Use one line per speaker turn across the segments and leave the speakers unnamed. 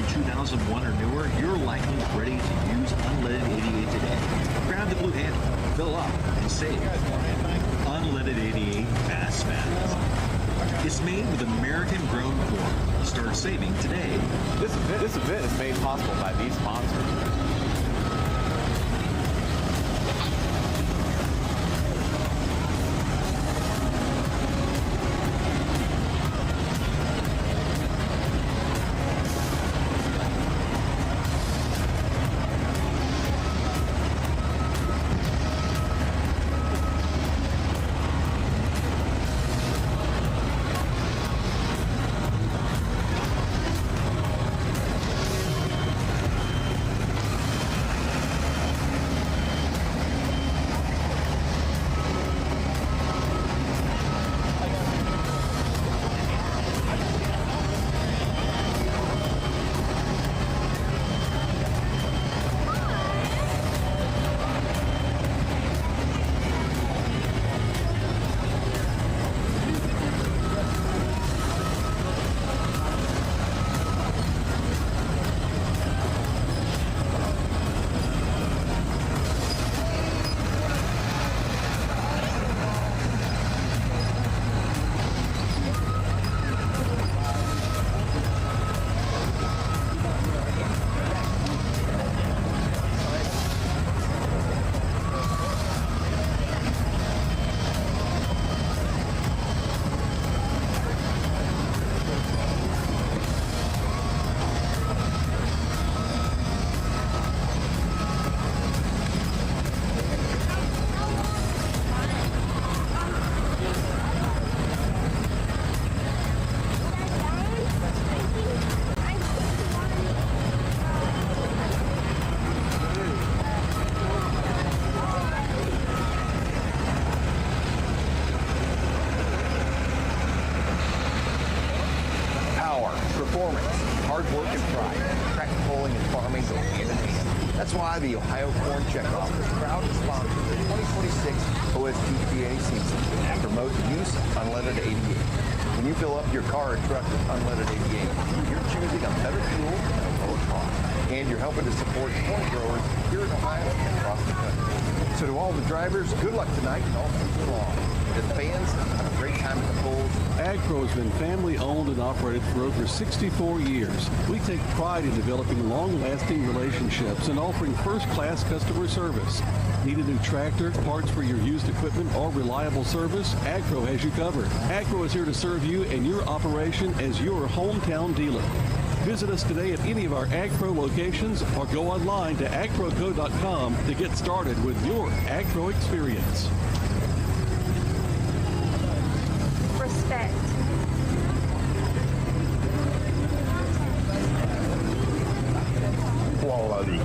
2001 or newer, you're likely ready to use unleaded 88 today. Grab the blue handle, fill up, and save. Unleaded 88 Fast Spends. It's made with American-grown corn. Start saving today.
This event is made possible by these sponsors.
That's why the Ohio Corn Checkoff is proud to sponsor the 2026 OSTPA season and promote the use of unleaded 88. When you fill up your car or truck with unleaded 88, you're choosing a better fuel at a lower cost. And you're helping to support corn growers here in Ohio and across the country. So to all the drivers, good luck tonight and all season long. To the fans, have a great time at the polls.
AgPro has been family-owned and operated for over 64 years. We take pride in developing long-lasting relationships and offering first-class customer service. Need a new tractor, parts for your used equipment, or reliable service? AgPro has you covered. AgPro is here to serve you and your operation as your hometown dealer. Visit us today at any of our AgPro locations or go online to agproco.com to get started with your AgPro experience.
Respect.
Quality.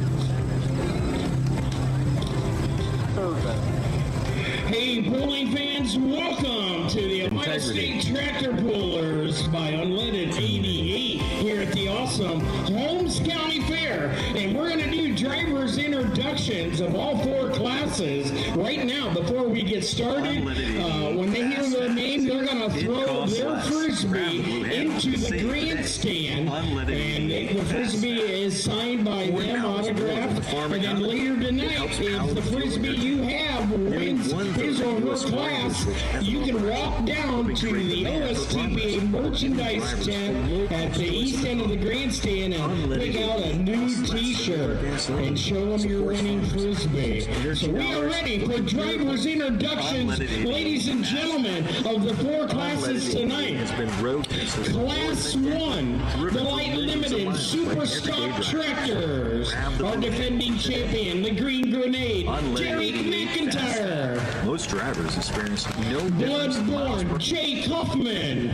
Hey, pulling fans, welcome to the Ohio State Tractor Pullers by Unleaded 88 here at the awesome Holmes County Fair. And we're going to do driver's introductions of all four classes right now before we get started. When they hear their name, they're going to throw their Frisbee into the grandstand. And the Frisbee is signed by them, autographed. And then later tonight, if the Frisbee you have wins his or her class, you can walk down to the OSTPA merchandise tent at the east end of the grandstand and pick out a new t-shirt and show them your winning Frisbee. So we are ready for driver's introductions, ladies and gentlemen, of the four classes tonight. Class 1, the Light Limited Super Stock Tractors. Our defending champion, the Green Grenade, Derek McIntyre.
Most drivers experience no
Bloodborne, Jake Huffman.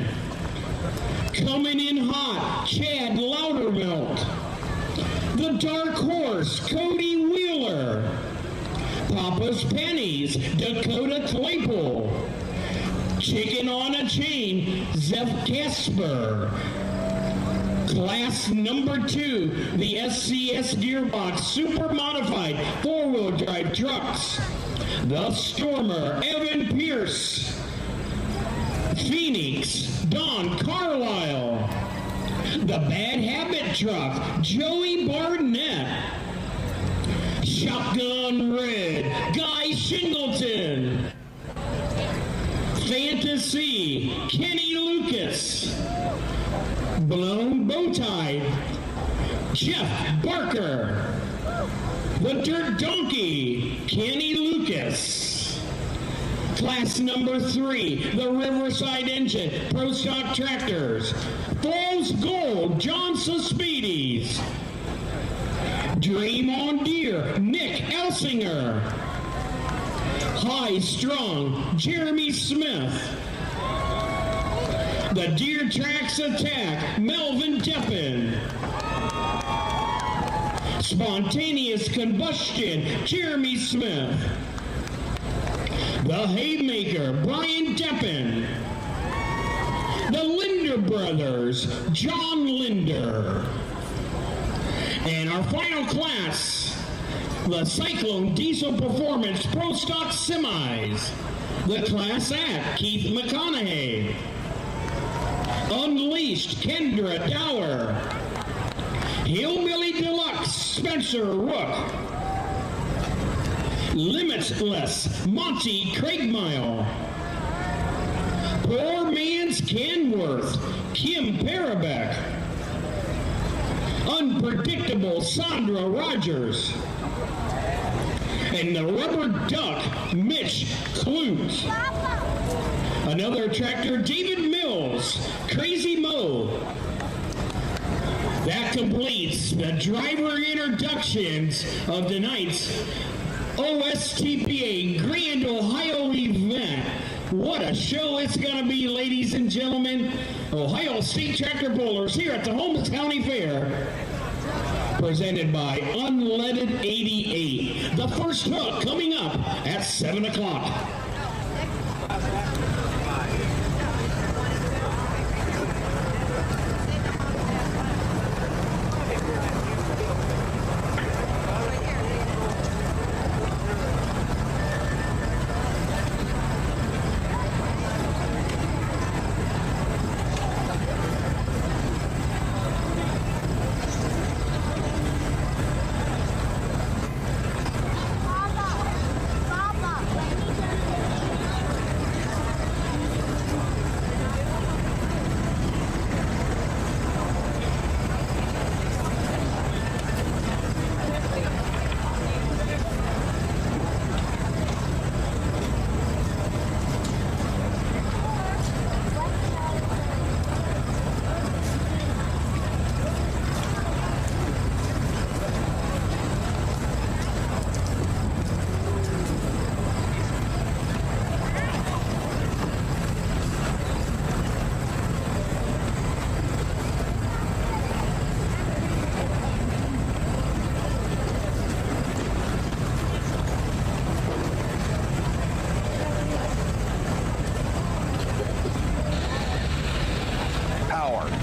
Coming in hot, Chad Loudermilk. The Dark Horse, Cody Wheeler. Papa's Pennies, Dakota Claypool. Chicken on a Chain, Zeph Casper. Class number 2, the SCS Gearbox Super Modified 4-wheel drive trucks. The Stormer, Evan Pierce. Phoenix, Don Carlisle. The Bad Habit Truck, Joey Barnett. Shotgun Red, Guy Shingleton. Fantasy, Kenny Lucas. Blown Bowtie, Jeff Barker. The Dirt Donkey, Kenny Lucas. Class number 3, the Riverside Engine, Pro Stock Tractors. Falls Gold, John Suspides. Dream on Deer, Nick Elsinger. High Strong, Jeremy Smith. The Deer Tracks Attack, Melvin Deppen. Spontaneous Combustion, Jeremy Smith. The Haymaker, Brian Deppen. The Linder Brothers, John Linder. And our final class, the Cyclone Diesel Performance Pro Stock Semis. The Class Act, Keith McConaughey. Unleashed, Kendra Dower. Hillbilly Deluxe, Spencer Rook. Limitless, Monty Craigmile. Poor Man's Kenworth, Kim Parabeck. Unpredictable, Sandra Rogers. And the Rubber Duck, Mitch Klute. Another tractor, David Mills, Crazy Mo. That completes the driver introductions of tonight's OSTPA Grand Ohio event. What a show it's going to be, ladies and gentlemen. Ohio State Tractor Pullers here at the Holmes County Fair. Presented by Unleaded 88. The first hook coming up at 7 o'clock.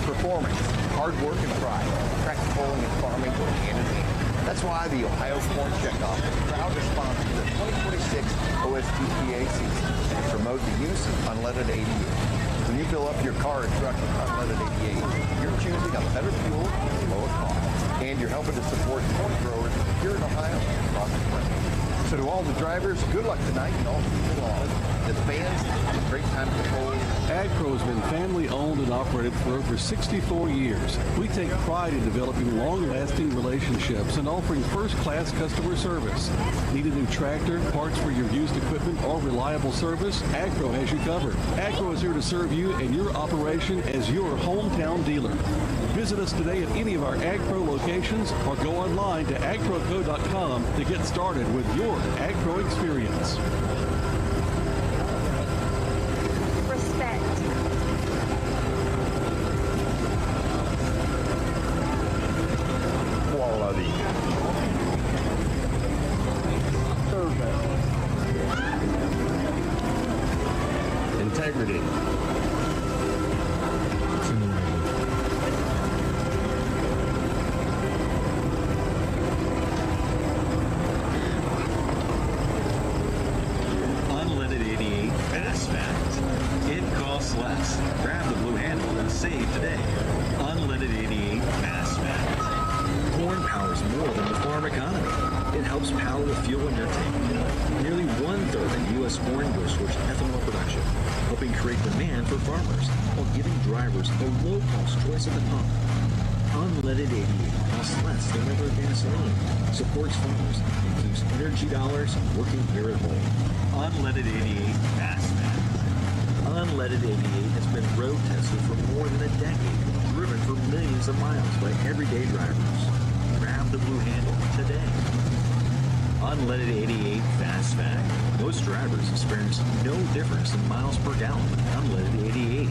Performance, hard work, and pride. Tractor pulling and farming go hand in hand. That's why the Ohio Corn Checkoff is proud to sponsor the 2026 OSTPA season and promote the use of unleaded 88. When you fill up your car or truck with unleaded 88, you're choosing a better fuel at a lower cost. And you're helping to support corn growers here in Ohio and across the country. So to all the drivers, good luck tonight and all season long. The fans, have a great time to pull.
AgPro has been family owned and operated for over 64 years. We take pride in developing long-lasting relationships and offering first-class customer service. Need a new tractor, parts for your used equipment, or reliable service? AgPro has you covered. AgPro is here to serve you and your operation as your hometown dealer. Visit us today at any of our AgPro locations or go online to agproco.com to get started with your AgPro experience.
Respect.
Quality. Service. Integrity.
Unleaded 88 Fast Facts. It costs less. Grab the blue handle and save today. Unleaded 88. helps power the fuel in your tank. Nearly one-third of U.S. corn goes towards ethanol production, helping create demand for farmers while giving drivers a low-cost choice at the pump. Unleaded 88 costs less than regular gasoline, supports farmers, and keeps energy dollars working here at home. Unleaded 88 Fast Fast. Unleaded 88 has been road tested for more than a decade, driven for millions of miles by everyday drivers. Grab the blue handle today. Unleaded 88 Fast Fact. Most drivers experience no difference in miles per gallon with unleaded 88.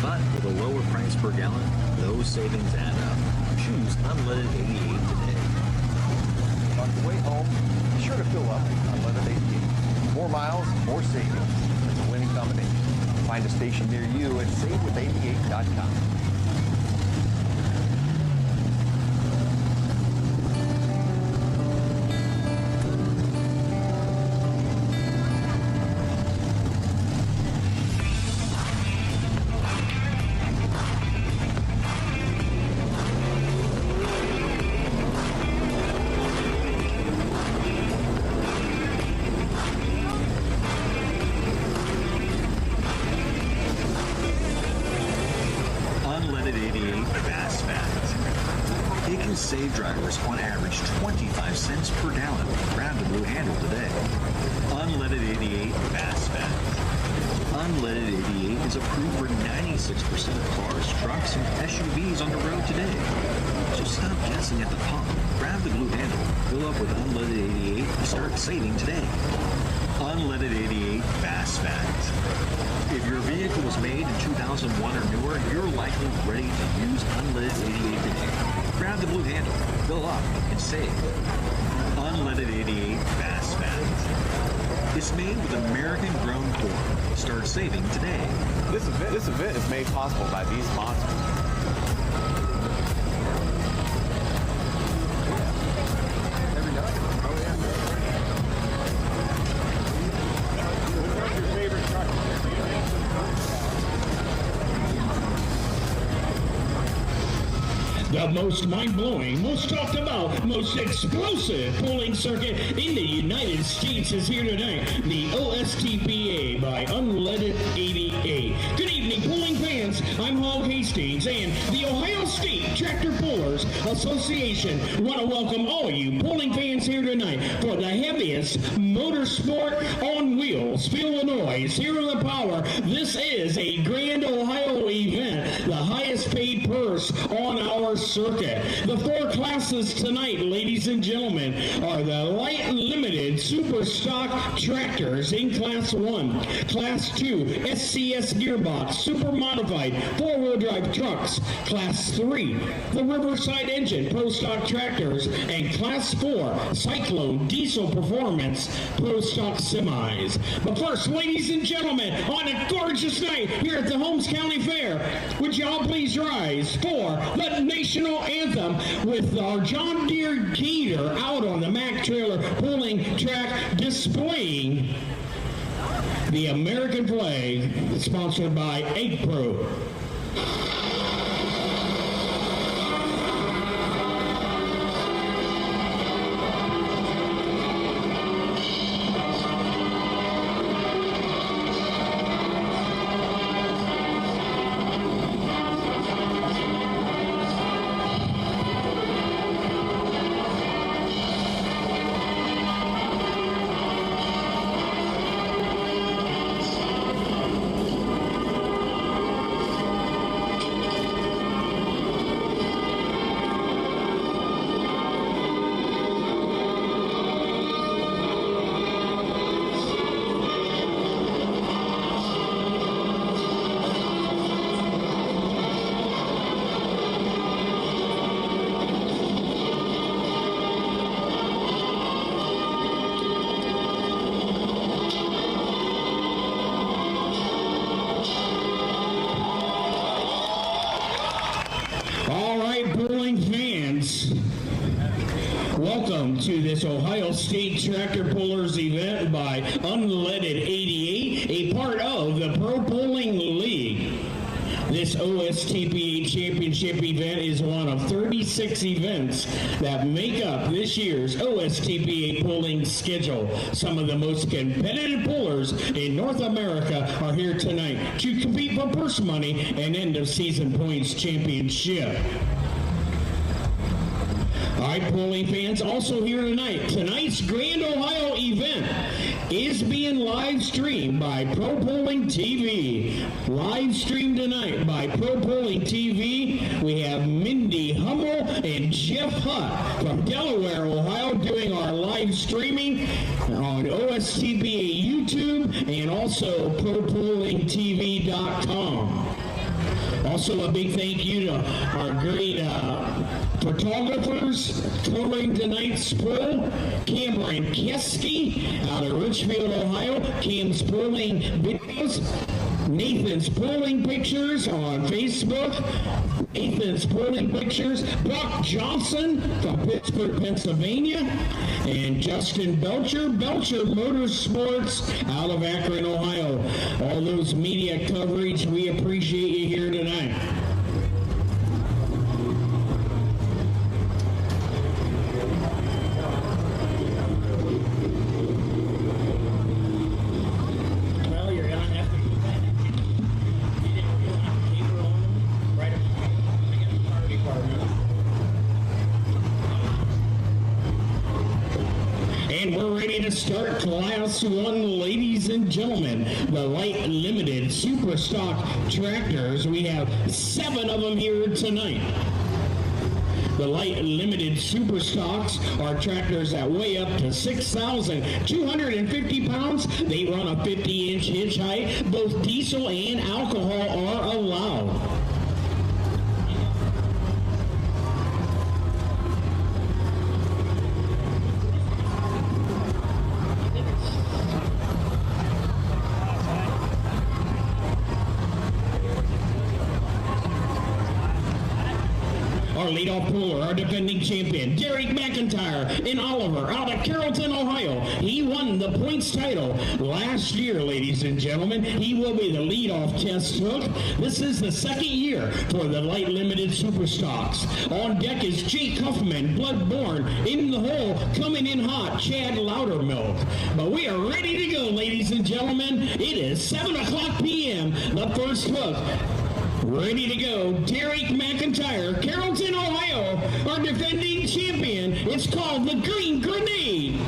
But with a lower price per gallon, those savings add up. Choose unleaded 88 today.
On the way home, be sure to fill up with unleaded 88. More miles, more savings. It's a winning combination. Find a station near you at savewith88.com.
Save drivers on average 25 cents per gallon. Grab the blue handle today. Unleaded 88 Fast Fast. Unleaded 88 is approved for 96% of cars, trucks, and SUVs on the road today. So stop guessing at the pump. Grab the blue handle, fill up with Unleaded 88, and start saving today. Unleaded 88 Fast Fast. If your vehicle was made in 2001 or newer, you're likely ready to use Unleaded 88 today. Grab the blue handle, fill up, and save. Unleaded 88 Fast Fast. It's made with American-grown corn. Start saving today.
This event is made possible by these sponsors.
The most mind-blowing, most talked about, most explosive polling circuit in the United States is here tonight. The OSTPA by Unleaded 88. Good evening, polling fans. I'm Hog Hastings, and the Ohio State Tractor Pullers Association want to welcome all you polling fans here tonight for the heaviest motorsport on wheels. Feel the noise, hear the power. This is a Grand Ohio event, the highest paid purse on our circuit. The four classes tonight, ladies and gentlemen, are the light limited super stock tractors in Class 1, Class 2, SCS Gearbox, super modified four-wheel drive trucks, Class 3, the Riverside engine pro stock tractors, and Class 4, Cyclone diesel performance pro stock semis. But first, ladies and gentlemen, on a gorgeous night here at the Holmes County Fair, would y'all please rise for the national anthem with our John Deere Gator out on the Mack trailer pulling track displaying the American flag, sponsored by Egg Pro. Welcome to this Ohio State Tractor Pullers event by Unleaded 88, a part of the Pro Polling League. This OSTPA Championship event is one of 36 events that make up this year's OSTPA pulling schedule. Some of the most competitive pullers in North America are here tonight to compete for purse money and end-of-season points championship. All right, pulling fans, also here tonight. Tonight's Grand Ohio event is being live streamed by Pro Polling TV. Live streamed tonight by Pro Polling TV. We have Mindy Hummel and Jeff Hutt from Delaware, Ohio, doing our live streaming on OSTPA YouTube and also ProPollingTV.com. Also, a big thank you to our great photographers covering tonight's poll. Cameron Keski out of Richfield, Ohio. Cam's Polling Videos. Nathan's Polling Pictures on Facebook. Nathan's Polling Pictures. Brock Johnson from Pittsburgh, Pennsylvania. And Justin Belcher Motorsports out of Akron, Ohio. All those media coverage, we appreciate you here tonight. Well, you're going to have to do that. You didn't want to paper on them right up the fire department. And we're ready to start Class 1, ladies and gentlemen. The light limited super stock tractors. We have 7 of them here tonight. The light limited super stocks are tractors that weigh up to 6,250 pounds. They run a 50-inch hitch height. Both diesel and alcohol are allowed. Our leadoff puller, our defending champion, Derek McIntyre in Oliver out of Carrollton, Ohio. He won the points title last year, ladies and gentlemen. He will be the leadoff test hook. This is the second year for the light limited super stocks. On deck is Jake Huffman, Bloodborne. In the hole, coming in hot, Chad Loudermilk. But we are ready to go, ladies and gentlemen. It is 7 o'clock p.m. The first hook. Ready to go, Derek McIntyre, Carrollton, Ohio, our defending champion. It's called the Green Grenade.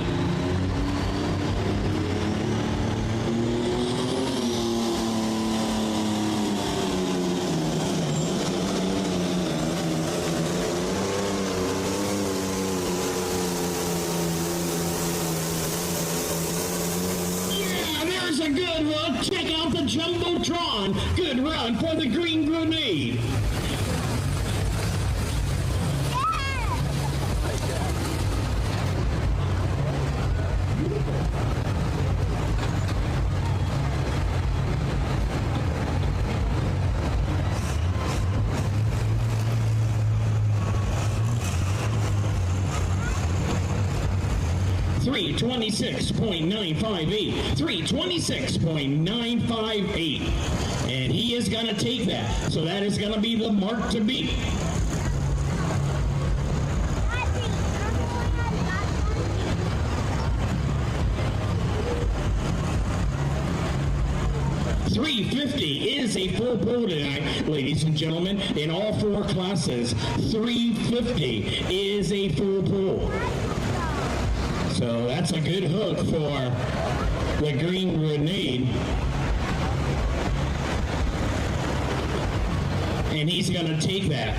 Yeah, there's a good look. Check out the Jumbotron. Good run for the Green Grenade. $326.958. $326.958. And he is going to take that. So that is going to be the mark to beat. $350 is a full pull tonight, ladies and gentlemen, in all 4 classes. $350 is a full pull. So that's a good hook for the Green Grenade. And he's going to take that.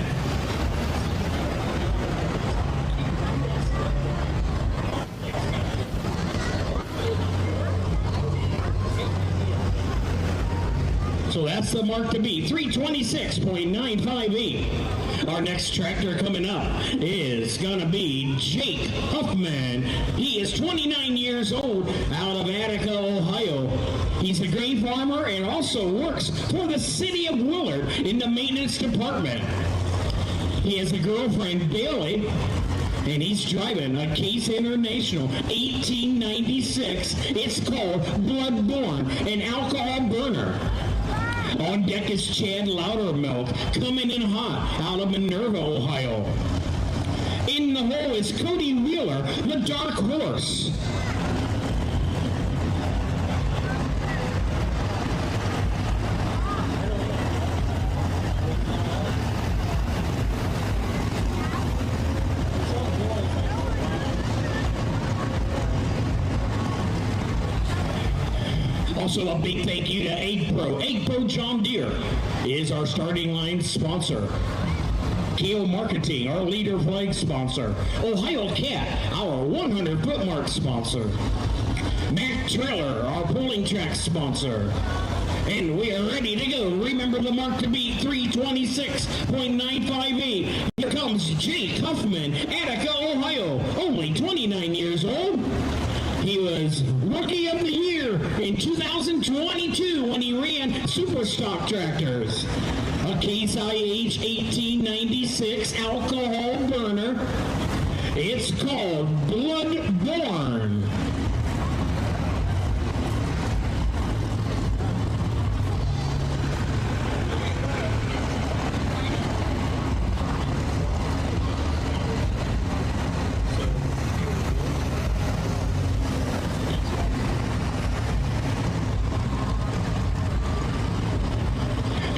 So that's the mark to beat, 326.958. Our next tractor coming up is going to be Jake Huffman. He is 29 years old out of Attica, Ohio. He's a grain farmer and also works for the city of Willard in the maintenance department. He has a girlfriend, Bailey, and he's driving a Case International 1896. It's called Bloodborne, an alcohol burner. On deck is Chad Loudermilk, coming in hot out of Minerva, Ohio. In the hole is Cody Wheeler, the Dark Horse. Also a big thank you to Egg Pro John Deere is our starting line sponsor. Kale Marketing, our leader flag sponsor. Ohio Cat, our 100-foot mark sponsor. Mac Trailer, our pulling track sponsor. And we are ready to go. Remember the mark to beat, 326.958. Here comes Jake Huffman, Attica, Ohio, only 29 years old. He was Rookie of the Year in 2022 when he ran Super Stock Tractors. A Case IH 1896 alcohol burner. It's called Bloodborne.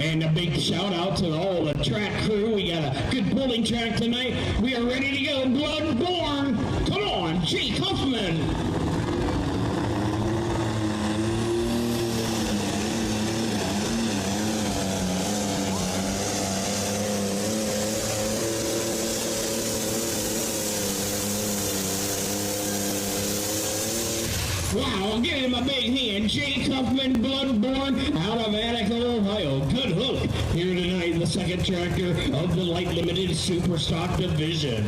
And a big shout out to all the track crew. We got a good pulling track tonight. We are ready to go. Bloodborne. Come on, Jake Huffman. Wow, give him a big hand. Jake Huffman, Bloodborne, out of Attica, Ohio. Good hook here tonight in the second tractor of the Light Limited Super Stock Division.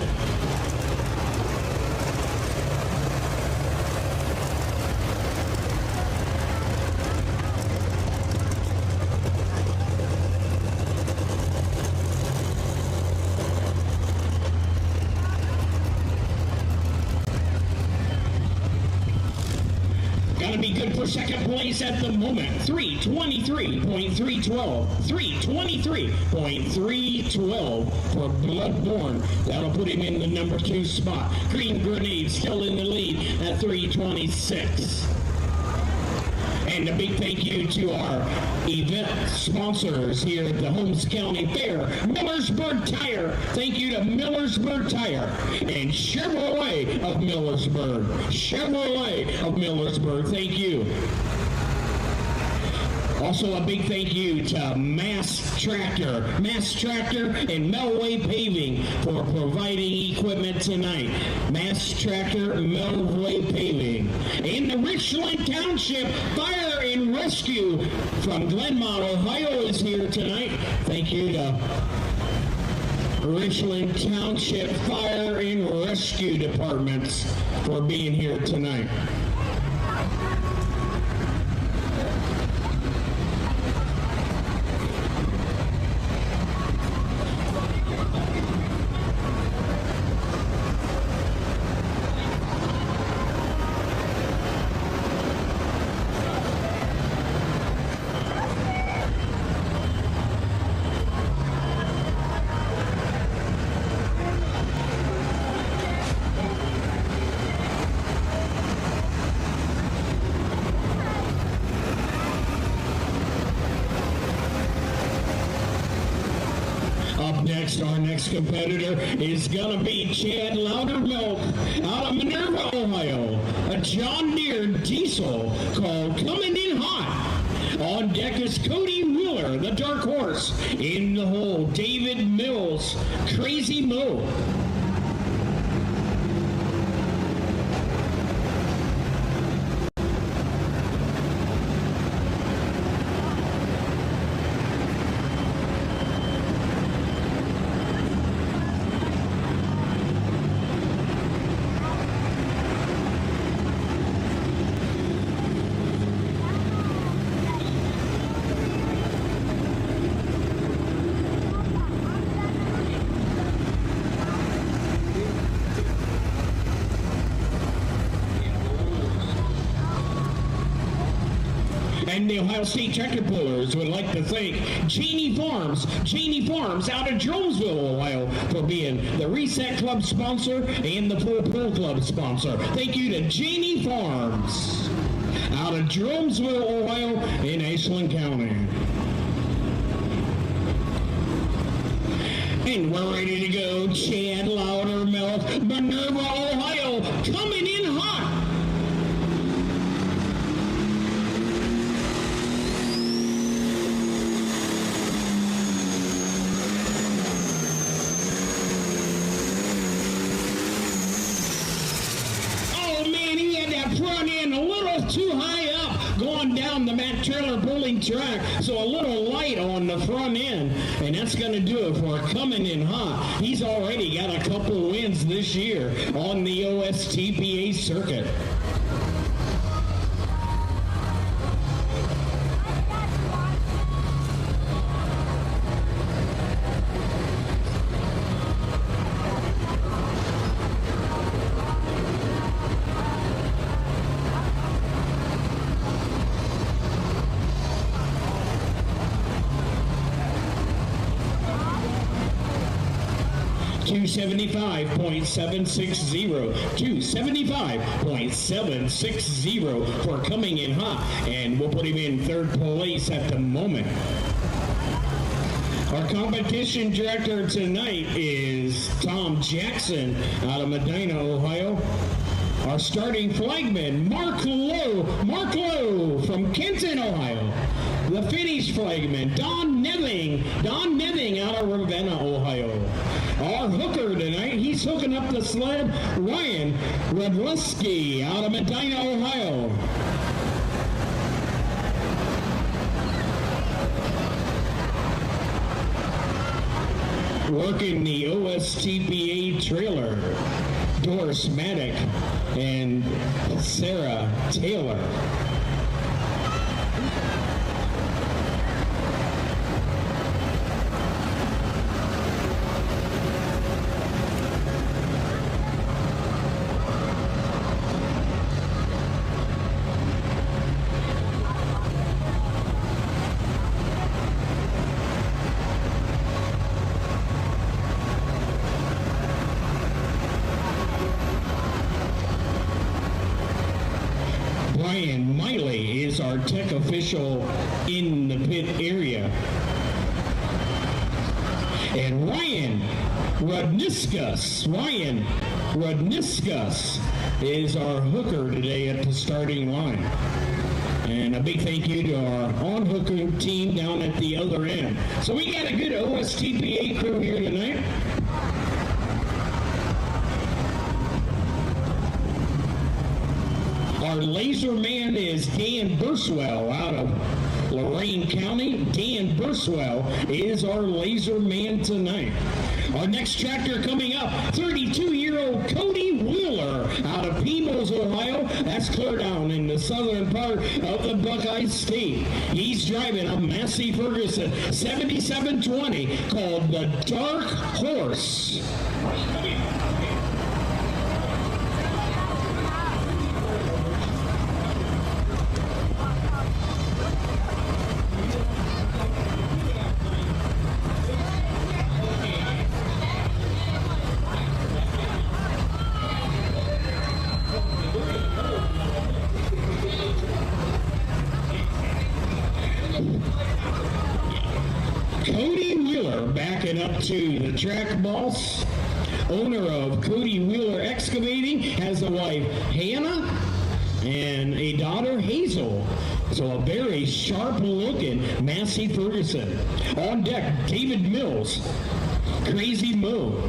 Gotta be good for second place at the moment. 323.312. 323.312 for Bloodborne. That'll put him in the number 2 spot. Green Grenade still in the lead at 326. And a big thank you to our event sponsors here at the Holmes County Fair. Millersburg Tire. Thank you to Millersburg Tire and Chevrolet of Millersburg. Chevrolet of Millersburg. Thank you. Also a big thank you to Mass Tractor and Melway Paving for providing equipment tonight. Mass Tractor, Melway Paving. In the Richland Township Fire and Rescue from Glenmont, Ohio is here tonight. Thank you to Richland Township Fire and Rescue Departments for being here tonight. Our next competitor is going to be Chad Loudermilk out of Minerva, Ohio. A John Deere diesel called Coming In Hot. On deck is Cody Wheeler, the Dark Horse. In the hole, David Mills, Crazy Mo. And the Ohio State Tractor Pullers would like to thank Janie Farms out of Jonesville, Ohio, for being the Reset Club sponsor and the Full Pull Club sponsor. Thank you to Janie Farms out of Jonesville, Ohio in Ashland County. And we're ready to go. Chad Loudermilk, Minerva, Ohio, coming in hot. Oh man, he had that front end a little too high up going down the Matt Trailer pulling track, so a little light on the front end, and that's going to do it for coming in hot. He's already got a couple wins this year on the OSTPA circuit. $275.760, $275.760 for coming in hot, and we'll put him in third place at the moment. Our competition director tonight is Tom Jackson out of Medina, Ohio. Our starting flagman, Mark Lowe from Kenton, Ohio. The finish flagman, Don Neving out of Ravenna, Ohio. Our hooker tonight, he's hooking up the sled, Ryan Radleski out of Medina, Ohio. Working the OSTPA trailer, Doris Maddock and Sarah Taylor. Brian Miley is our tech official in the pit area. And Ryan Rudniskus is our hooker today at the starting line. And a big thank you to our on-hooker team down at the other end. So we got a good OSTPA crew here tonight. Our laser man is Dan Burswell out of Lorain County. Dan Burswell is our laser man tonight. Our next tractor coming up, 32-year-old Cody Wheeler out of Peebles, Ohio. That's clear down in the southern part of the Buckeye State. He's driving a Massey Ferguson 7720 called the Dark Horse. Cody Wheeler backing up to the track boss. Owner of Cody Wheeler Excavating has a wife, Hannah, and a daughter, Hazel. So a very sharp-looking Massey Ferguson. On deck, David Mills, Crazy Mo.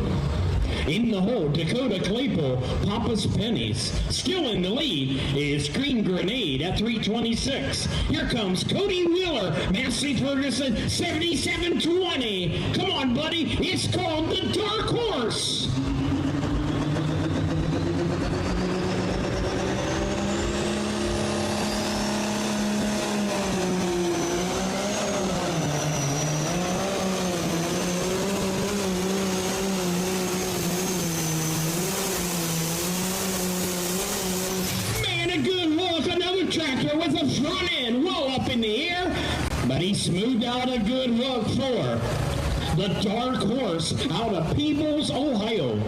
In the hole, Dakota Claypool, Papa's Pennies. Still in the lead is Green Grenade at 326. Here comes Cody Wheeler, Massey Ferguson, 7720. Come on, buddy. It's called the Dark Horse. Tractor with a front end well up in the We smoothed out a good hook for the Dark Horse out of Peebles, Ohio.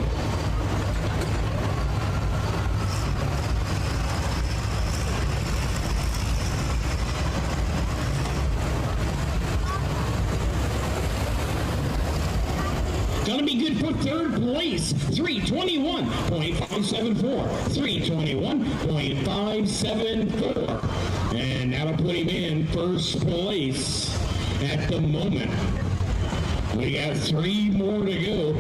Gonna be good for third place, 321.574, 321.574. And that'll put him in first place at the moment. We got 3 more to go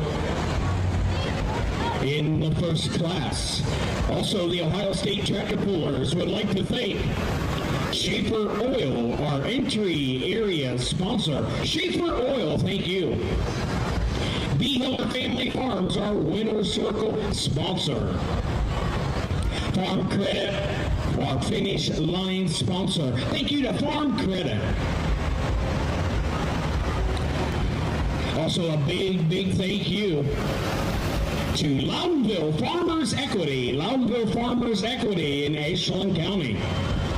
in the first class. Also, the Ohio State Tractor Pullers would like to thank Schaefer Oil, our entry area sponsor. Schaefer Oil, thank you. B. Miller Family Farms, our Winter Circle sponsor. Farm Credit, our Finish Line sponsor. Thank you to Farm Credit. Also a big thank you to Loudonville Farmers Equity. Loudonville Farmers Equity in Ashland County.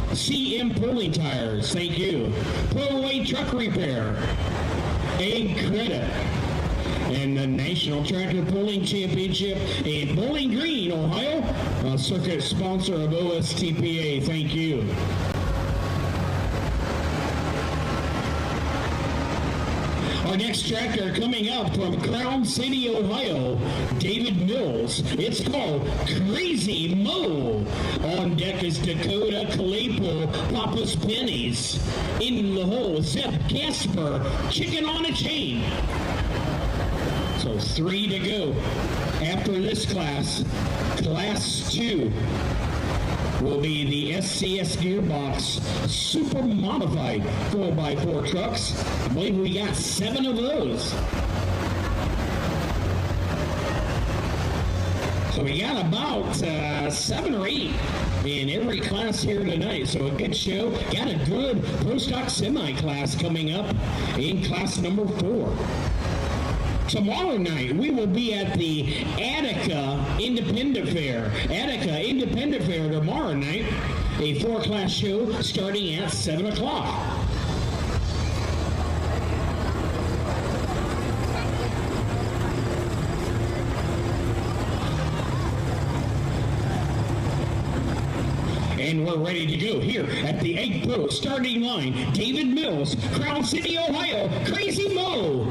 CM Pulling Tires, thank you. Pro-Way Truck Repair. A Credit. And the National Tractor Pulling Championship in Bowling Green, Ohio, a circuit sponsor of OSTPA. Thank you. Our next tractor coming up from Crown City, Ohio, David Mills. It's called Crazy Mo. On deck is Dakota Claypool, Papa's Pennies. In the hole, Zep Casper, Chicken on a Chain. So 3 to go. After this class, Class 2 will be the SCS Gearbox Super Modified 4x4 trucks. I believe we got 7 of those. So we got about 7 or 8 in every class here tonight. So a good show. Got a good Pro Stock Semi class coming up in class number 4. Tomorrow night, we will be at the Attica Independent Fair. Attica Independent Fair tomorrow night, a 4-class show starting at 7 o'clock. And we're ready to go here at the Egg Pro starting line. David Mills, Crown City, Ohio, Crazy Mo.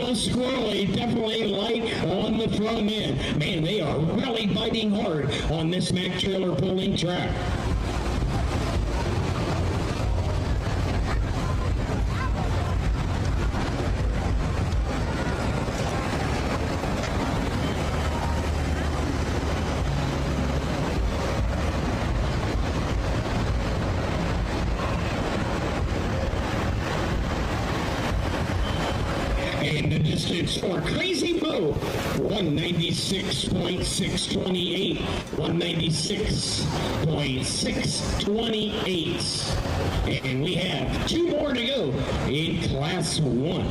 Squirrely, definitely light on the front end. Man, they are really biting hard on this Mack trailer pulling track. And the distance for Crazy Mo, 196.628, 196.628. And we have 2 more to go in Class 1.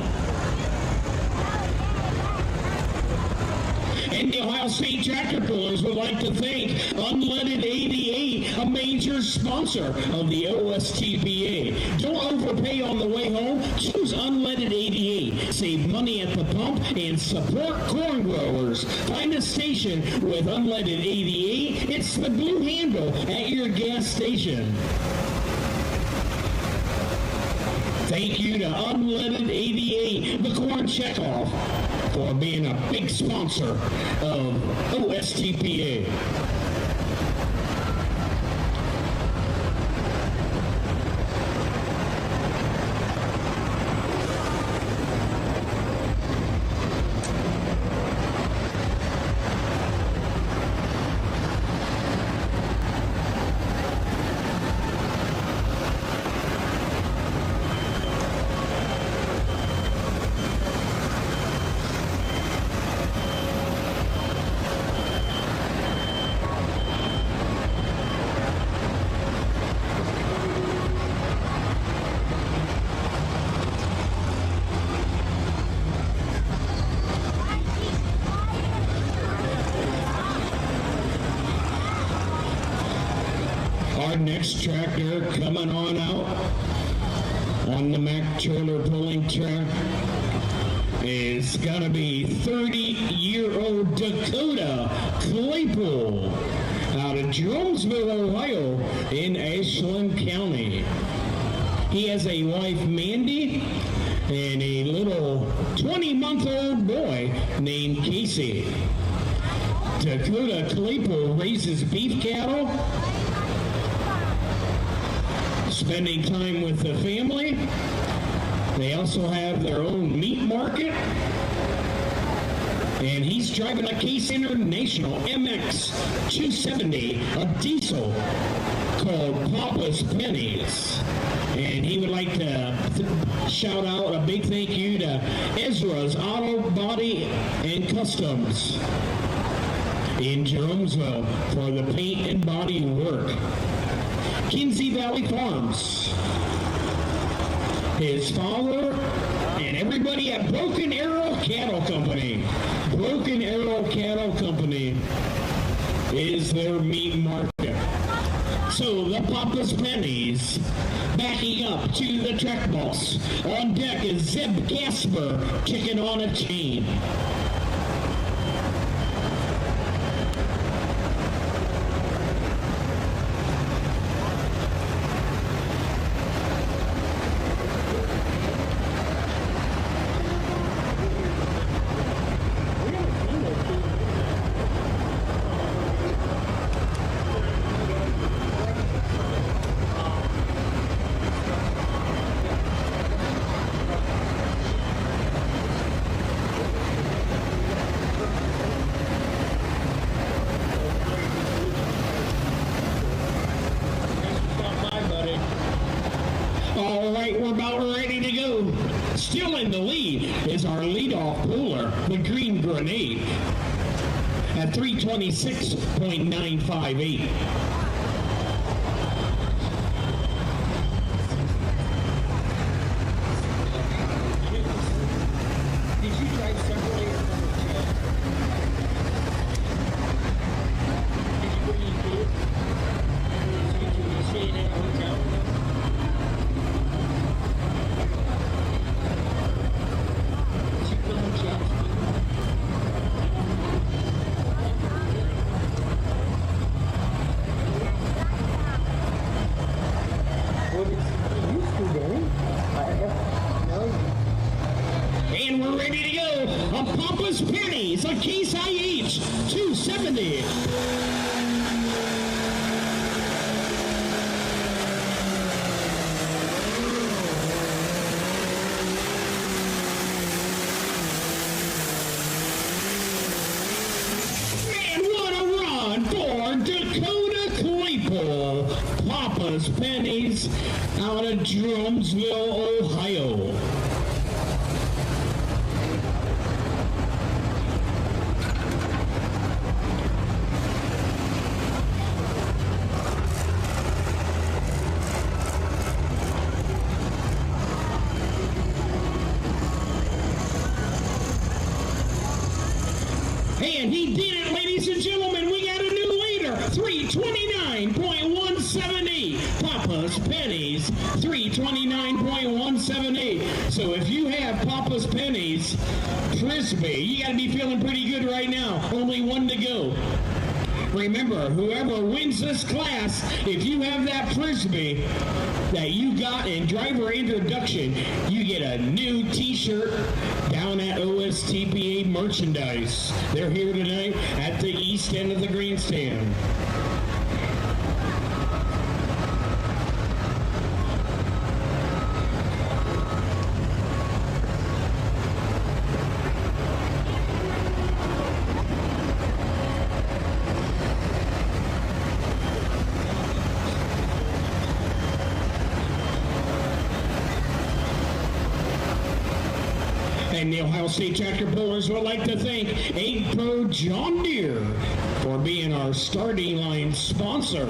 And the Ohio State Tractor Pullers would like to thank Unleaded 88, a major sponsor of the OSTPA. Don't overpay on the way home. Choose Unleaded 88. Save money at the pump and support corn growers. Find a station with Unleaded 88. It's the blue handle at your gas station. Thank you to Unleaded 88, the Corn Checkoff, for being a big sponsor of OSTPA. Our next tractor coming on out on the Mack trailer pulling track is gonna be 30-year-old Dakota Claypool out of Jonesville, Ohio in Ashland County. He has a wife, Mandy, and a little 20-month-old boy named Casey. Dakota Claypool raises beef cattle, spending time with the family. They also have their own meat market. And he's driving a Case International MX 270, a diesel called Papa's Pennies. And he would like to shout out a big thank you to Ezra's Auto Body and Customs in Jonesville for the paint and body work. Kinsey Valley Farms, his father, and everybody at Broken Arrow Cattle Company. Broken Arrow Cattle Company is their meat market. So the Papa's Pennies, backing up to the track boss. On deck is Zeb Gasper, kicking on a chain. All right, we're about ready to go. Still in the lead is our leadoff puller, the Green Grenade, at 326.958. And we're ready to go. A Papa's Pennies, a Case IH 270. Man, what a run for Dakota Claypool. Papa's Pennies out of Jonesville, Ohio. And he did it, ladies and gentlemen. We got a new leader, 329.178. Papa's Pennies, 329.178. So if you have Papa's Pennies Frisbee, you got to be feeling pretty good right now. Only one to go. Remember, whoever wins this class, if you have that Frisbee that you got in driver introduction, you get a new t-shirt down at OSTPA Merchandise. They're here tonight at the east end of the grandstand. And the Ohio State Tractor Pullers would like to thank 8 Pro John Deere for being our starting line sponsor.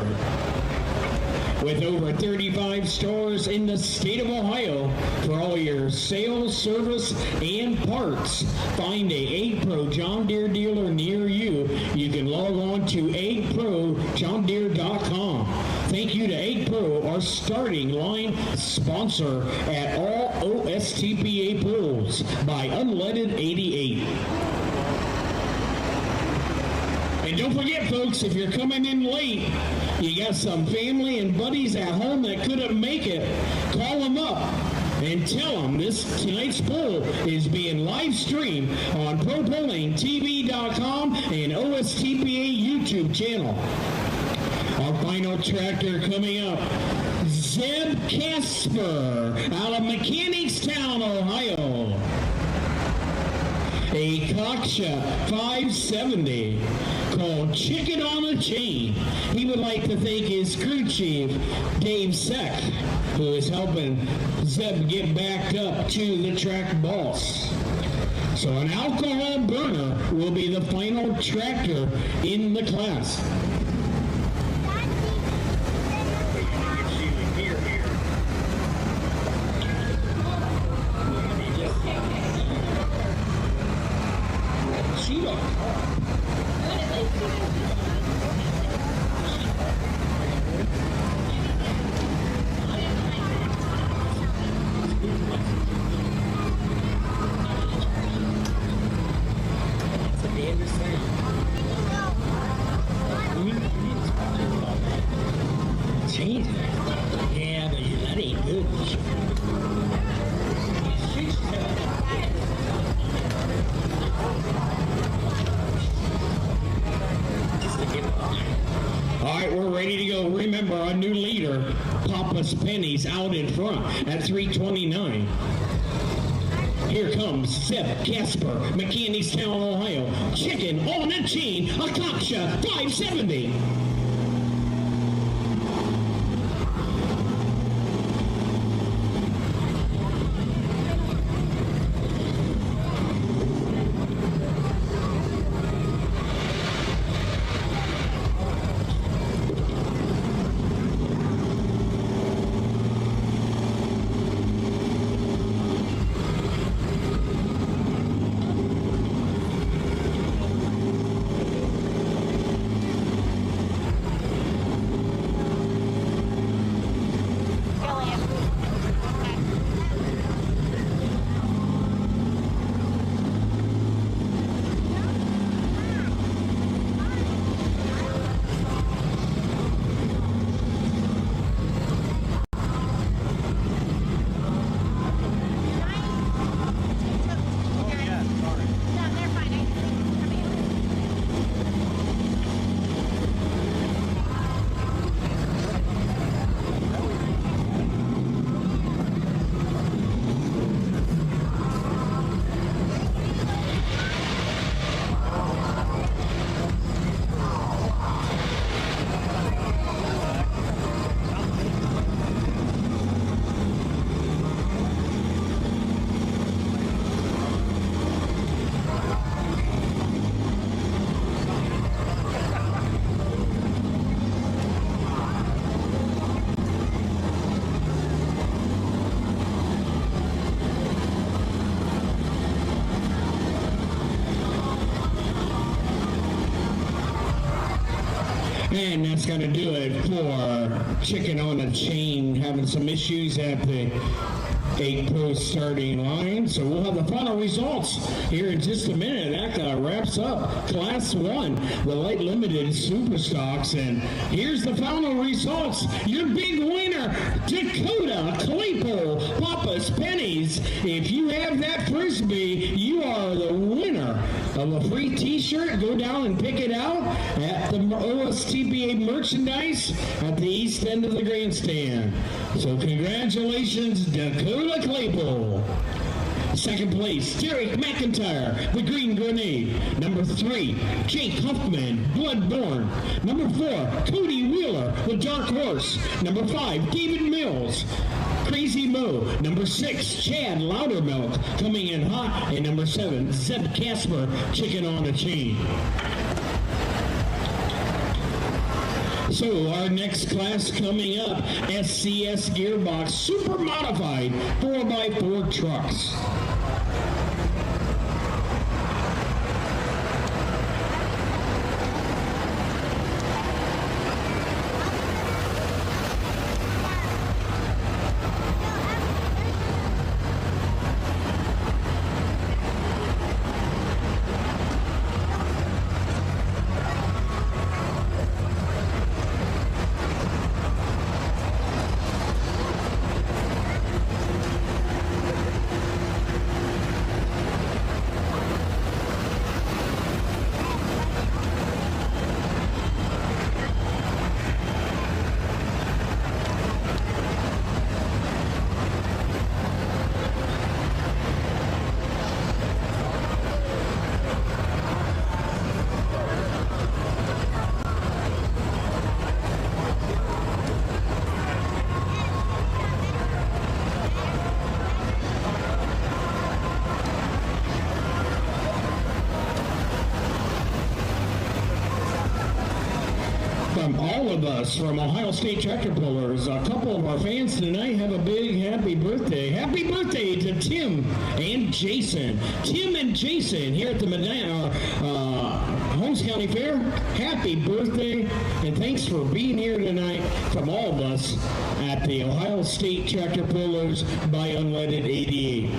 With over 35 stores in the state of Ohio for all your sales, service, and parts, find a 8 Pro John Deere dealer near you. You can log on to 8projohndeere.com. Thank you to 8 Pro, our starting line sponsor at all OSTPA pools by Unleaded 88. And don't forget, folks, if you're coming in late, you got some family and buddies at home that couldn't make it, call them up and tell them tonight's poll is being live streamed on ProPollingTV.com and OSTPA YouTube channel. Our final tractor coming up, Zeb Casper out of Mechanicstown, Ohio. A Cocksha 570 called Chicken on a Chain. He would like to thank his crew chief, Dave Seck, who is helping Zeb get backed up to the track boss. So an alcohol burner will be the final tractor in the class.
Yeah, but that ain't good.
All right, we're ready to go. Remember, our new leader, Papa's Pennies, out in front at 329. Here comes Zeb Casper, Mechanicstown, Ohio. Chicken on a Chain, a Cocksha 570. And that's going to do it for Chicken on a Chain, having some issues at the 8 Pro starting line. So we'll have the final results here in just a minute. That wraps up Class 1, the Light Limited Super Stocks. And here's the final results. Your big winner, Dakota Claypole, Papa's Pennies. If you have that Frisbee, you are the winner of a free t-shirt. Go down and pick it out at the OSTPA merchandise at the east end of the grandstand. So congratulations, Dakota Claypole. Second place, Derek McIntyre, the Green Grenade. Number 3, Jake Huffman, Bloodborne. Number 4, Cody Wheeler, the Dark Horse. Number 5, David Mills, Crazy Mo. Number 6, Chad Loudermilk, coming in hot. And number 7, Zeb Casper, Chicken on a Chain. So our next class coming up, SCS Gearbox Super Modified 4x4 trucks. all of us from Ohio State Tractor Pullers, a couple of our fans tonight have a big happy birthday. Happy birthday to Tim and Jason. Tim and Jason here at the Holmes County Fair. Happy birthday, and thanks for being here tonight from all of us at the Ohio State Tractor Pullers by Unleaded 88.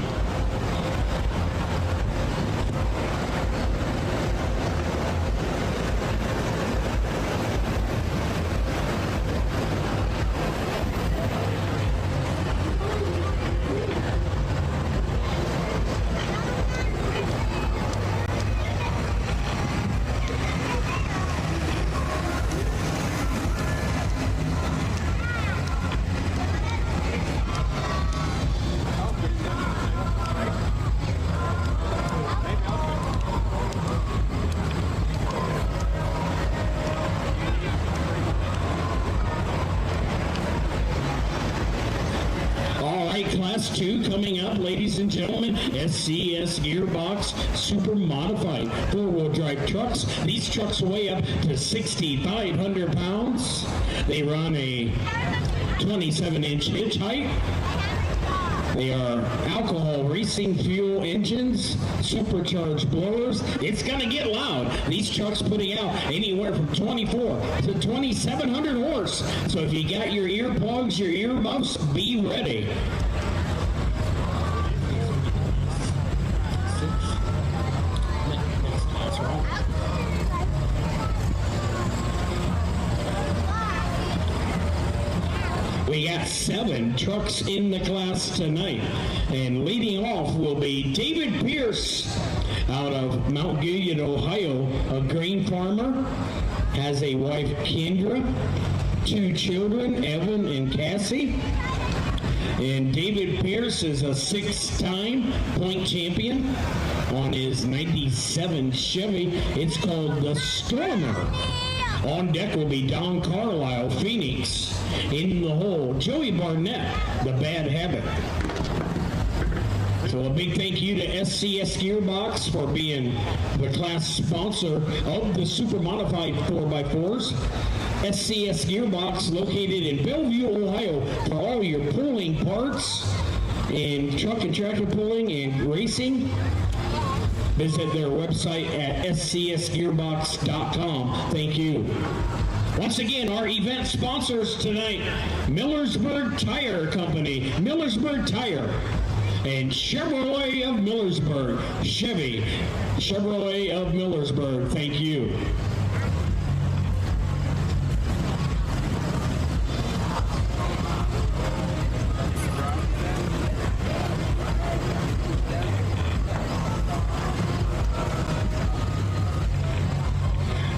Class 2 coming up, ladies and gentlemen, SCS Gearbox Super Modified four-wheel drive trucks. These trucks weigh up to 6,500 pounds. They run a 27-inch hitch height. They are alcohol racing fuel engines, supercharged blowers. It's going to get loud. These trucks putting out anywhere from 24 to 2,700 horse. So if you got your earplugs, your earmuffs, be ready. We got 7 trucks in the class tonight, and leading off will be David Pierce out of Mount Gilead, Ohio, a grain farmer, has a wife, Kendra, 2 children, Evan and Cassie. And David Pierce is a 6-time point champion on his 97 Chevy. It's called the Stormer. On deck will be Don Carlisle, Phoenix. In the hole, Joey Barnett, the Bad Habit. So a big thank you to SCS Gearbox for being the class sponsor of the Super Modified 4x4s. SCS Gearbox, located in Bellevue, Ohio, for all your pulling parts and truck and tractor pulling and racing. Visit their website at scsgearbox.com. Thank you. Once again, our event sponsors tonight, Millersburg Tire Company, Millersburg Tire, and Chevrolet of Millersburg, Chevy, Chevrolet of Millersburg. Thank you.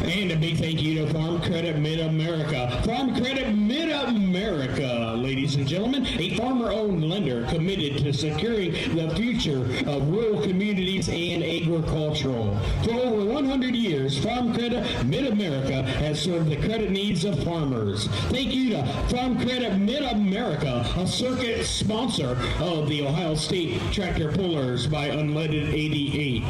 And a big thank you to Farm Credit Mid-America. Farm Credit Mid-America, ladies and gentlemen, a farmer-owned lender committed to securing the future of rural communities and agricultural. For over 100 years, Farm Credit Mid-America has served the credit needs of farmers. Thank you to Farm Credit Mid-America, a circuit sponsor of the Ohio State Tractor Pullers by Unleaded 88.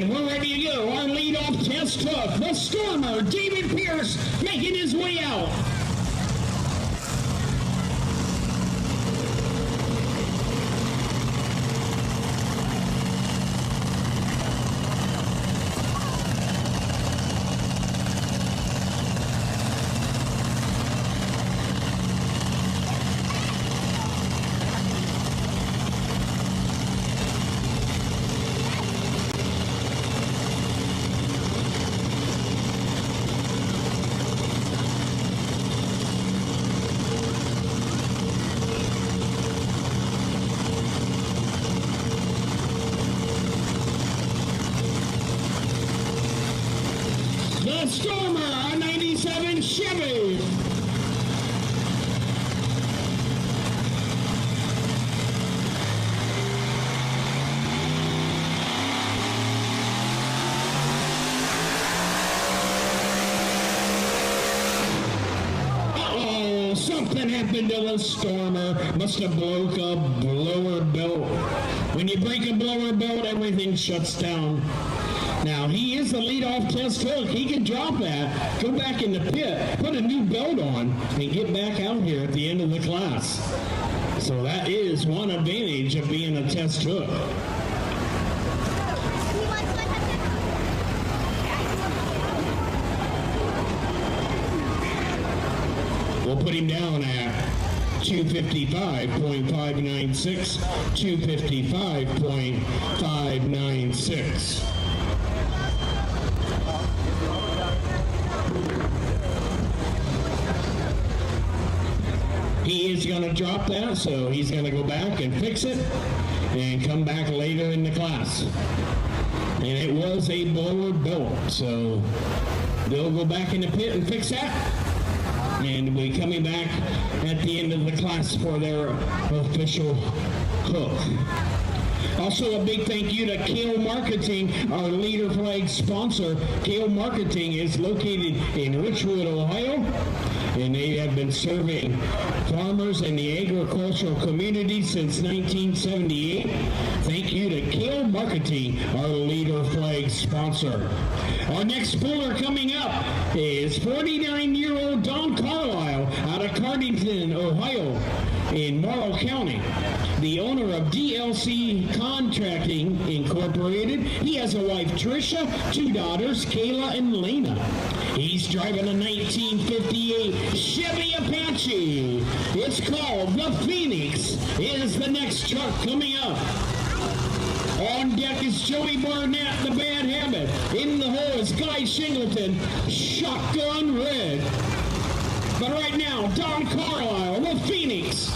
We're ready to go. Our lead-off test truck, the Stormer, David Pierce, making his way out. The Stormer, a 97 Chevy. Something happened to the Stormer. Must have broke a blower belt. When you break a blower belt, everything shuts down. Now, he is the leadoff test hook. He can drop that, go back in the pit, put a new belt on, and get back out here at the end of the class. So that is one advantage of being a test hook. We'll put him down at 255.596, 255.596. He is going to drop that, so he's going to go back and fix it and come back later in the class. And it was a blower belt, so they'll go back in the pit and fix that. And we'll be coming back at the end of the class for their official hook. Also, a big thank you to Kale Marketing, our leader flag sponsor. Kale Marketing is located in Richwood, Ohio, and they have been serving farmers in the agricultural community since 1978. Thank you to Kale Marketing, our leader flag sponsor. Our next puller coming up is 49-year-old Don Carlisle out of Cardington, Ohio, in Morrow County. The owner of DLC Contracting Incorporated. He has a wife, Tricia, 2 daughters, Kayla and Lena. He's driving a 1958 Chevy Apache. It's called the Phoenix. Is the next truck coming up. On deck is Joey Barnett, the Bad Habit. In the hole is Guy Shingleton, Shotgun Red. But right now, Don Carlisle, the Phoenix.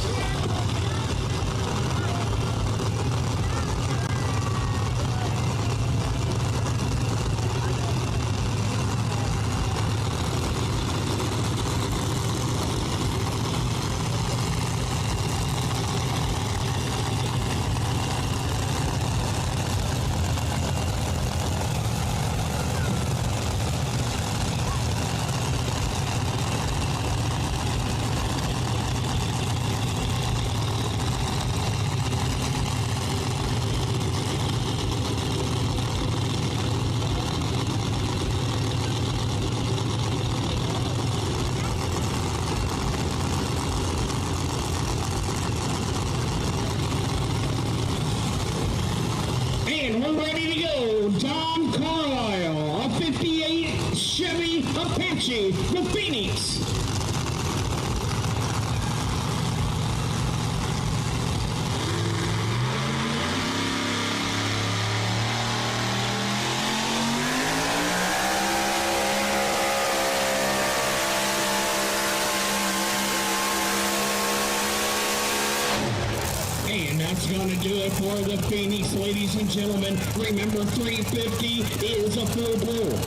And we're ready to go. Don Carlisle, a 58 Chevy Apache, the Phoenix. And that's going to do it for the Phoenix, ladies and gentlemen. Remember, 350 is a full pull.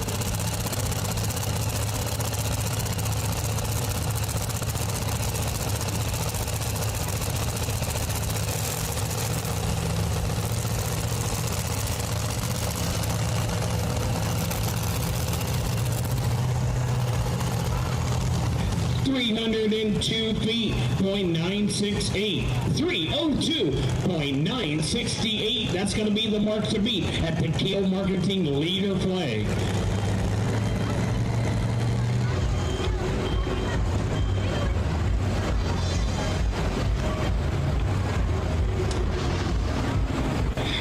.968, 302.968. That's going to be the mark to beat at the Kale Marketing leader flag.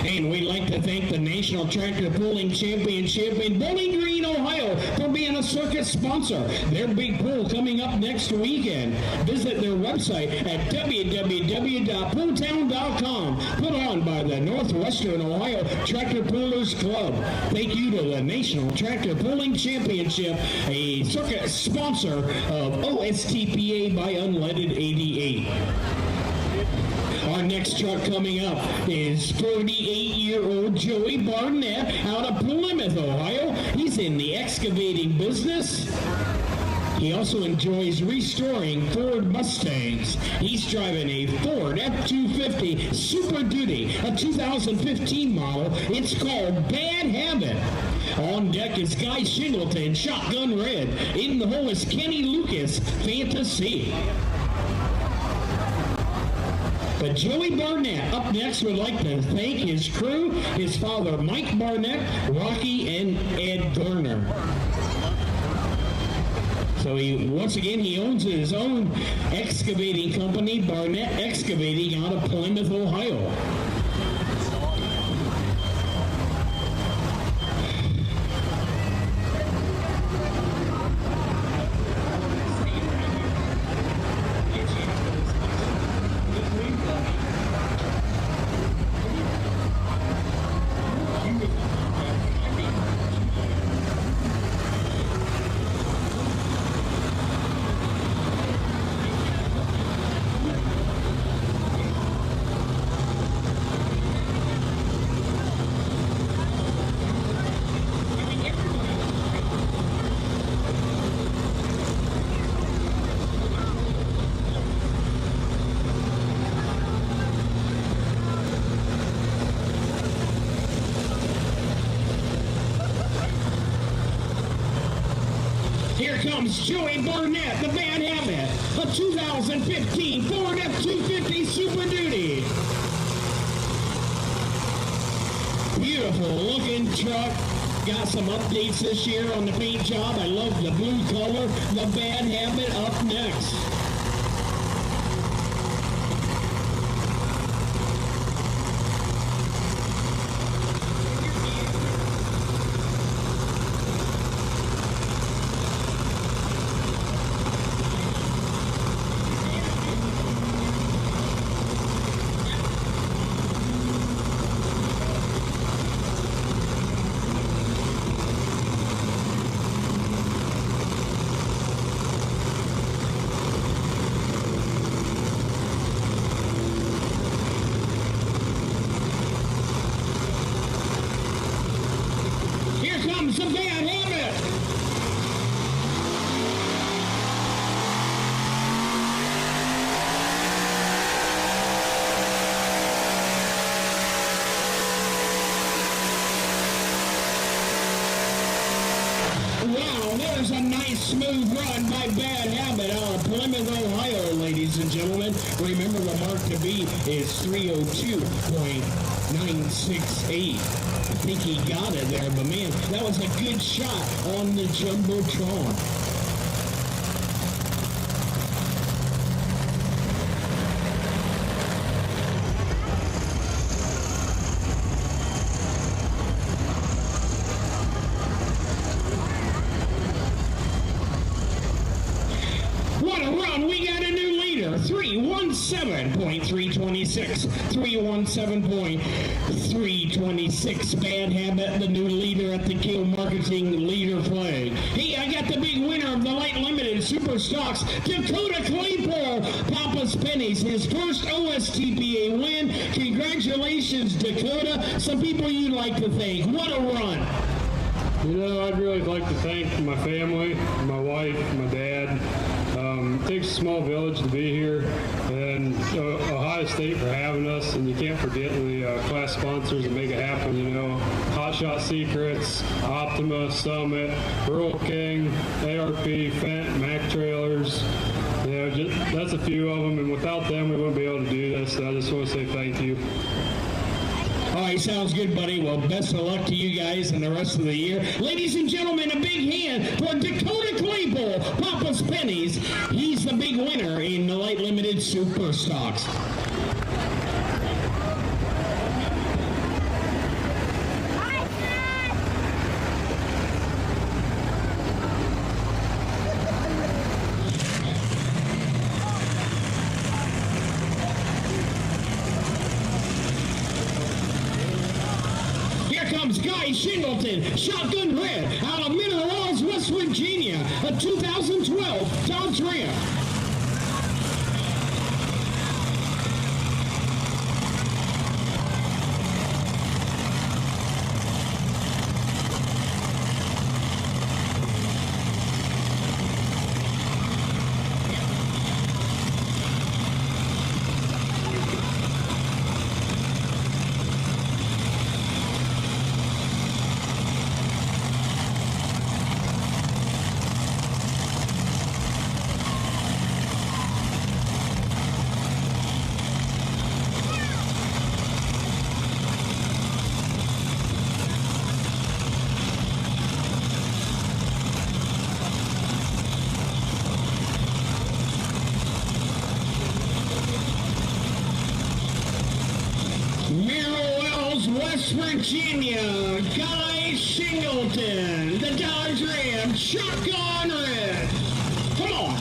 And we'd like to thank the National Tractor Pulling Championship in Bowling Green, Ohio, for being a circuit sponsor. Their big pull coming up next weekend. Visit their website at www.pulltown.com. Put on by the Northwestern Ohio Tractor Pullers Club. Thank you to the National Tractor Pulling Championship, a circuit sponsor of OSTPA by Unleaded 88. Our next truck coming up is 48-year-old Joey Barnett out of Plymouth, Ohio. He's in the excavating business. He also enjoys restoring Ford Mustangs. He's driving a Ford F-250 Super Duty, a 2015 model. It's called Bad Habit. On deck is Guy Shingleton, Shotgun Red. In the hole is Kenny Lucas, Fantasy. But Joey Barnett up next would like to thank his crew, his father Mike Barnett, Rocky, and Ed Garner. So once again, he owns his own excavating company, Barnett Excavating, out of Plymouth, Ohio. Here comes Joey Barnett, the Bad Habit, a 2015 Ford F-250 Super Duty. Beautiful looking truck. Got some updates this year on the paint job. I love the blue color. The Bad Habit up next. The Bad Habit. Wow, there's a nice smooth run by Bad Habit out of Plymouth, Ohio, ladies and gentlemen. Remember, the mark to beat is 302.968. I think he got it there, but man, that was a good shot on the Jumbotron. What a run! We got a new leader, 317.326, 317.326. Bad Habit, the new leader at the Kill Marketing Leader Flag. Hey, I got the big winner of the Light Limited Super Stocks, Dakota Claypool, Papa's Pennies, his first OSTPA win. Congratulations, Dakota. Some people you'd like to thank. What a run!
You know, I'd really like to thank my family, my wife, my dad. It takes a small village to be here, and Ohio State for having us, and you can't forget the class sponsors that make it happen, you know. Hot Shot Secrets, Optima, Summit, Rural King, ARP, Fent, Mac Trailers. You know, that's a few of them, and without them, we wouldn't be able to do this, so I just want to say thank you.
All right, sounds good, buddy. Well, best of luck to you guys and the rest of the year. Ladies and gentlemen, a big hand for Dakota Claypool, Papa's Pennies. He's the big winner in the Light Limited Super Stocks. Guy Shingleton, Shotgun Red, out of Mineral Wells, West Virginia, a 2012 Dodge Ram. West Virginia, Guy Shingleton, the Dodge Ram, Shotgun Red. Come on.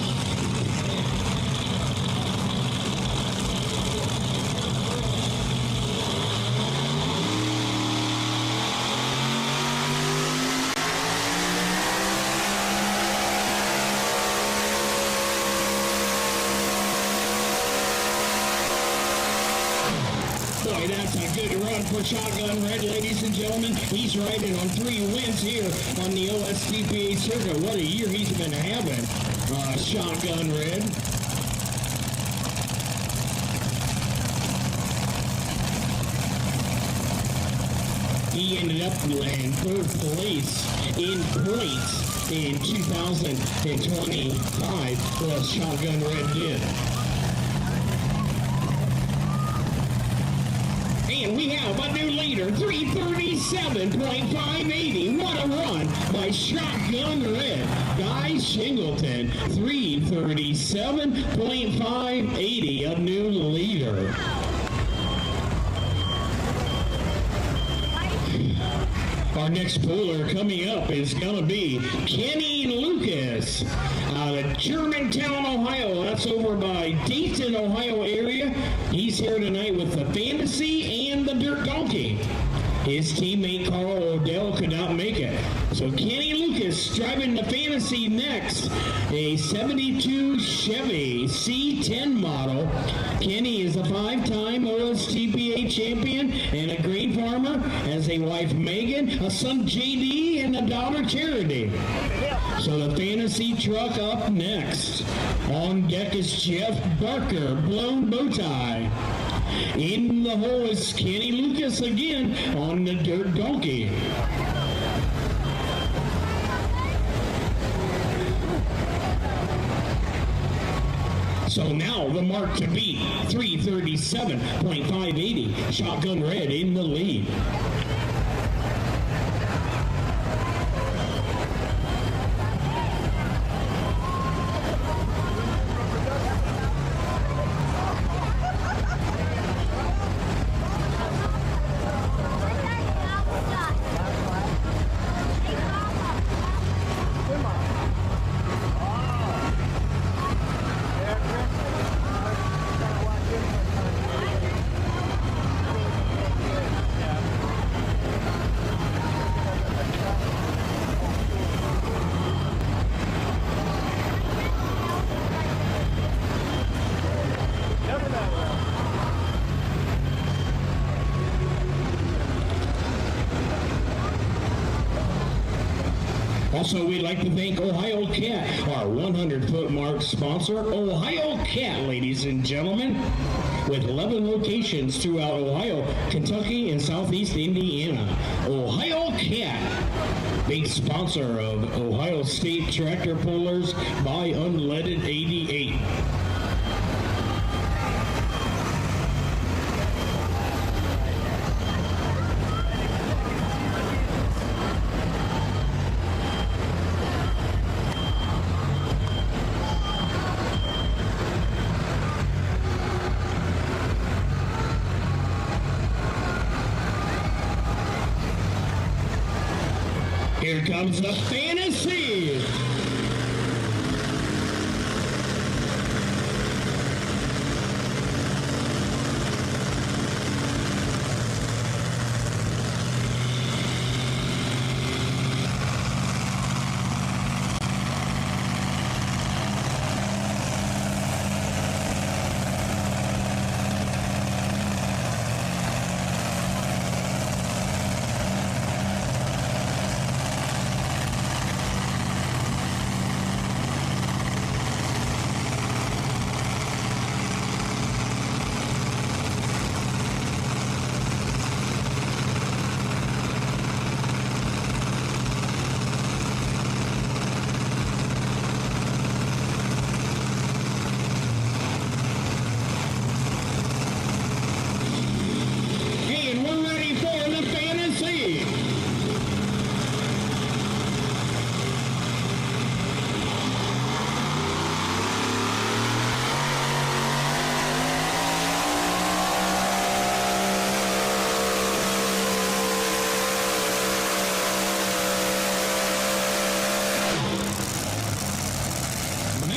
Boy, that's a good run for Shotgun Red, ladies and gentlemen. He's riding on 3 wins here on the OSTPA circuit. What a year he's been having, Shotgun Red. He ended up in 3rd place in points in 2025, well, Shotgun Red did. And we have a new leader, 337.580. What a run by Shotgun Red. Guy Shingleton, 337.580, a new leader. Our next puller coming up is going to be Kenny Lucas out of Germantown, Ohio. That's over by Dayton, Ohio area. He's here tonight with the Fantasy and the Dirt Donkey. His teammate Carl Odell could not make it. So Kenny Lucas driving the Fantasy next. A 72 Chevy C10 model. Kenny is a 5-time OSTPA champion and a grain farmer. Has a wife Megan, a son JD, and a daughter Charity. So the Fantasy truck up next. On deck is Jeff Barker, blown bow tie. In the hole is Kenny Lucas again on the Dirt Donkey. So now the mark to beat, 337.580. Shotgun Red in the lead. Also, we'd like to thank Ohio Cat, our 100-foot mark sponsor. Ohio Cat, ladies and gentlemen, with 11 locations throughout Ohio, Kentucky, and Southeast Indiana. Ohio Cat, big sponsor of Ohio State Tractor Pullers by Unleaded 88. Here comes the Fantasy.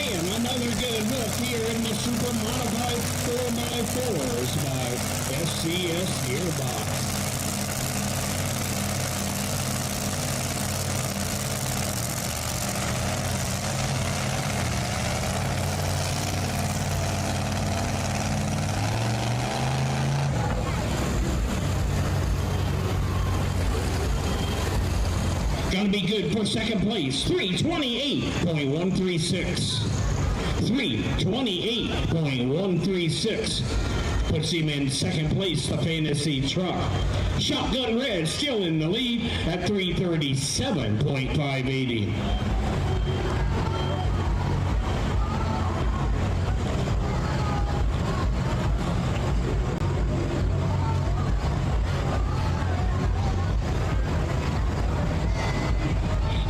again, another good look here in the Super Modified 4x4s by SCS Gearbox. Gonna be good for second place, 328.136. 328.136 puts him in second place, the Fantasy Truck. Shotgun Red still in the lead at 337.580.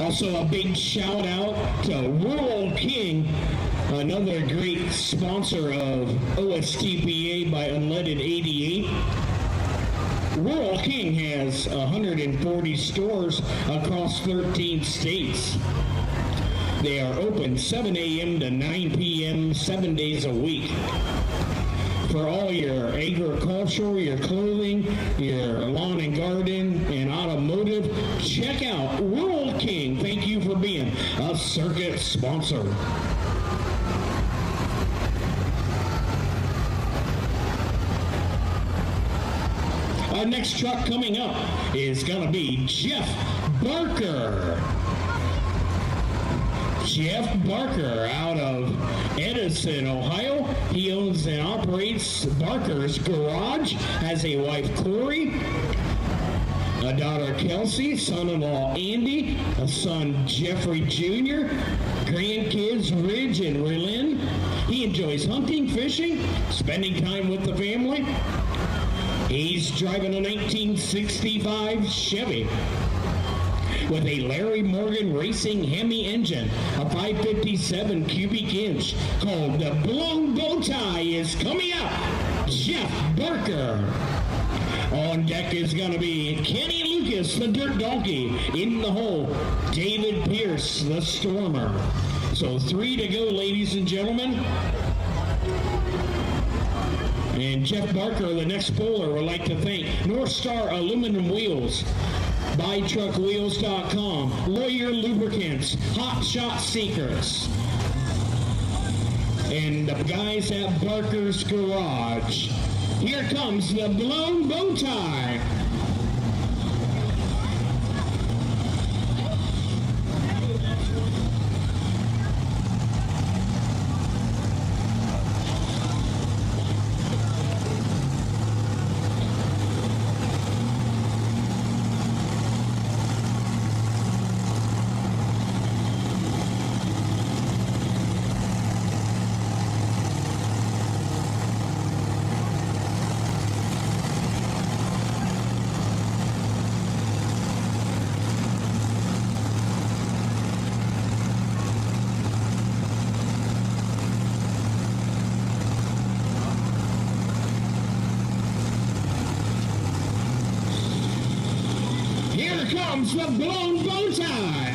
Also a big shout out to Rural King, another great sponsor of OSTPA by Unleaded 88. Rural King has 140 stores across 13 states. They are open 7 a.m. to 9 p.m. 7 days a week. For all your agricultural, your clothing, your lawn and garden, and automotive, check out Rural King. Thank you for being a circuit sponsor. Our next truck coming up is going to be Jeff Barker. Jeff Barker out of Edison, Ohio. He owns and operates Barker's Garage, has a wife, Corey, a daughter, Kelsey, son-in-law, Andy, a son, Jeffrey Jr., grandkids, Ridge and Relyn. He enjoys hunting, fishing, spending time with the family. He's driving a 1965 Chevy with a Larry Morgan Racing Hemi engine, a 557 cubic inch, called the Blown Bow Tie is coming up. Jeff Barker. On deck is going to be Kenny Lucas, the Dirt Donkey. In the hole, David Pierce, the Stormer. So 3 to go, ladies and gentlemen. And Jeff Barker, the next puller, would like to thank North Star Aluminum Wheels, BuyTruckWheels.com, Lawyer Lubricants, Hot Shot Secrets, and the guys at Barker's Garage. Here comes the Blown Bow Tie. Comes the Blown Bow Tie.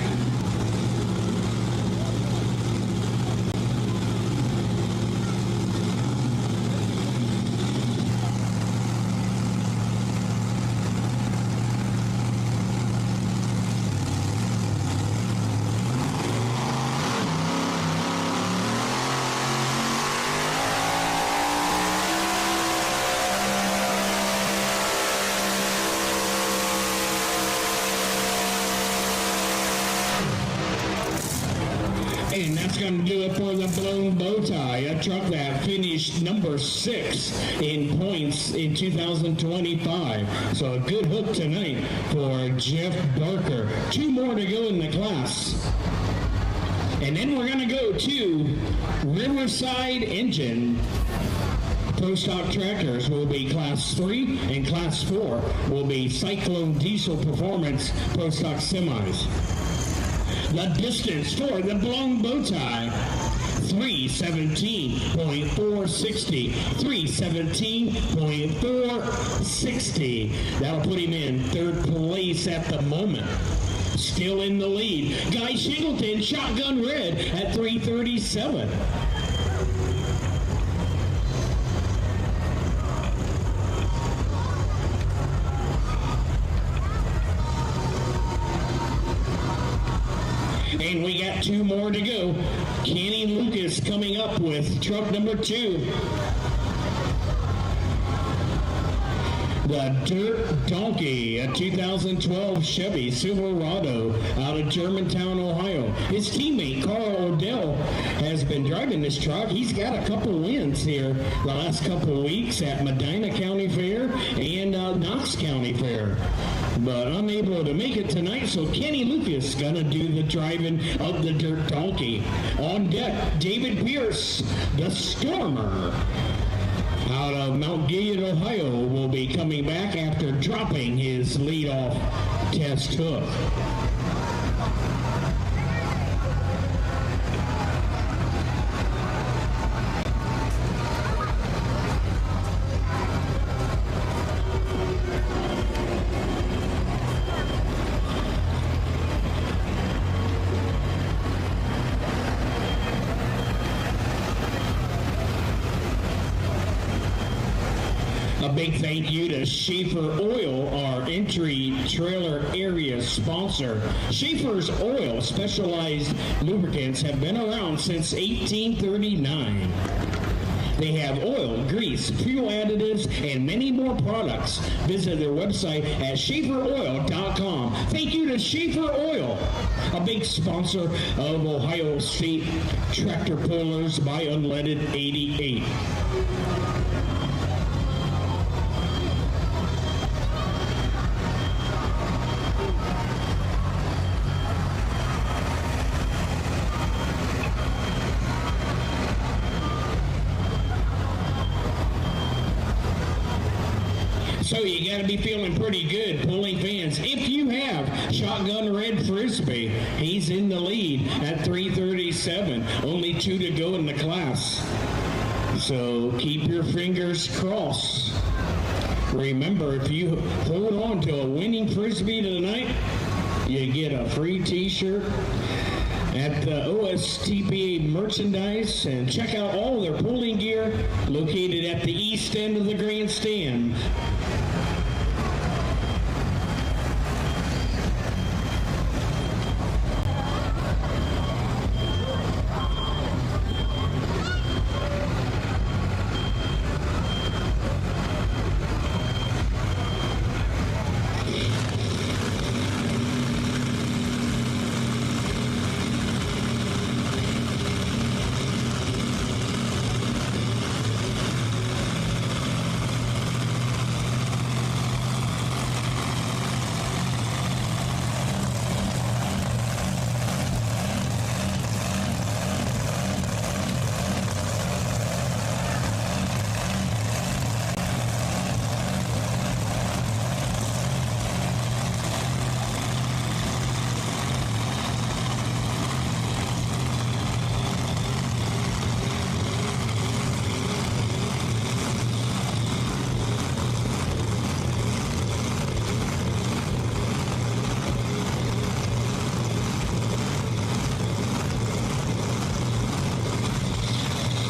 And that's going to do it for the Blown Bow Tie, a truck that finished number 6 in points in 2025. So a good hook tonight for Jeff Barker. 2 more to go in the class. And then we're going to go to Riverside Engine. Pro stock tractors will be Class 3, and Class 4 will be Cyclone Diesel Performance Pro stock semis. The distance for the Blown Bow Tie, 317.460. 317.460. That'll put him in 3rd place at the moment. still in the lead. Guy Shingleton, shotgun red at 3:37. And we got two more to go. Kenny Lucas coming up with truck number 2. The Dirt Donkey, a 2012 Chevy Silverado out of Germantown, Ohio. His teammate, Carl Odell, has been driving this truck. He's got a couple wins here the last couple of weeks at Medina County Fair and Knox County Fair, but unable to make it tonight, so Kenny Lucas gonna do the driving of the Dirt Donkey. On deck, David Pierce, the Stormer, out of Mount Gilead, Ohio, will be coming back after dropping his leadoff test hook. A big thank you to Schaefer Oil, our entry trailer area sponsor. Schaefer's Oil specialized lubricants have been around since 1839. They have oil, grease, fuel additives, and many more products. Visit their website at schaeferoil.com. Thank you to Schaefer Oil, a big sponsor of Ohio State Tractor Pullers by Unleaded 88. So you got to be feeling pretty good, pulling fans. If you have Shotgun Red Frisbee, he's in the lead at 3:37. Only 2 to go in the class. So keep your fingers crossed. Remember, if you hold on to a winning Frisbee tonight, you get a free t-shirt at the OSTPA merchandise, and check out all their pulling gear located at the east end of the grandstand.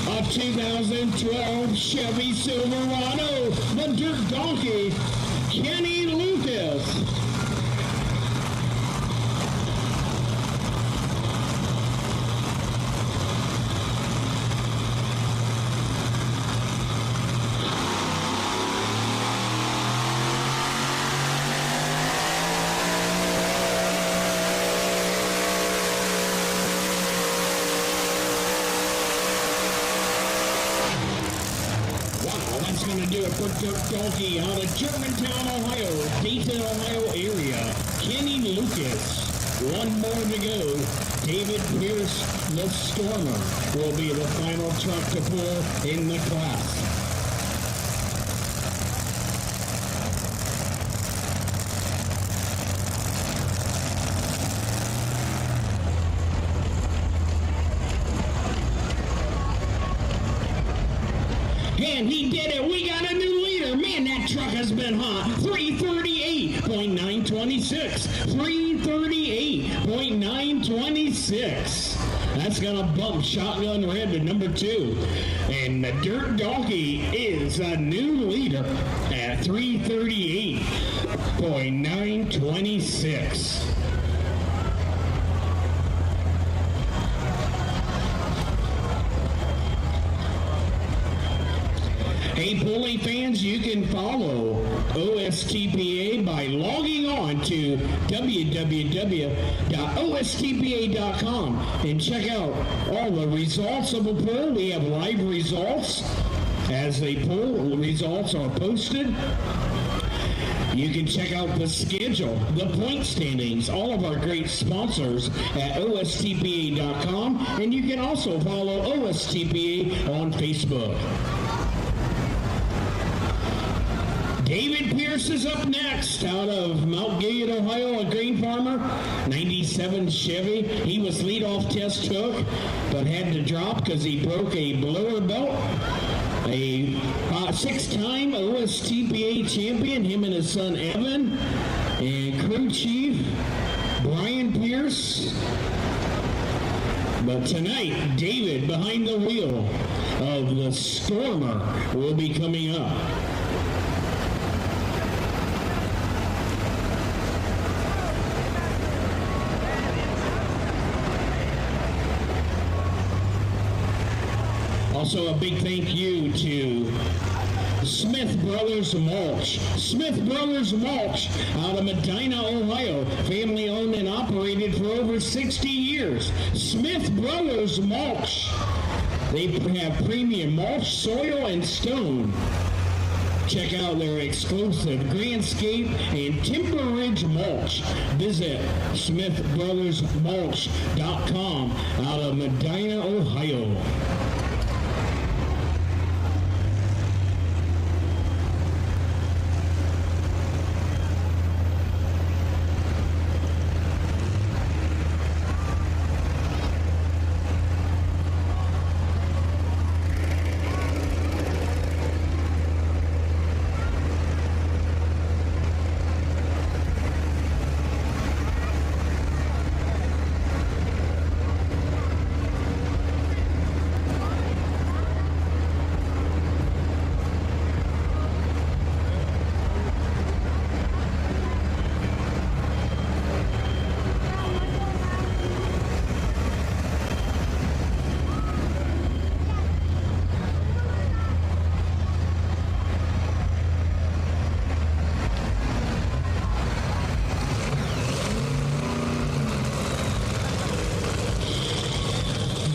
A 2012 Chevy Silverado, the Dirt Donkey, Kenny Lucas. That's going to do it for Dirt Donkey out of Germantown, Ohio, Dayton, Ohio area. Kenny Lucas. One more to go. David Pierce, the Stormer, will be the final truck to pull in the class. And he did it. We got a new leader. Man, that truck has been hot. 338.926. 338.926. That's going to bump Shotgun Red to number 2. And the Dirt Donkey is a new leader at 338.926. Hey, Pulling fans, you can follow OSTPA by logging on to www.ostpa.com and check out all the results of a poll. We have live results as the poll results are posted. You can check out the schedule, the point standings, all of our great sponsors at OSTPA.com, and you can also follow OSTPA on Facebook. David Pierce is up next out of Mount Gilead, Ohio, a grain farmer, 97 Chevy. He was leadoff test took, but had to drop because he broke a blower belt. A six-time OSTPA champion, him and his son Evan, and crew chief Brian Pierce. But tonight, David behind the wheel of the Stormer will be coming up. Also, a big thank you to Smith Brothers Mulch. Smith Brothers Mulch out of Medina, Ohio. Family owned and operated for over 60 years. Smith Brothers Mulch. They have premium mulch, soil, and stone. Check out their exclusive Grandscape and Timber Ridge mulch. Visit smithbrothersmulch.com out of Medina, Ohio.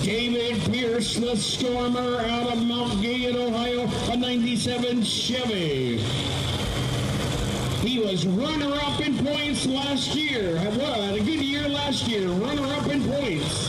David Pierce, the Stormer out of Mount Gilead, Ohio, a 97 Chevy. He was runner-up in points last year. Well, had a good year last year, runner-up in points.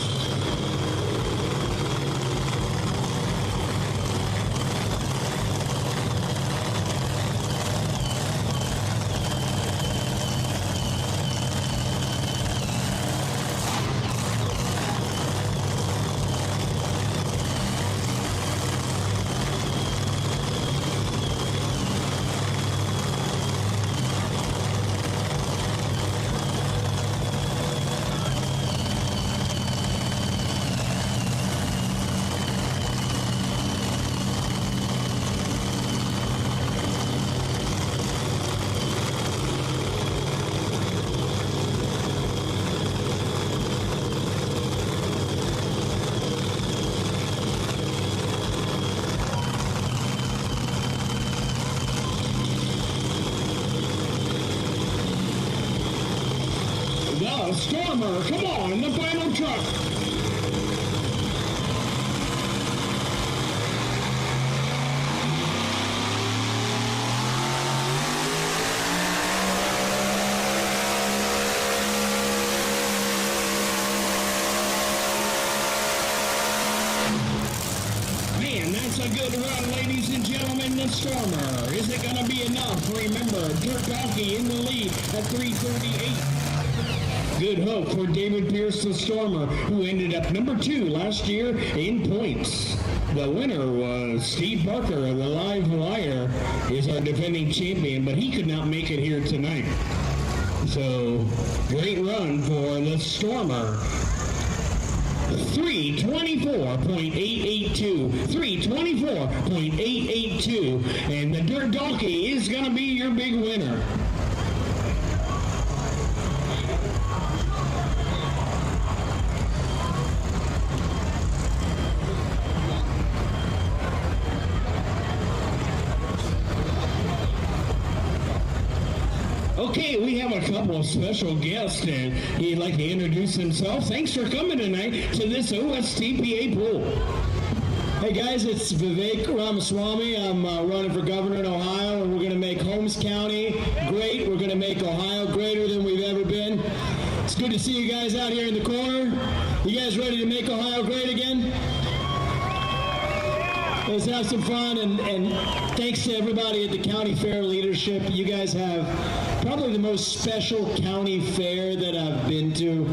The Stormer, come on, the final truck. Man, that's a good run, ladies and gentlemen, the Stormer. Is it going to be enough? Remember, Dirt Donkey in the lead at 338. Good hope for David Pierce, the Stormer, who ended up number 2 last year in points. The winner was Steve Barker of the Live Wire, is our defending champion, but he could not make it here tonight. So, great run for the Stormer. 324.882. 324.882. And the Dirt Donkey is going to be your big winner. Okay, we have a couple of special guests, and he'd like to introduce himself. Thanks for coming tonight to this OSTPA pool.
Hey guys, it's Vivek Ramaswamy. I'm running for governor in Ohio, and we're going to make Holmes County great. We're going to make Ohio greater than we've ever been. It's good to see you guys out here in the corner. You guys ready to make Ohio great again? Let's have some fun, and thanks to everybody at the county fair leadership. You guys have probably the most special county fair that I've been to.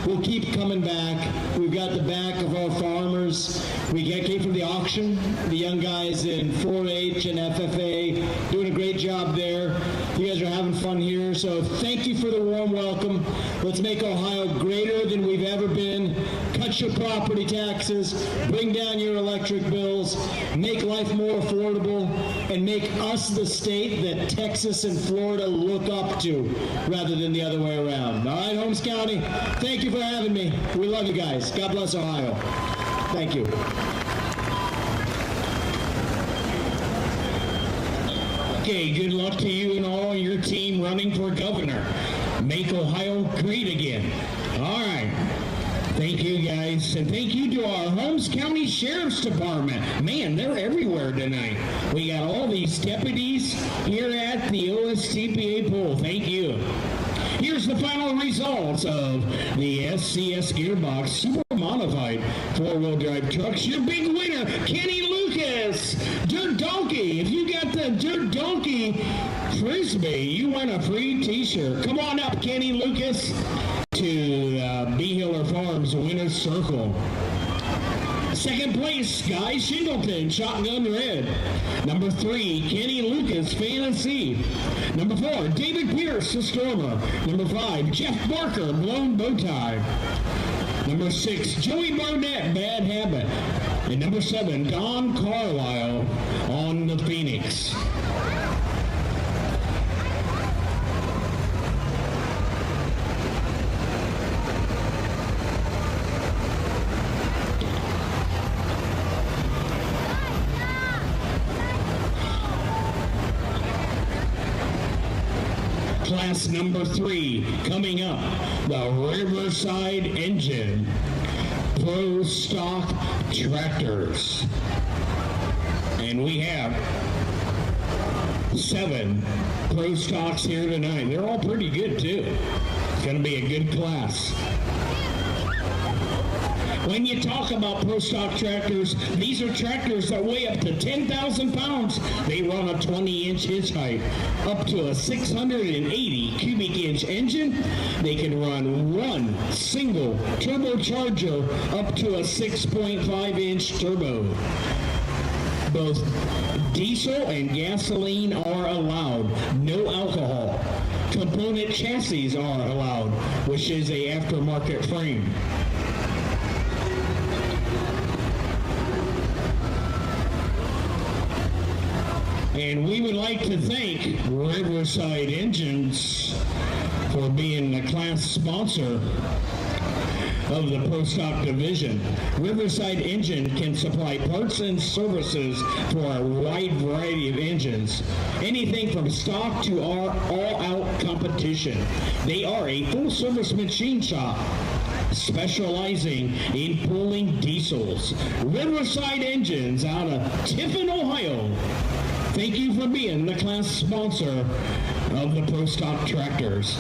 We'll keep coming back. We've got the back of our farmers. We came from the auction. The young guys in 4-H and FFA doing a great job there. You guys are having fun here, so thank you for the warm welcome. Let's make Ohio greater than we've ever been. Cut your property taxes, bring down your electric bills, make life more affordable, and make us the state that Texas and Florida look up to rather than the other way around. All right, Holmes County, thank you for having me. We love you guys. God bless Ohio. Thank you.
Okay, good luck to you and all your team running for governor. Make Ohio great again. All right. Thank you, guys, and thank you to our Holmes County Sheriff's Department. Man, they're everywhere tonight. We got all these deputies here at the OSTPA pool. Thank you. Here's the final results of the SCS Gearbox Super Modified 4-wheel drive trucks. Your big winner, Kenny Lucas, Dirt Donkey. If you got the Dirt Donkey Frisbee, you win a free t-shirt. Come on up, Kenny Lucas, to Beehiller Farms Winner's Circle. Second place, Guy Shingleton, Shotgun Red. Number 3, Kenny Lucas, Fantasy. Number 4, David Pierce, the Stormer. Number 5, Jeff Barker, Blown Bowtie. Number 6, Joey Barnett, Bad Habit. And number 7, Don Carlisle on the Phoenix. Class number 3, coming up, the Riverside Engine Pro Stock Tractors. And we have 7 Pro Stocks here tonight. They're all pretty good, too. It's going to be a good class. When you talk about Pro Stock tractors, these are tractors that weigh up to 10,000 pounds. They run a 20-inch hitch height, up to a 680 cubic inch engine. They can run one single turbocharger up to a 6.5-inch turbo. Both diesel and gasoline are allowed. No alcohol. Component chassis are allowed, which is a aftermarket frame. And we would like to thank Riverside Engines for being the class sponsor of the Pro Stock Division. Riverside Engine can supply parts and services for a wide variety of engines, anything from stock to our all-out competition. They are a full-service machine shop specializing in pulling diesels. Riverside Engines out of Tiffin, Ohio. Thank you for being the class sponsor of the Pro Stock Tractors.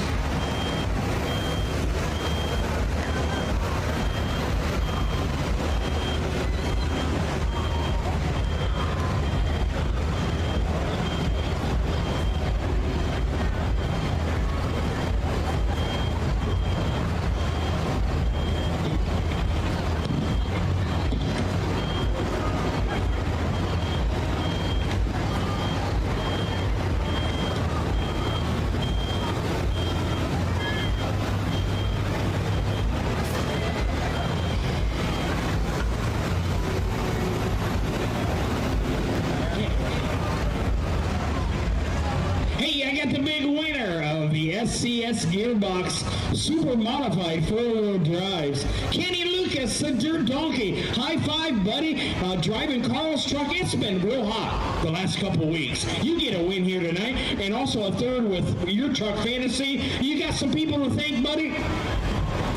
got the big winner of the SCS Gearbox Super Modified 4-wheel drives, Kenny Lucas, the Dirt Donkey. High five, buddy. Driving Carl's truck. It's been real hot the last couple weeks. You get a win here tonight, and also a third with your truck fantasy. You got some people to thank, buddy?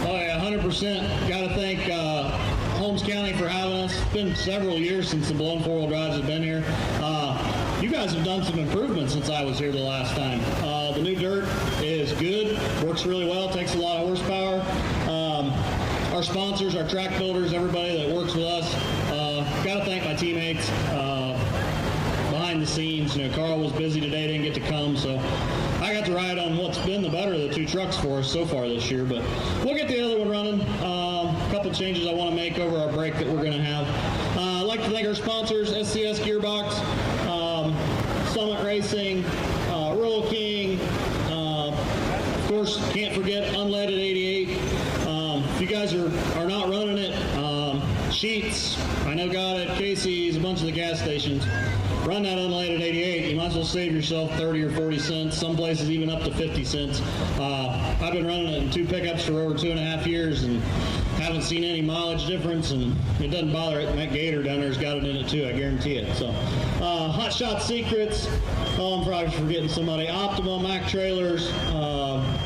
Oh yeah, 100%. Got to thank Holmes County for having us. It's been several years since the blown 4-wheel drives have been here. You guys have done some improvements since I was here the last time. The new dirt is good, works really well, takes a lot of horsepower. Our sponsors, our track builders, everybody that works with us. Got to thank my teammates behind the scenes. You know, Carl was busy today, didn't get to come, so I got to ride on what's been the better of the two trucks for us so far this year, but we'll get the other one running. A couple changes I want to make over our break that we're going to have. I'd like to thank our sponsors, SCS Gearbox, Summit Racing, Royal King, of course, can't forget Unleaded 88. If you guys are not running it, Sheets, I know got it, Casey's, a bunch of the gas stations. Run that Unleaded 88, you might as well save yourself 30 or 40 cents, some places even up to 50 cents. I've been running it in 2 pickups for over 2.5 years and haven't seen any mileage difference, and it doesn't bother it. That Gator down there's got it in it too, I guarantee it. So, Hot Shot Secrets, I'm probably forgetting somebody, Optima, Mac Trailers,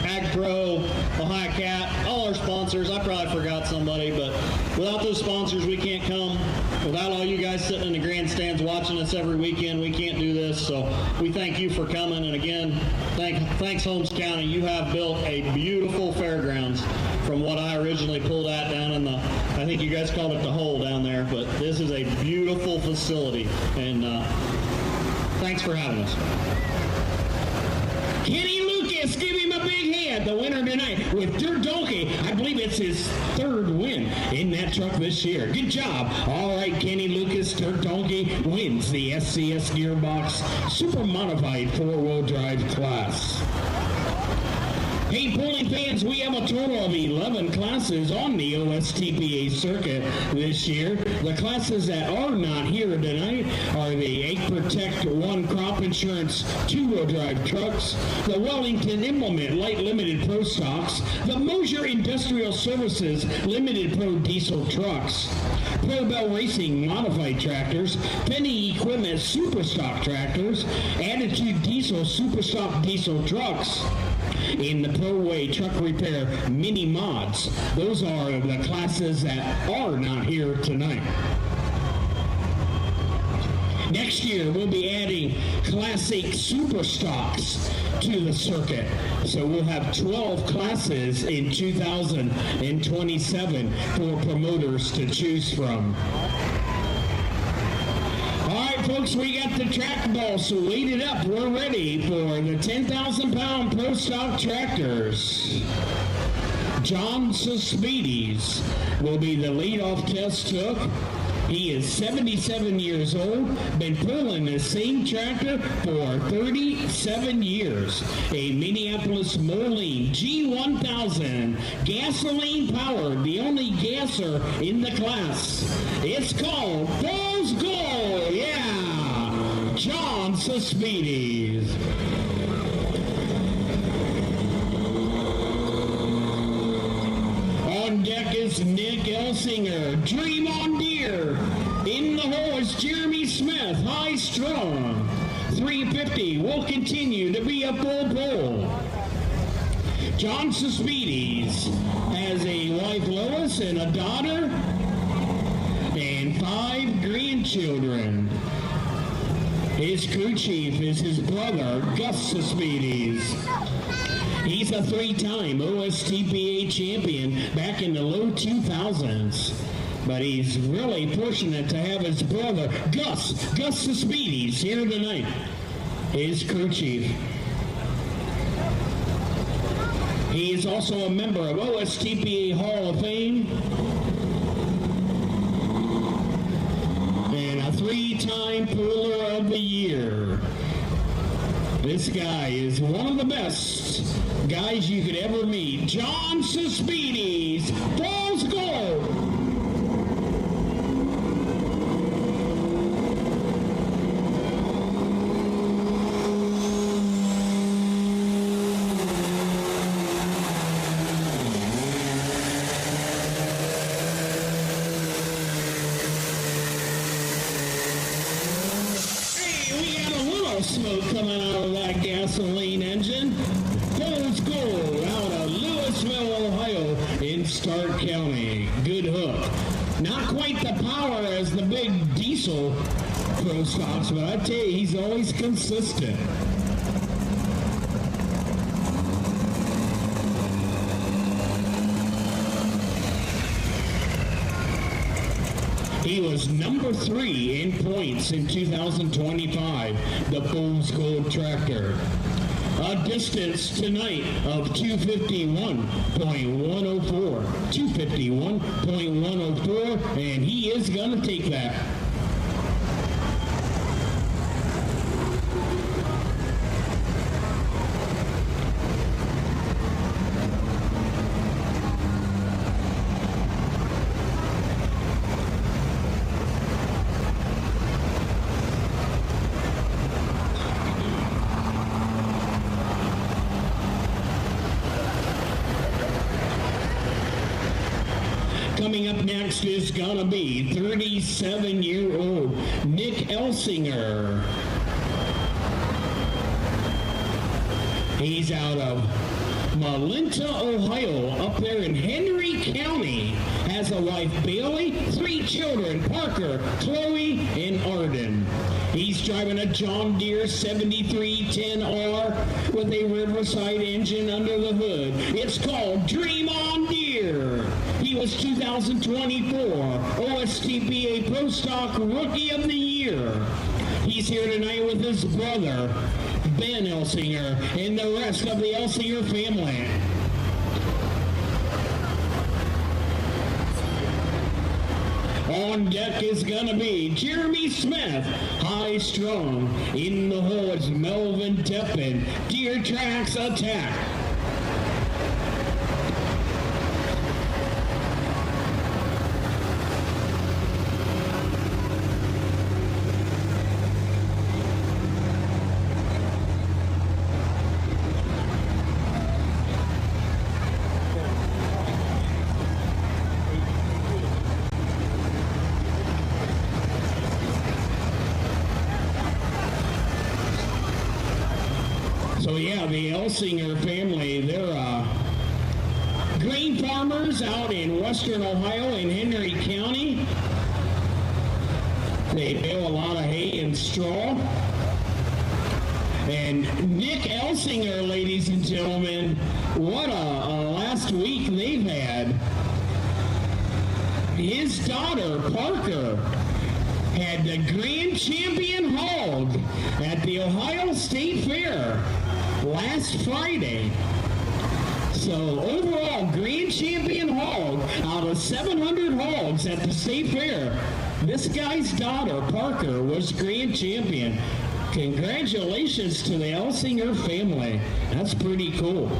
Ag Pro, Ohio Cat, all our sponsors. I probably forgot somebody, but without those sponsors, we can't come. Without all you guys sitting in the grandstands watching us every weekend, we can't do this. So we thank you for coming. And again, thanks Holmes County. You have built a beautiful fairgrounds from what I originally pulled at down in the, I think you guys called it the hole down there, but this is a beautiful facility. And thanks for having us.
Kenny Lucas, give him a big hand. The winner tonight with Dirt Donkey. I believe it's his 3rd win in that truck this year. Good job. All right, Kenny Lucas, Dirt Donkey wins the SCS Gearbox Super Modified 4-wheel drive class. Hey, Pulling fans, we have a total of 11 classes on the OSTPA circuit this year. The classes that are not here tonight are the 8 Protect 1 Crop Insurance 2-wheel drive trucks, the Wellington Implement Light Limited Pro Stocks, the Mosier Industrial Services Limited Pro Diesel Trucks, Pro Bell Racing Modified Tractors, Penny Equipment Super Stock Tractors, Attitude Diesel Super Stock Diesel Trucks, in the ProWay Truck Repair Mini Mods. Those are the classes that are not here tonight. Next year, we'll be adding Classic Super Stocks to the circuit. So we'll have 12 classes in 2027 for promoters to choose from. Folks, we got the track ball, so wait it up. We're ready for the 10,000-pound Pro Stock tractors. John Suspides will be the leadoff test hook. He is 77 years old, been pulling the same tractor for 37 years. A Minneapolis Moline G1000, gasoline powered, the only gasser in the class. It's called Fool's Gold, yeah! John Suspides. On deck is Nick Elsinger, Dream on Deer. In the hole is Jeremy Smith, High Strong. 350 will continue to be a full pull. John Suspides has a wife Lois and a daughter and 5 grandchildren. His crew chief is his brother, Gus Suspides. He's a 3-time OSTPA champion back in the low 2000s. But he's really fortunate to have his brother, Gus Suspides, here tonight. His crew chief. He is also a member of OSTPA Hall of Fame. And a 3-time Puller of the Year. This guy is one of the best guys you could ever meet. John Suspides, Fool's Gold. smoke coming out of that gasoline engine. Holmes Gold out of Louisville, Ohio in Stark County. Good hook. Not quite the power as the big diesel pro stocks, but I tell you, he's always consistent. He was number 3 in points in 2025, the Holmes Gold Tractor. A distance tonight of 251.104. 251.104, and he is going to take that. Coming up next is going to be 37-year-old Nick Elsinger. He's out of Malinta, Ohio, up there in Henry County. Has a wife, Bailey, 3 children, Parker, Chloe, and Arden. He's driving a John Deere 7310R with a Riverside engine under the hood. It's called Dream On Deere. He was 2024 OSTPA Pro Stock Rookie of the Year. He's here tonight with his brother, Ben Elsinger, and the rest of the Elsinger family. On deck is going to be Jeremy Smith, high strong. In the hole is Melvin Teppin, Deer Tracks Attack. So yeah, the Elsinger family, they're grain farmers out in western Ohio in Henry County. They bale a lot of hay and straw. And Nick Elsinger, ladies and gentlemen, what a last week they've had. His daughter, Parker, had the grand champion hog at the Ohio State Fair last Friday. So overall, grand champion hog out of 700 hogs at the State Fair. This guy's daughter, Parker, was grand champion. Congratulations to the Elsinger family. That's pretty cool.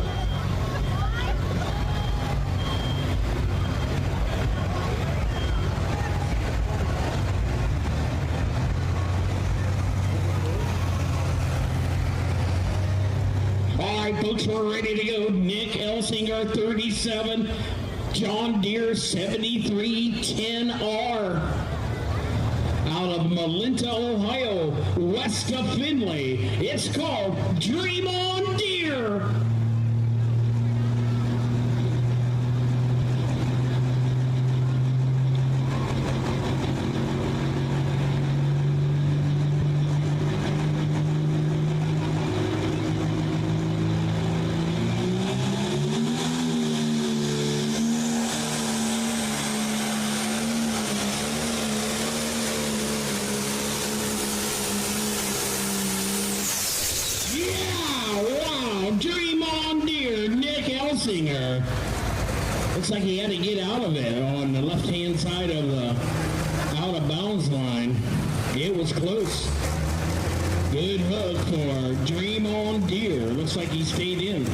All right, folks, we're ready to go. Nick Elsinger, 37, John Deere 7310R. Out of Malinta, Ohio, west of Findlay. It's called Dream On Deere. Dream On Deere, Nick Elsinger. Looks like he had to get out of it on the left-hand side of the out-of-bounds line. It was close. Good hook for Dream On Deere. Looks like he stayed in.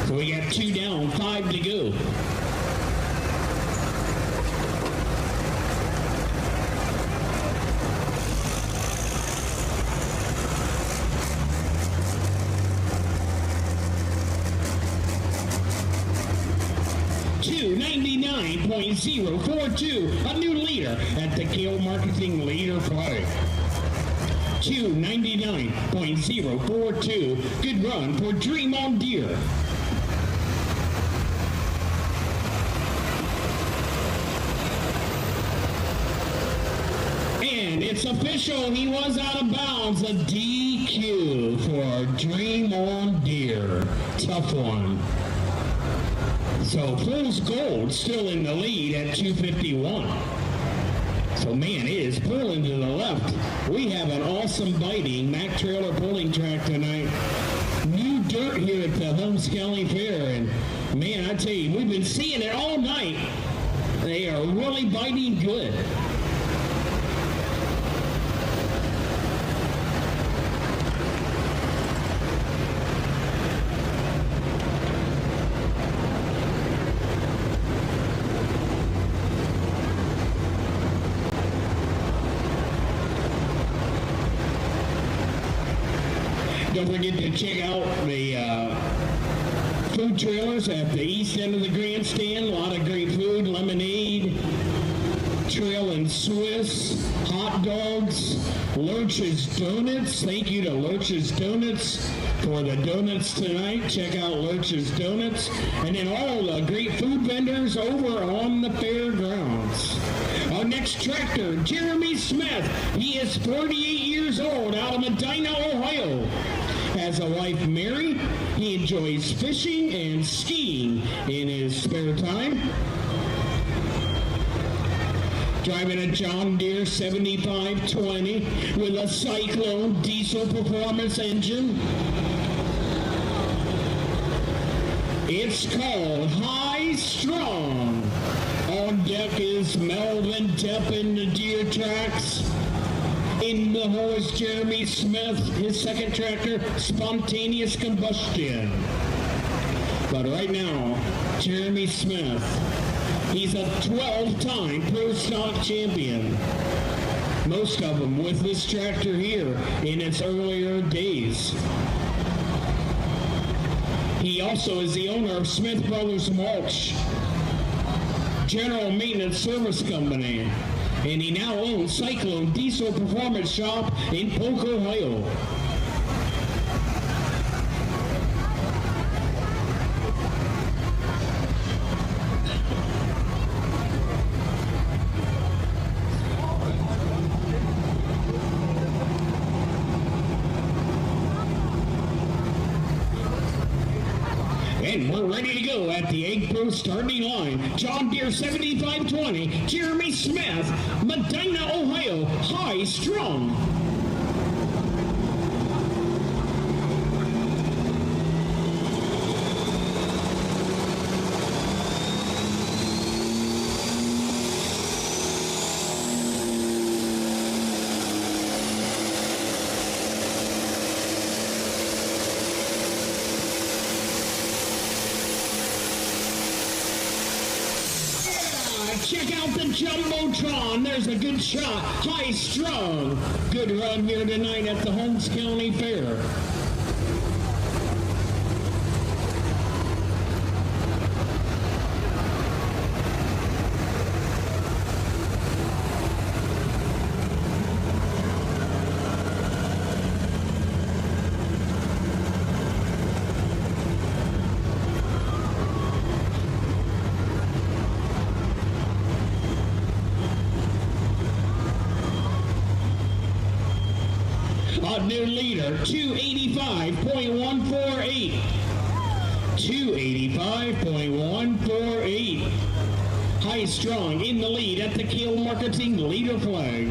So we got 2 down, 5 to go. $299.042, a new leader at the Gale Marketing Leader Play. 299.042. Good run for Dream on Deer. And it's official, he was out of bounds. A DQ for Dream on Deer. Tough one. So Fool's Gold still in the lead at 251. So man, it is pulling to the left. We have an awesome biting Mack trailer pulling track tonight. New dirt here at the Holmes County Fair. And man, I tell you, we've been seeing it all night. They are really biting good. Don't forget to check out the food trailers at the east end of the grandstand. A lot of great food, lemonade, trail and Swiss, hot dogs, Lurch's Donuts. Thank you to Lurch's Donuts for the donuts tonight. Check out Lurch's Donuts. And then all the great food vendors over on the fairgrounds. Our next tractor, Jeremy Smith. He is 48 years old, out of Medina, Ohio. Has a wife, Mary. He enjoys fishing and skiing in his spare time. Driving a John Deere 7520 with a Cyclone diesel performance engine. It's called High Strong. On deck is Melvin Depp in the Deer tracks. In the horse, Jeremy Smith, his second tractor, Spontaneous Combustion. But right now, Jeremy Smith, he's a 12-time Pro Stock champion. Most of them with this tractor here in its earlier days. He also is the owner of Smith Brothers Mulch, General Maintenance Service Company. And he now owns Cyclone Diesel Performance Shop in Polk, Ohio. And we're ready to go at the Egg Pro starting line. John Deere 7520, Jeremy Smith, Medina, Ohio, High Strong. Check out the Jumbotron. There's a good shot. High Strong. Good run here tonight at the Holmes County Fair. New leader, 285.148. 285.148. High Strong in the lead at the Kiel Marketing leader flag.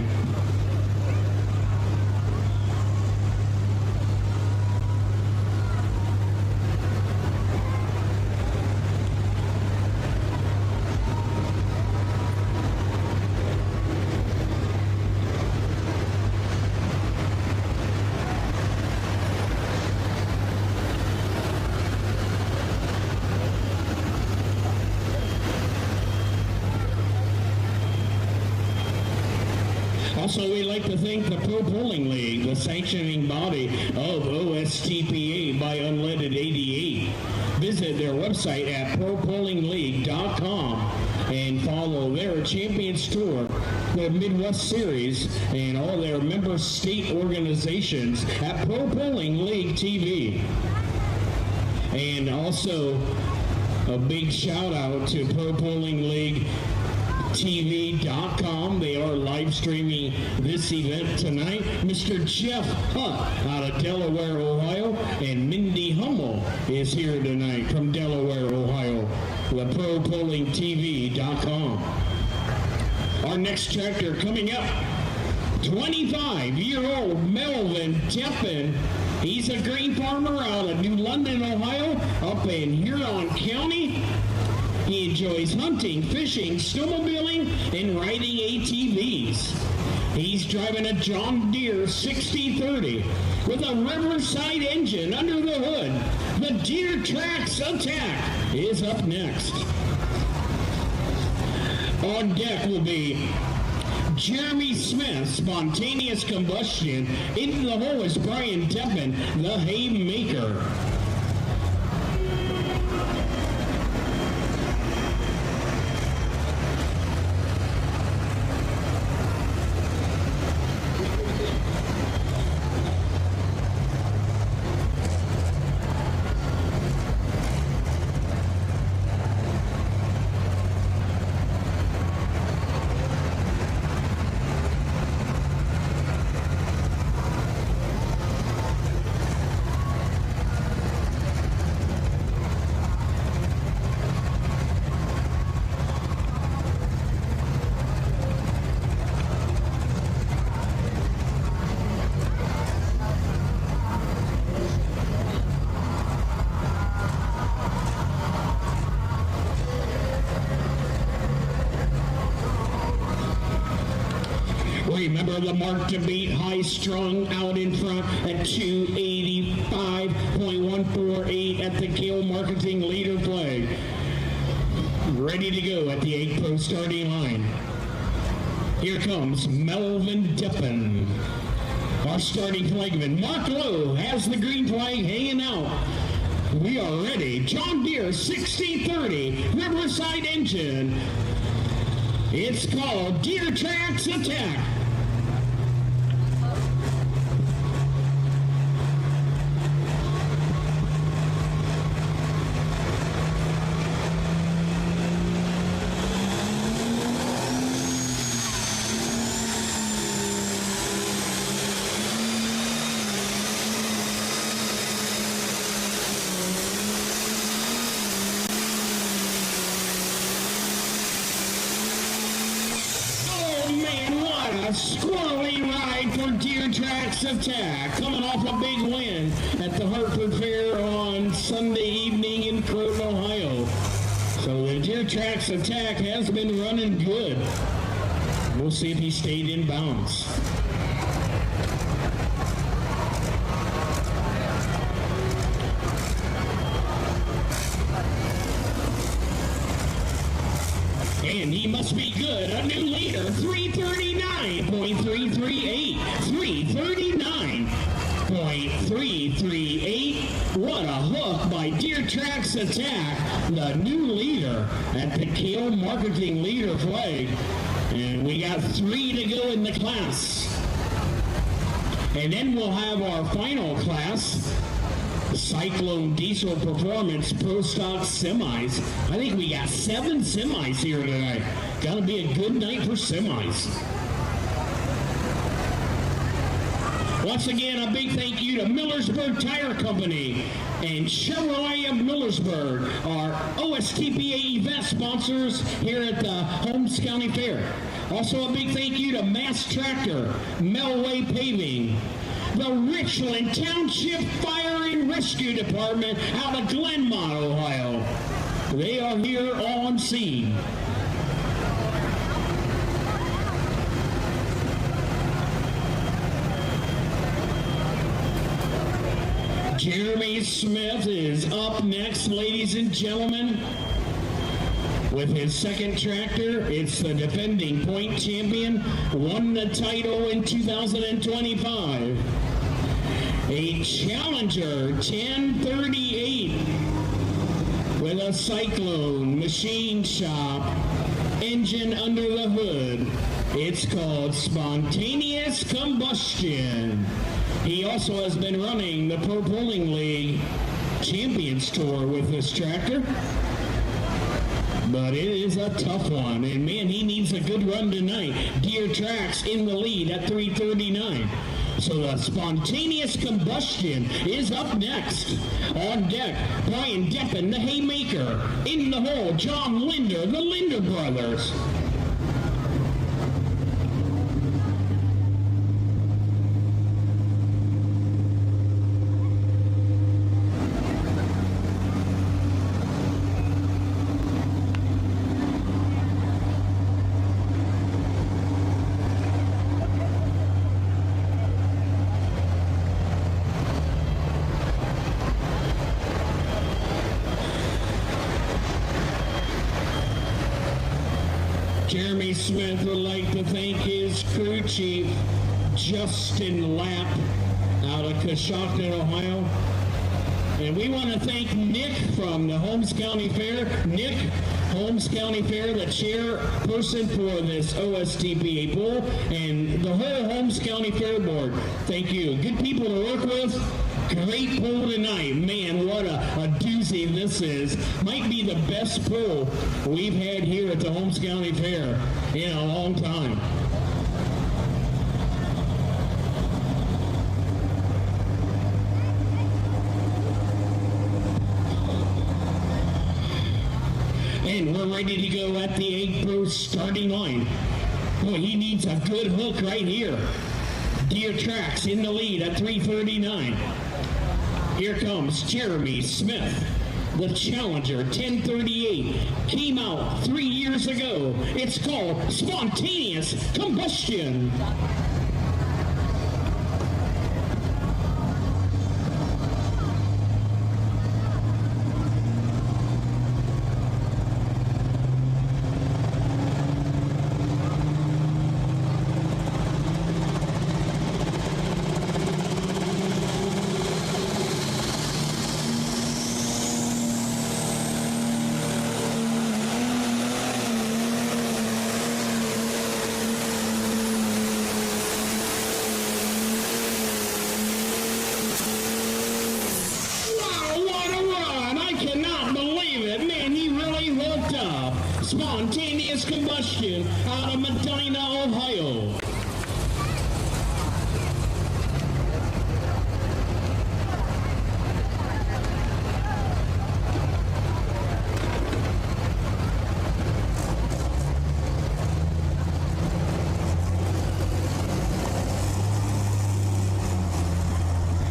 Also, we'd like to thank the Pro Polling League, the sanctioning body of OSTPA by Unleaded 88. Visit their website at propollingleague.com and follow their Champions Tour, their Midwest Series, and all their member state organizations at Pro Bowling League TV. And also a big shout out to Pro Bowling League TV.com. They are live streaming this event tonight. Mr. Jeff Hunt out of Delaware, Ohio, and Mindy Hummel is here tonight from Delaware, Ohio. The Pro Bowling TV.com. Our next tractor coming up, 25-year-old Melvin Deppen. He's a grain farmer out of New London, Ohio, up in Huron County. He enjoys hunting, fishing, snowmobiling, and riding ATVs. He's driving a John Deere 6030 with a Riverside engine under the hood. The Deere Trax Attack is up next. On deck will be Jeremy Smith, Spontaneous Combustion. Into the hole is Brian Deppen, the Haymaker. Remember the mark to beat, high strung out in front at 285.148 at the Kale Marketing Leader flag. Ready to go at the 8-pro starting line. Here comes Melvin Deppen. Our starting flagman, Mark Lowe, has the green flag hanging out. We are ready. John Deere 6030 Riverside engine. It's called Deere Trax Attack. Squirrely ride for Deere Trax Attack, coming off a big win at the Hartford Fair on Sunday evening in Croton, Ohio. So the Deere Trax Attack has been running good. We'll see if he stayed in bounds. And he must be good. A new leader, 339.338. 339.338. What a hook by Deere Trax Attack, the new leader at the Kale Marketing Leader flag. And we got 3 to go in the class. And then we'll have our final class, Cyclone Diesel Performance Pro Stock Semis. I think we got 7 semis here tonight. Gonna be a good night for semis. Once again, a big thank you to Millersburg Tire Company and Chevrolet of Millersburg, our OSTPA event sponsors here at the Holmes County Fair. Also a big thank you to Mass Tractor, Melway Paving, the Richland Township Fire and Rescue Department out of Glenmont, Ohio. They are here on scene. Jeremy Smith is up next, ladies and gentlemen. With his second tractor, it's the defending point champion, won the title in 2025. A Challenger 1038 with a Cyclone machine shop engine under the hood. It's called spontaneous combustion. He also has been running the Pro Pulling League Champions Tour with this tractor. But it is a tough one, and man, he needs a good run tonight. Deer Tracks in the lead at 3:39. So the spontaneous combustion is up next. On deck, Brian Deppen, the Haymaker. In the hole, John Linder, the Linder brothers. Jeremy Smith would like to thank his crew chief, Justin Lapp, out of Coshocton, Ohio. And we want to thank Nick from the Holmes County Fair. Nick, Holmes County Fair, the chairperson for this OSTPA pool, and the whole Holmes County Fair board. Thank you. Good people to work with. Great pool tonight. Man, what a doozy this is. Might be the best pool we've had here at the Holmes County Fair in a long time. And we're ready to go at the 8 Pro starting line. Boy, he needs a good hook right here. Deer Tracks in the lead at 3:39. Here comes Jeremy Smith, the Challenger 1038. Came out 3 years ago. It's called Spontaneous Combustion. Spontaneous Combustion out of Medina, Ohio.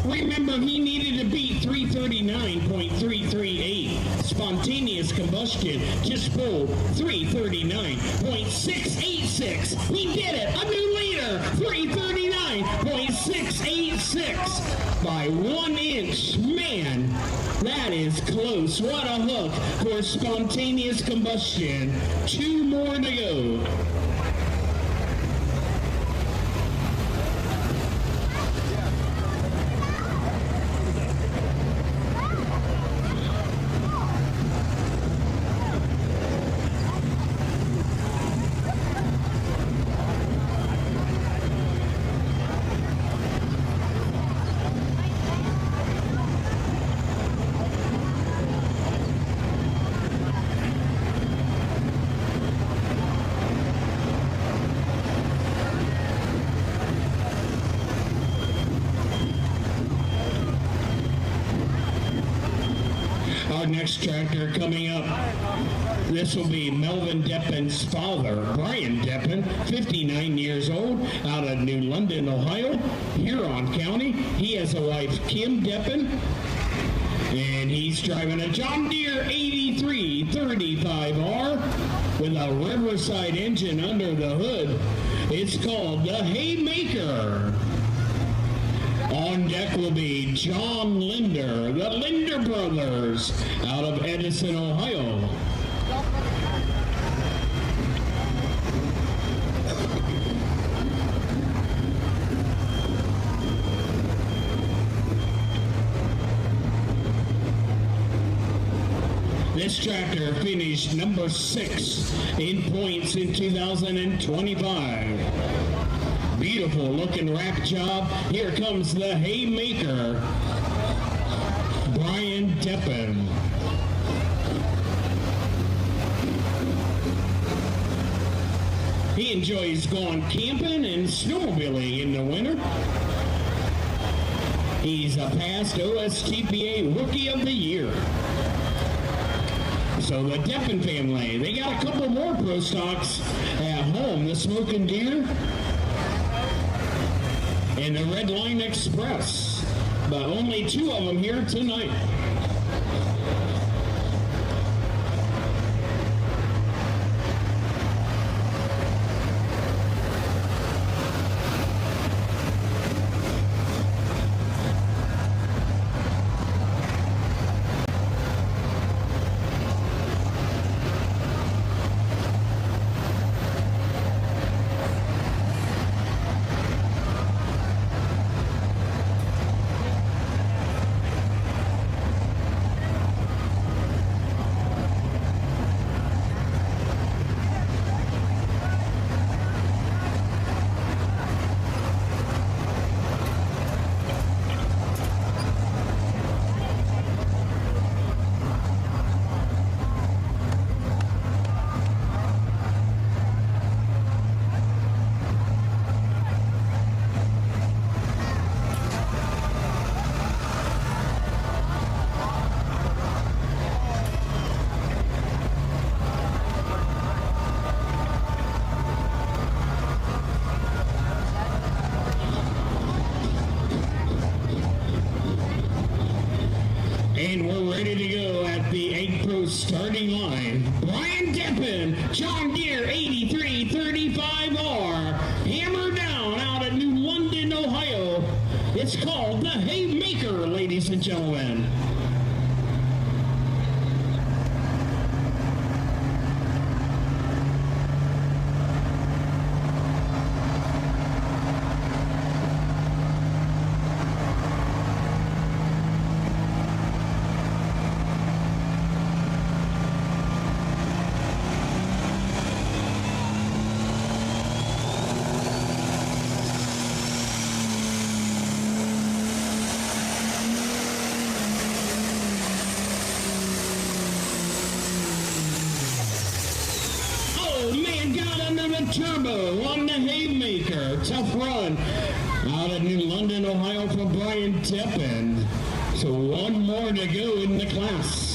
Remember, he needed to beat 339.338. Spontaneous Combustion just pulled 339.686. We did it! A new leader! 339.686 by 1 inch. Man, that is close. What a hook for Spontaneous Combustion. 2 more to go. Our next tractor coming up, this will be Melvin Deppen's father, Brian Deppen, 59 years old, out of New London, Ohio, Huron County. He has a wife, Kim Deppen, and he's driving a John Deere 8335R with a Riverside engine under the hood. It's called the Haymaker. On deck will be John Linder, the Linder brothers, out of Edison, Ohio. this tractor finished number 6 in points in 2025. Beautiful looking wrap job. Here comes the haymaker, Brian Deppen. He enjoys going camping and snowmobiling in the winter. He's a past OSTPA Rookie of the Year. So the Deppen family, they got a couple more Pro Stocks at home. The Smoking Deer and the Red Line Express. But only 2 of them here tonight. And we're ready to go at the 8 Pro starting line. Brian Deppen, John Deere 8335R, hammer down out of New London, Ohio. It's called the Haymaker, ladies and gentlemen. Turbo on the Haymaker. Tough run out of New London, Ohio for Brian Deppen. So 1 more to go in the class.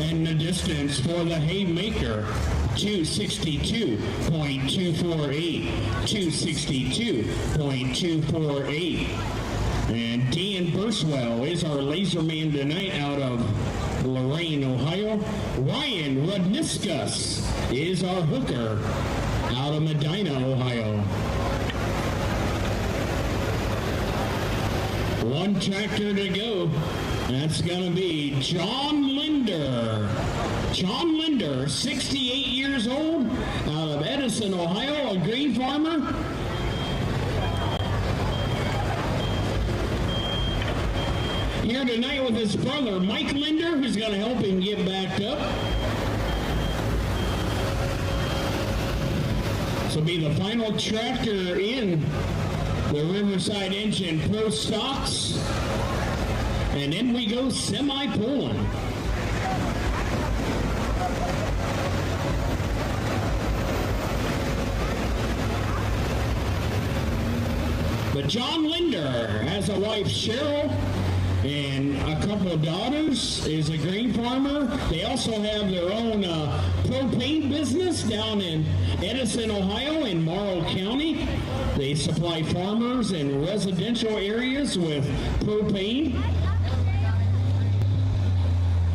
And the distance for the Haymaker, 262.248, 262.248. And Dan Burswell is our laser man tonight out of Lorain, Ohio. Ryan Rudniskus is our hooker out of Medina, Ohio. 1 tractor to go. That's going to be John Linder. John Linder, 68 years old, out of Edison, Ohio, a grain farmer. Here tonight with his brother, Mike Linder, who's going to help him get backed up. This will be the final tractor in the Riverside Engine Pro Stocks. And then we go semi-pulling. But John Linder has a wife, Cheryl, and a couple of daughters is a grain farmer. They also have their own propane business down in Edison, Ohio, in Morrow County. They supply farmers and residential areas with propane.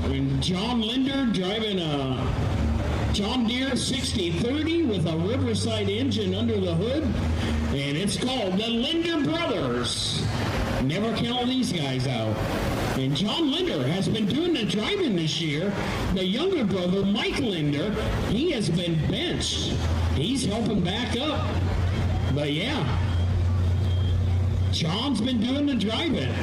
And John Linder driving a John Deere 6030 with a Riverside engine under the hood, and it's called the Linder Brothers. Never count these guys out. And John Linder has been doing the driving this year. The younger brother, Mike Linder, he has been benched. He's helping back up. But yeah, John's been doing the driving.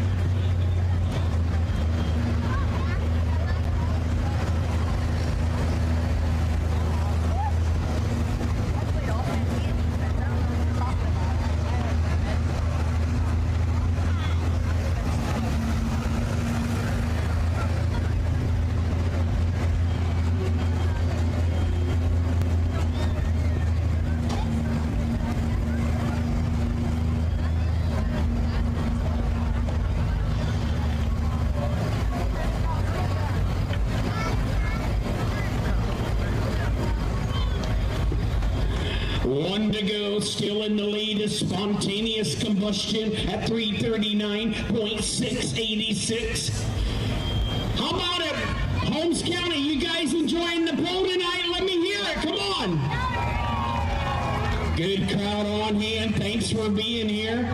One to go, still in the lead is Spontaneous Combustion at 339.686. How about it, Holmes County? You guys enjoying the poll tonight? Let me hear it. Come on. Good crowd on hand. Thanks for being here.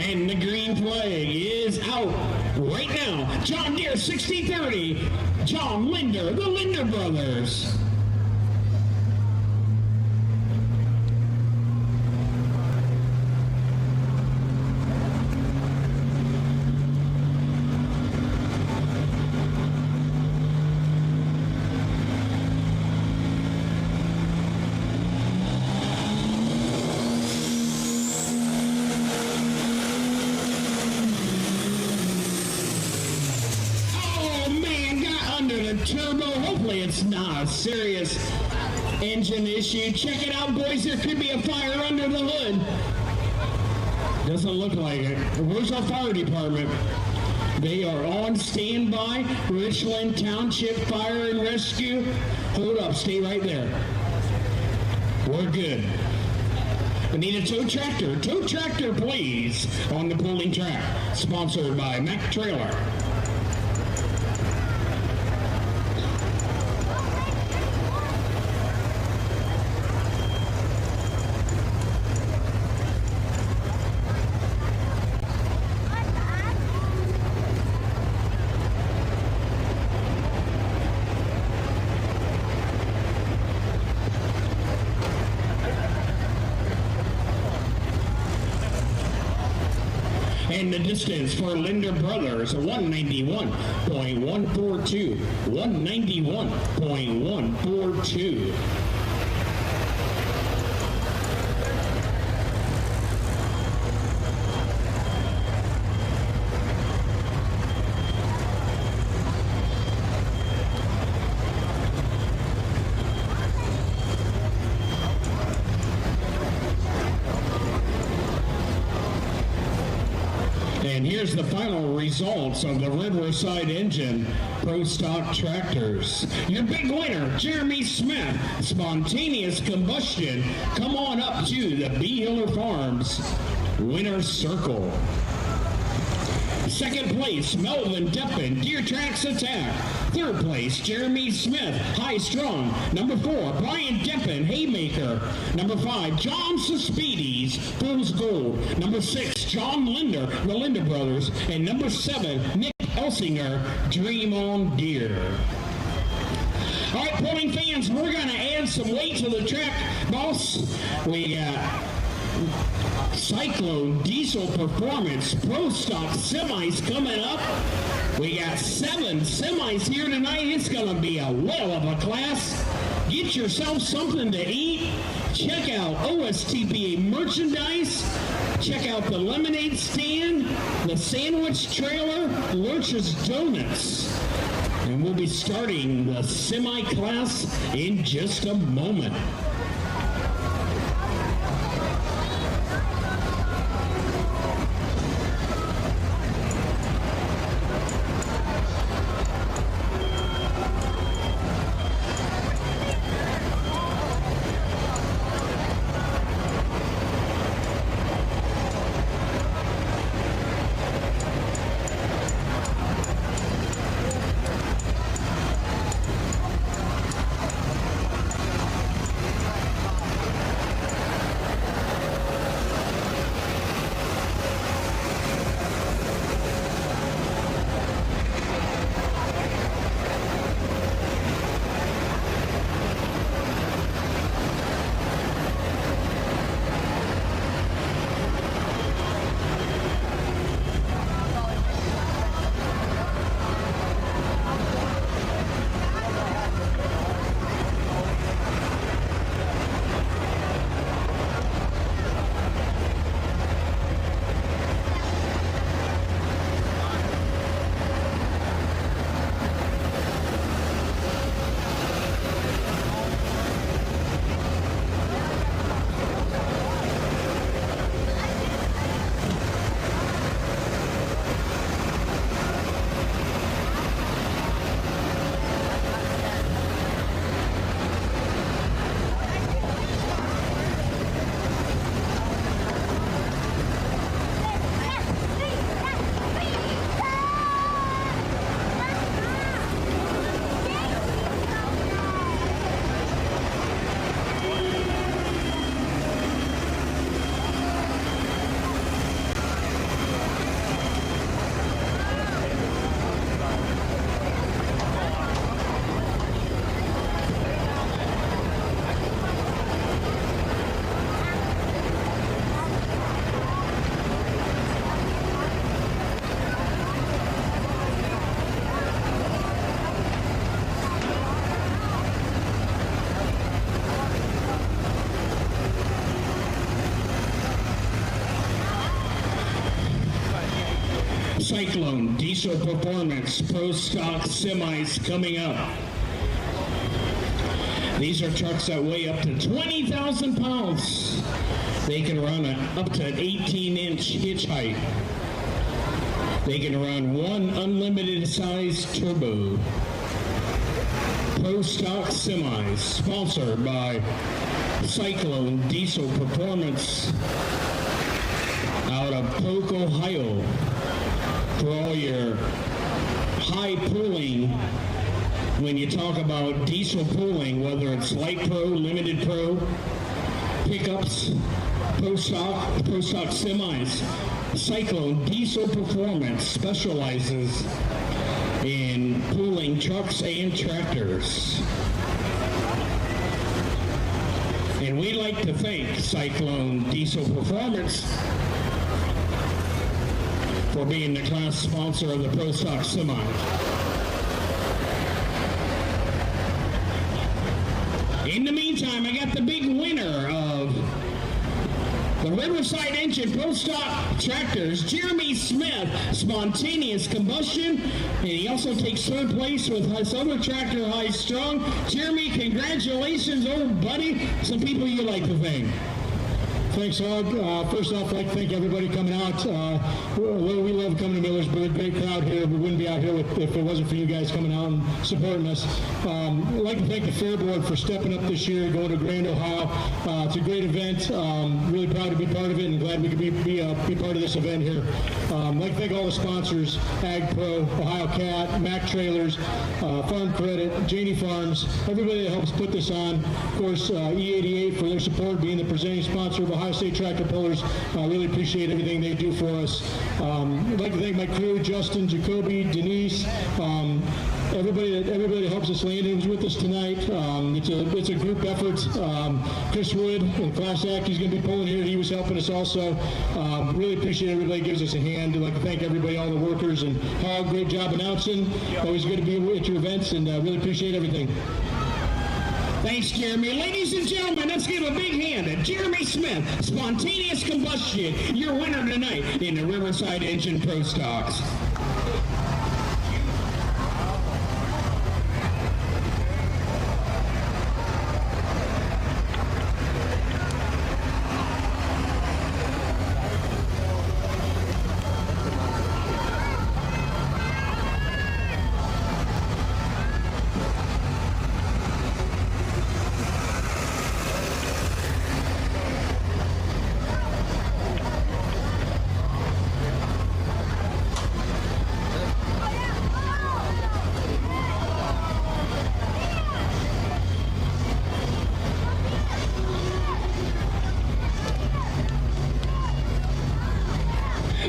And the green flag is out right now. John Deere 6030. John Linder, the Linder Brothers. Turbo. Hopefully it's not a serious engine issue. Check it out, boys. There could be a fire under the hood. Doesn't look like it. Where's our fire department? They are on standby. Richland Township Fire and Rescue. Hold up. Stay right there. We're good. We need a tow tractor. Tow tractor, please, on the pulling track. Sponsored by Mack Trailer. And the distance for Linder Brothers, 191.142. 191.142. And here's the final results of the Riverside Engine Pro Stock Tractors. Your big winner, Jeremy Smith, Spontaneous Combustion. Come on up to the B. Hiller Farms Winner's Circle. Second place, Melvin Deppen, Deer Tracks Attack. Third place, Jeremy Smith, High Strong. Number 4, Brian Deppen, Haymaker. Number 5, John Suspides, Fool's Gold. Number 6, John Linder, the Linder Brothers. And number 7, Nick Elsinger, Dream on Deer. All right, pulling fans, we're going to add some weight to the track, boss. We got Cyclone Diesel Performance Pro Stock semis coming up. We got 7 semis here tonight. It's going to be a whale of a class. Get yourself something to eat. Check out OSTPA merchandise. Check out the lemonade stand, the sandwich trailer, Lurch's Donuts. And we'll be starting the semi class in just a moment. Cyclone Diesel Performance Pro Stock Semis coming up. These are trucks that weigh up to 20,000 pounds. They can run up to an 18-inch hitch height. They can run one unlimited size turbo. Pro Stock Semis, sponsored by Cyclone Diesel Performance out of Polk, Ohio. For all your high pulling, when you talk about diesel pulling, whether it's light pro, limited pro, pickups, pro stock semis, Cyclone Diesel Performance specializes in pulling trucks and tractors. And we'd like to thank Cyclone Diesel Performance for being the class sponsor of the Pro Stock Semi. In the meantime, I got the big winner of the Riverside Engine Pro Stock Tractors, Jeremy Smith, Spontaneous Combustion, and he also takes third place with his other tractor, High Strung. Jeremy, congratulations, old buddy. Some people you like to thank.
Thanks, Hog. First off, I'd like to thank everybody coming out. We love coming to Millersburg. Great crowd here. We wouldn't be out here if it wasn't for you guys coming out and supporting us. I'd like to thank the Fair Board for stepping up this year, going to Grand, Ohio. It's a great event. Really proud to be part of it and glad we could be part of this event here. I'd like to thank all the sponsors, Ag Pro, Ohio Cat, Mac Trailers, Farm Credit, Janie Farms, everybody that helps put this on. Of course, E88 for their support, being the presenting sponsor of Ohio State Tractor Pullers. I really appreciate everything they do for us. I'd like to thank my crew, Justin, Jacoby, Denise, everybody that helps us land who's with us tonight. It's a group effort. Chris Wood in Class Act, he's going to be pulling here. He was helping us also. Really appreciate everybody that gives us a hand. I'd like to thank everybody, all the workers, and Hog, great job announcing. Always good to be at your events, and really appreciate everything.
Thanks, Jeremy. Ladies and gentlemen, let's give a big hand to Jeremy Smith, Spontaneous Combustion, your winner tonight in the Riverside Engine Pro Stocks.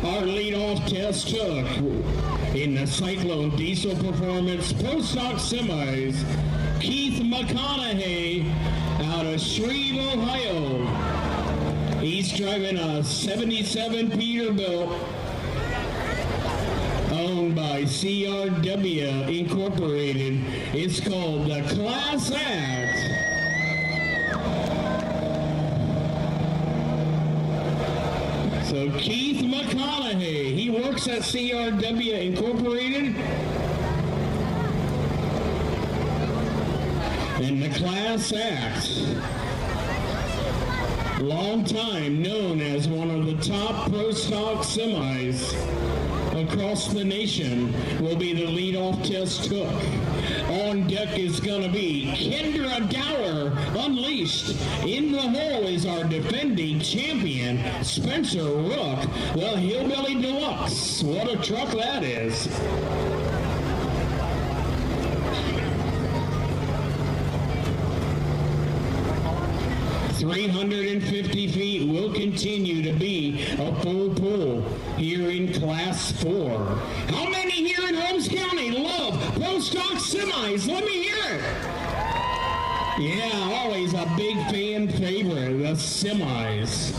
Our lead-off test took in the Cyclone Diesel Performance Pro Stock Semis, Keith McConaughey out of Shreve, Ohio. He's driving a 77 Peterbilt owned by CRW Incorporated. It's called the Class Act. So Keith McConaughey, he works at CRW Incorporated. And the Class Act, long time known as one of the top pro stock semis across the nation, will be the lead-off test took. On deck is going to be Kendra Gower, Unleashed. In the hole is our defending champion, Spencer Rook, the Hillbilly Deluxe. What a truck that is. "350 feet will continue to be a full pull here in Class 4. How many here in Holmes County love pro stock semis? Let me hear it. Yeah, always a big fan favorite, the semis.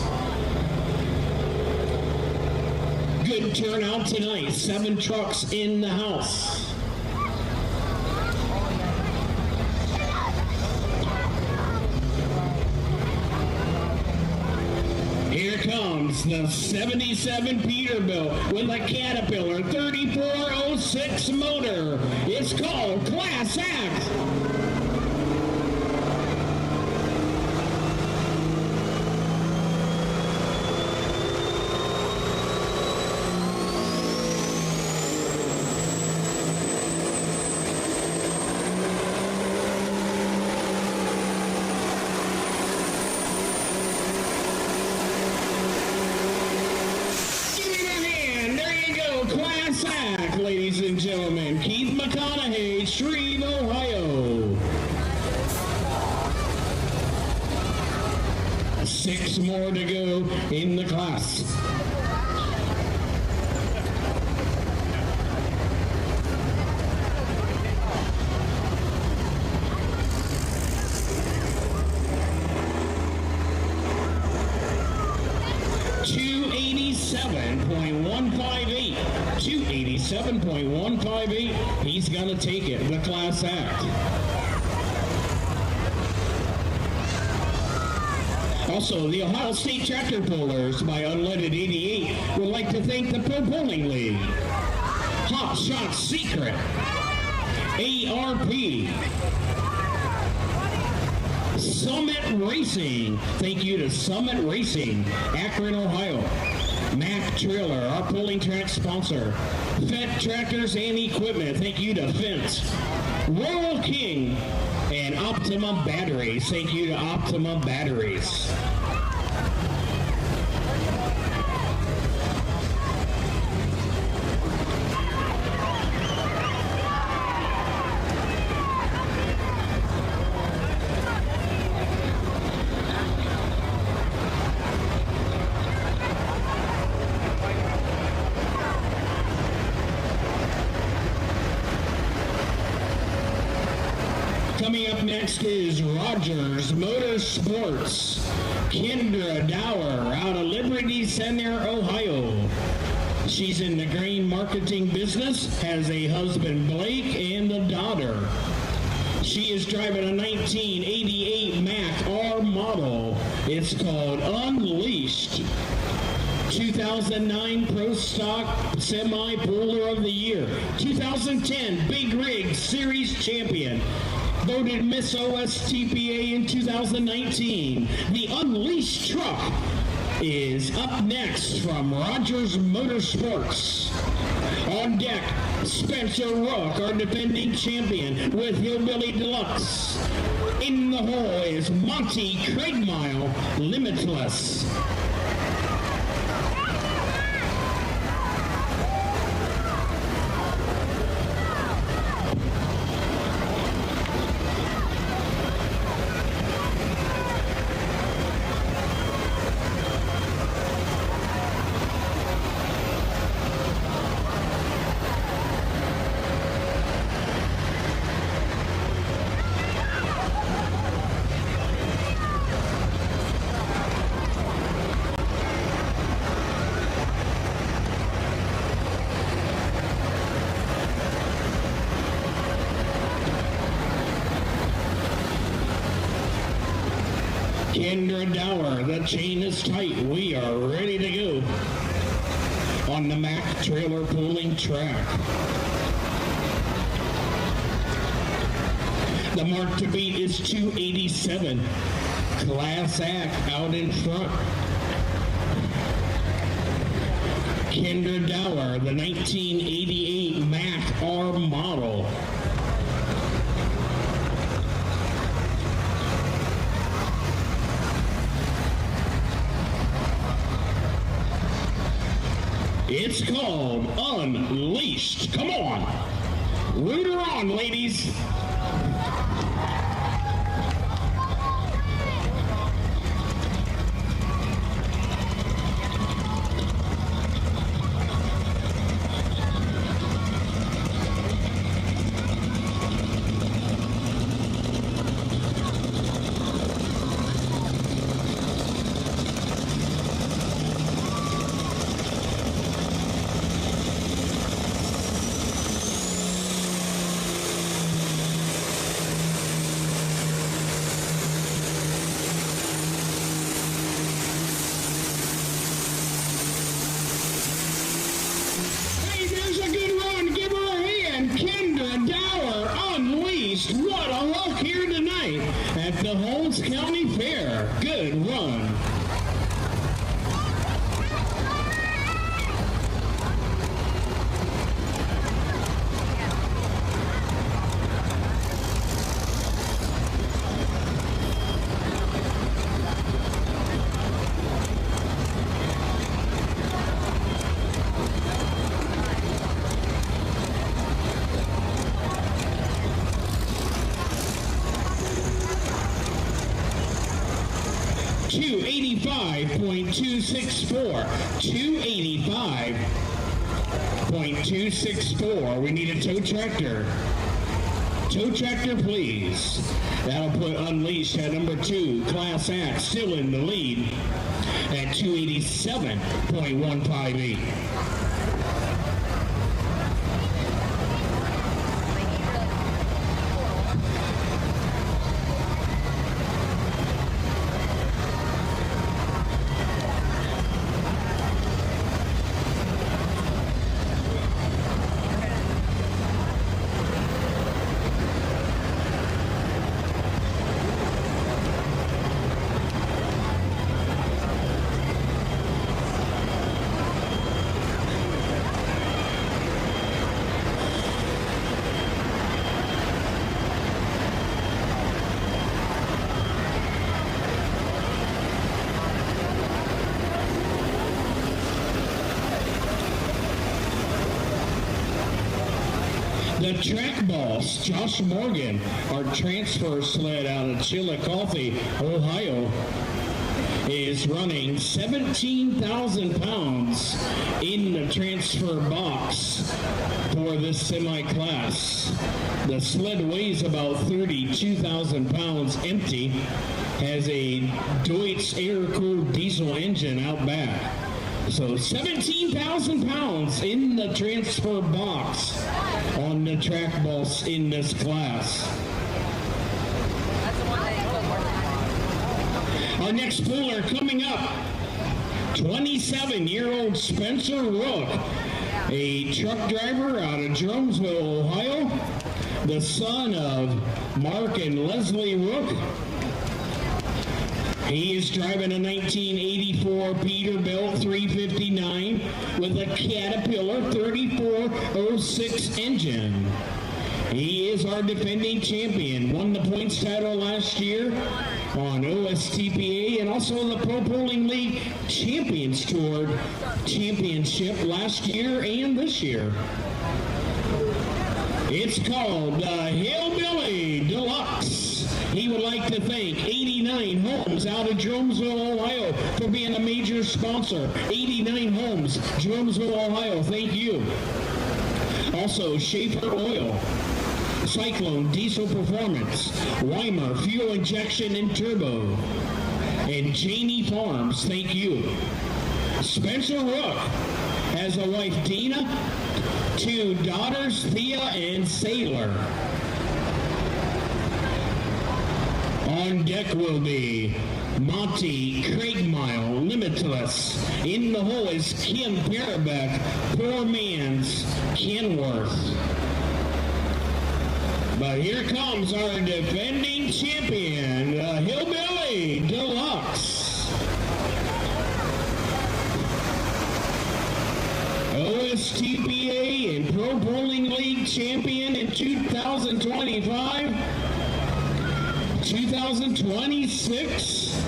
Good turnout tonight. 7 trucks in the house. Here comes the 77 Peterbilt with a Caterpillar 3406 motor. It's called Class Act. Ladies and gentlemen, Keith McConaughey, Shreve, Ohio. 6 more to go in the class. $287.158. He's going to take it, the Class Act. Also, the Ohio State Tractor Pullers by Unleaded 88 would like to thank the Pro Pulling League, Hot Shot Secret, ARP, Summit Racing. Thank you to Summit Racing, Akron, Ohio. Mack Trailer, our pulling track sponsor. Fent Tractors and Equipment, thank you to Fent. Royal King and Optima Batteries, thank you to Optima Batteries. Coming up next is Rogers Motorsports. Kendra Dower out of Liberty Center, Ohio. She's in the grain marketing business, has a husband, Blake, and a daughter. She is driving a 1988 Mack R model. It's called Unleashed. 2009 Pro Stock Semi Puller of the Year. 2010 Big Rig Series Champion. Voted Miss OSTPA in 2019. The Unleashed truck is up next from Rogers Motorsports. On deck, Spencer Rook, our defending champion with Hillbilly Deluxe. In the hole is Monty Craigmile, Limitless. Kendra Dower, the chain is tight. We are ready to go on the Mack trailer pulling track. The mark to beat is 287. Class Act out in front. Kendra Dower, the 1988 Mack R model. It's called Unleashed. Come on. Root her on, ladies. 285.264. 285.264. We need a tow tractor. Tow tractor, please. That'll put Unleashed at number 2. Class Act still in the lead at 287.158. The track boss, Josh Morgan, our transfer sled out of Chillicothe, Ohio, is running 17,000 pounds in the transfer box for this semi-class. The sled weighs about 32,000 pounds empty, has a Deutz air-cooled diesel engine out back. So 17,000 pounds in the transfer box on the track boss in this class. Our next puller coming up, 27-year-old Spencer Rook, a truck driver out of Jonesville, Ohio, the son of Mark and Leslie Rook. He is driving a 1984 Peterbilt 359 with a Caterpillar 3406 engine. He is our defending champion, won the points title last year on OSTPA and also the Pro Bowling League Champions Tour Championship last year and this year. It's called the Hillbilly Deluxe. He would like to thank 89 Homes out of Jonesville, Ohio for being a major sponsor. 89 Homes, Jonesville, Ohio, thank you. Also, Schaefer Oil, Cyclone Diesel Performance, Weimer Fuel Injection and Turbo, and Janie Farms, thank you. Spencer Rook has a wife, Dina, 2 daughters, Thea and Sailor. On deck will be Monty Craigmile, Limitless. In the hole is Kim Parabeck, Poor Man's Kenworth. But here comes our defending champion, the Hillbilly Deluxe. OSTPA and Pro Bowling League champion in 2025. 2026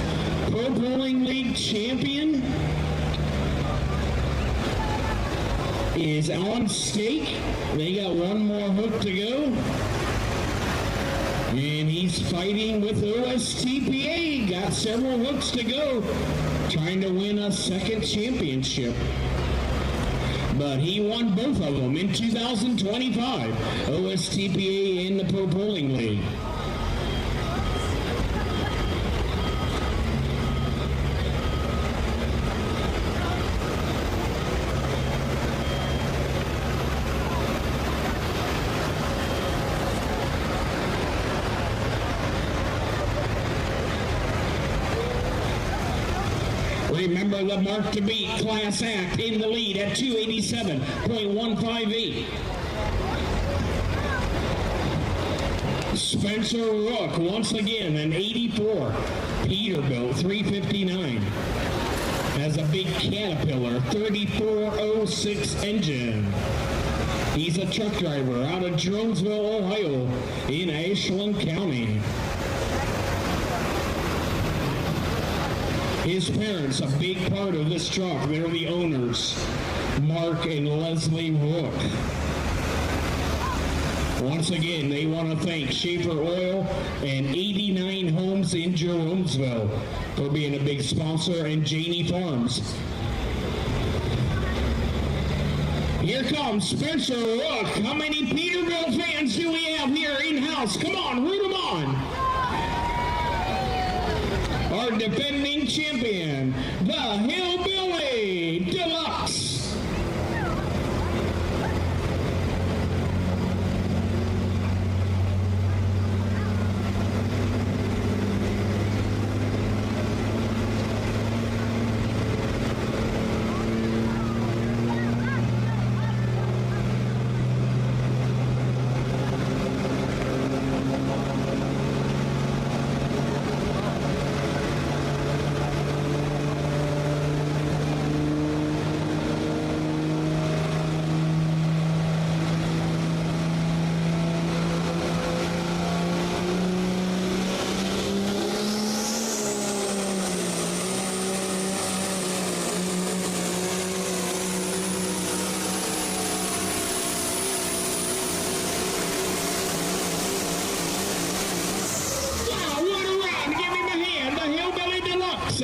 Pro Bowling League champion is on stake. They got one more hook to go. And he's fighting with OSTPA. Got several hooks to go. Trying to win a second championship. But he won both of them in 2025. OSTPA and the Pro Bowling League. Remember the mark to beat, Class Act in the lead at 287.158. Spencer Rook, once again, an 84 Peterbilt 359. Has a big Caterpillar 3406 engine. He's a truck driver out of Jonesville, Ohio in Ashland County. His parents, a big part of this truck. They're the owners, Mark and Leslie Rook. Once once again, they want to thank Schaefer Oil and 89 Homes in Jeromesville for being a big sponsor, and Janie Farms. Here comes Spencer Rook. How many Peterbilt fans do we have here in-house? Come on, root them on. Our defending champion, the Hillbilly Deluxe.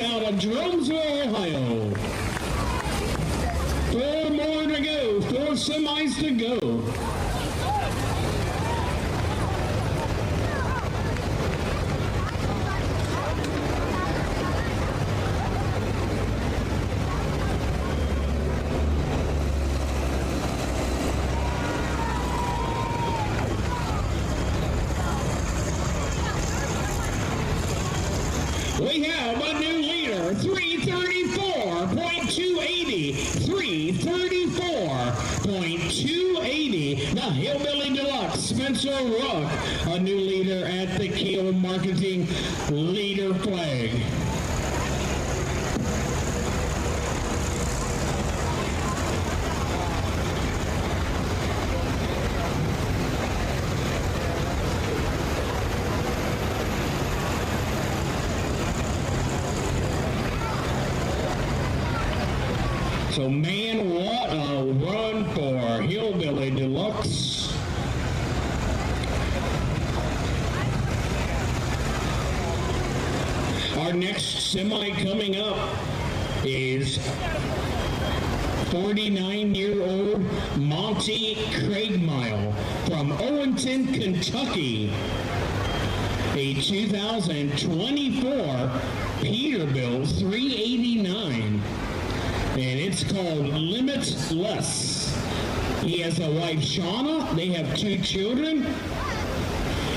Out of Jeromesville, Ohio. 4 more to go, 4 semis to go. We have a new leader, 334.280, 334.280, the Hillbilly Deluxe, Spencer Rook, a new leader at the Keel Marketing Leader Flag. So, man, what a run for Hillbilly Deluxe. Our next semi coming up is 49-year-old Monty Craigmile from Owenton, Kentucky. A 2024 Peterbilt 389. And it's called Limitless. He has a wife, Shauna. They have 2 children.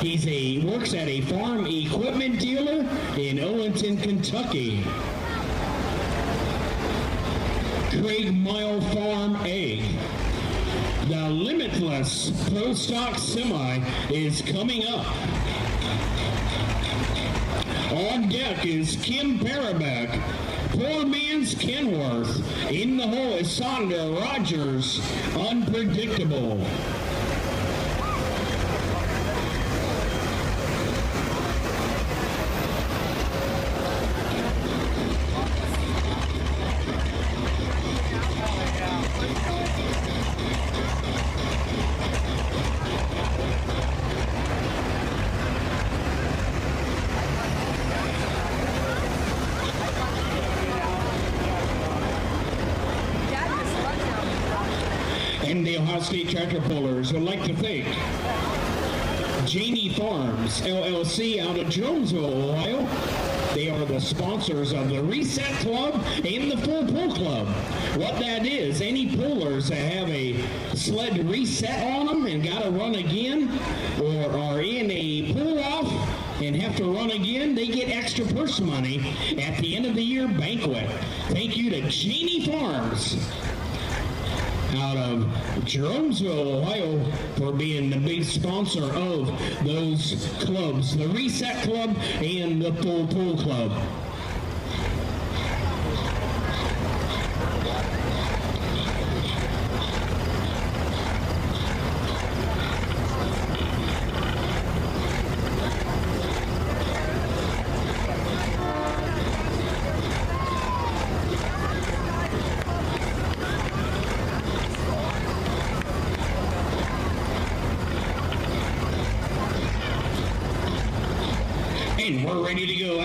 He works at a farm equipment dealer in Owenton, Kentucky. Craigmile Farm A. The Limitless Pro Stock Semi is coming up. On deck is Kim Parabeck. Poor man's Kenworth. In the hole is Sandra Rogers. Unpredictable. And the Ohio State Tractor Pullers would like to thank Janie Farms, LLC, out of Jonesville, Ohio. They are the sponsors of the Reset Club and the Full Pull Club. What that is, any pullers that have a sled reset on them and got to run again, or are in a pull-off and have to run again, they get extra purse money at the end of the year banquet. Thank you to Janie Farms out of Jeromesville, Ohio, for being the big sponsor of those clubs, the Reset Club and the Full Pull Club.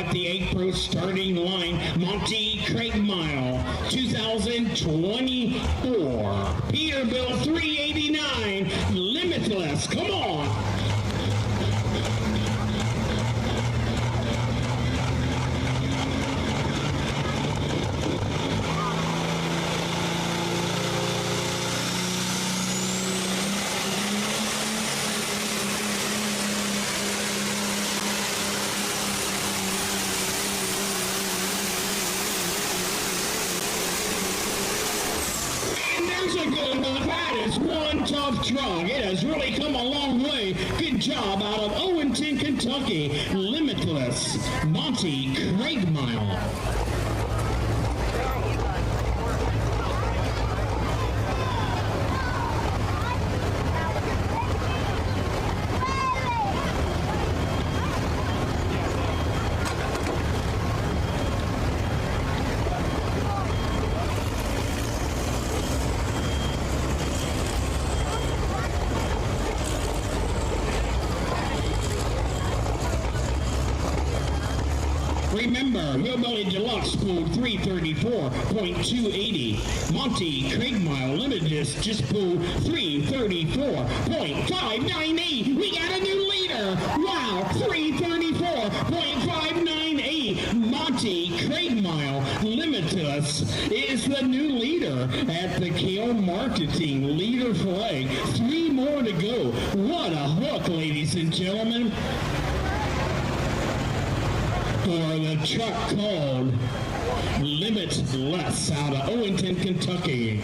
at the 8 Pro starting line, Monty Craigmile, 2024. Peterbilt 389, Limitless. Come on. That is one tough truck. It has really come a long way. Good job out of Owenton, Kentucky. Limitless, Monty Craigmile. Remember, Hillbilly Deluxe pulled 334.280. Monty Craigmile Limited just pulled 334.598. We got a new leader. Wow, 334.598. Monty Craigmile Limited is the new leader at the KO Marketing Leader Flag. 3 more to go. What a hook, ladies and gentlemen. For the truck called Limitless out of Owenton, Kentucky.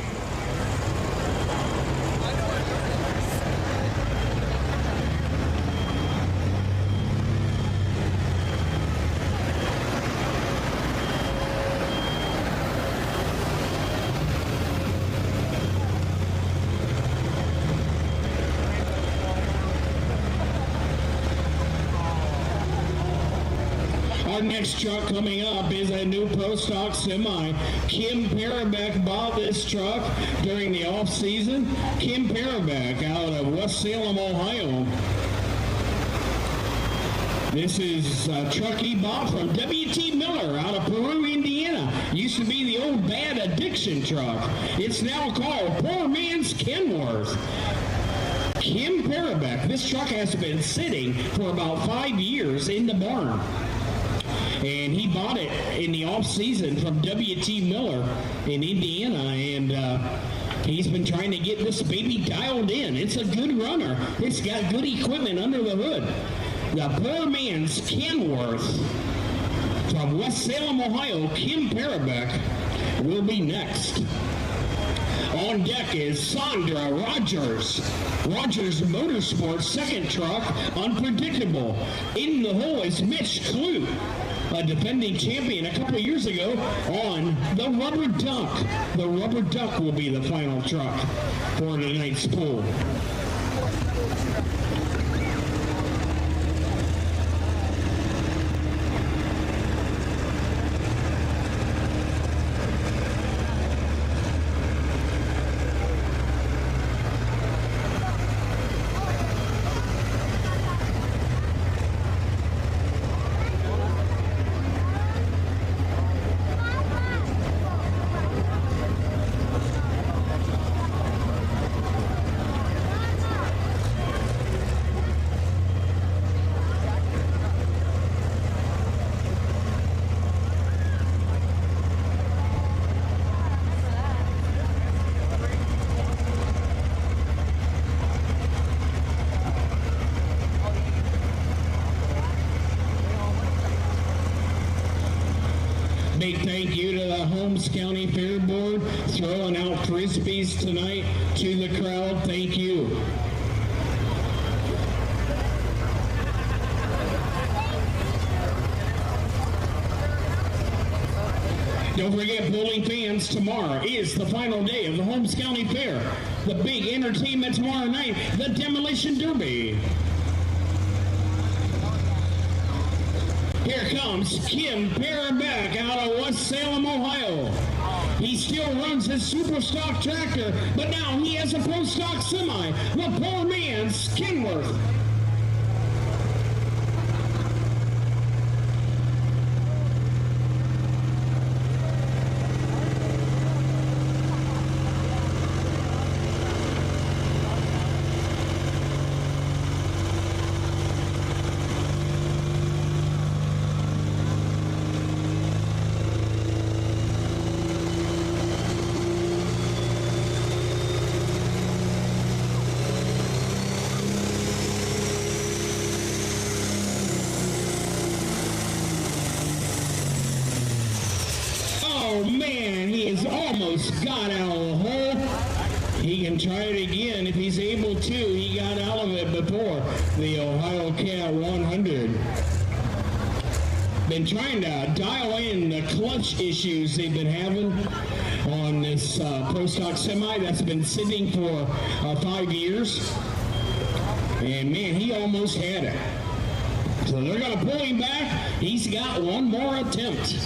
Our next truck coming up is a new Pro Stock Semi. Kim Parabeck bought this truck during the off-season. Kim Parabeck out of West Salem, Ohio. This is a truck he bought from W.T. Miller out of Peru, Indiana. Used to be the old Bad Addiction truck. It's now called Poor Man's Kenworth. Kim Parabeck. This truck has been sitting for about 5 years in the barn. And he bought it in the off-season from W.T. Miller in Indiana, and he's been trying to get this baby dialed in. It's a good runner. It's got good equipment under the hood. The Poor Man's Kenworth from West Salem, Ohio, Kim Parabeck, will be next. On deck is Sandra Rogers. Rogers Motorsports second truck, Unpredictable. In the hole is Mitch Clute, a defending champion a couple years ago on the Rubber Duck. The Rubber Duck will be the final truck for tonight's pool. Big thank you to the Holmes County Fair Board throwing out Frisbees tonight to the crowd. Thank you. Don't forget, bowling fans, tomorrow is the final day of the Holmes County Fair. The big entertainment tomorrow night, the Demolition Derby. Here comes Kim Parabeck out of West Salem, Ohio. He still runs his super stock tractor, but now he has a pro stock semi, the Poor Man's Kenworth. almost got out of the hole. He can try it again if he's able to. He got out of it before. The Ohio Cat 100. Been trying to dial in the clutch issues they've been having on this Pro Stock Semi that's been sitting for 5 years. And man, he almost had it. So they're going to pull him back. He's got one more attempt.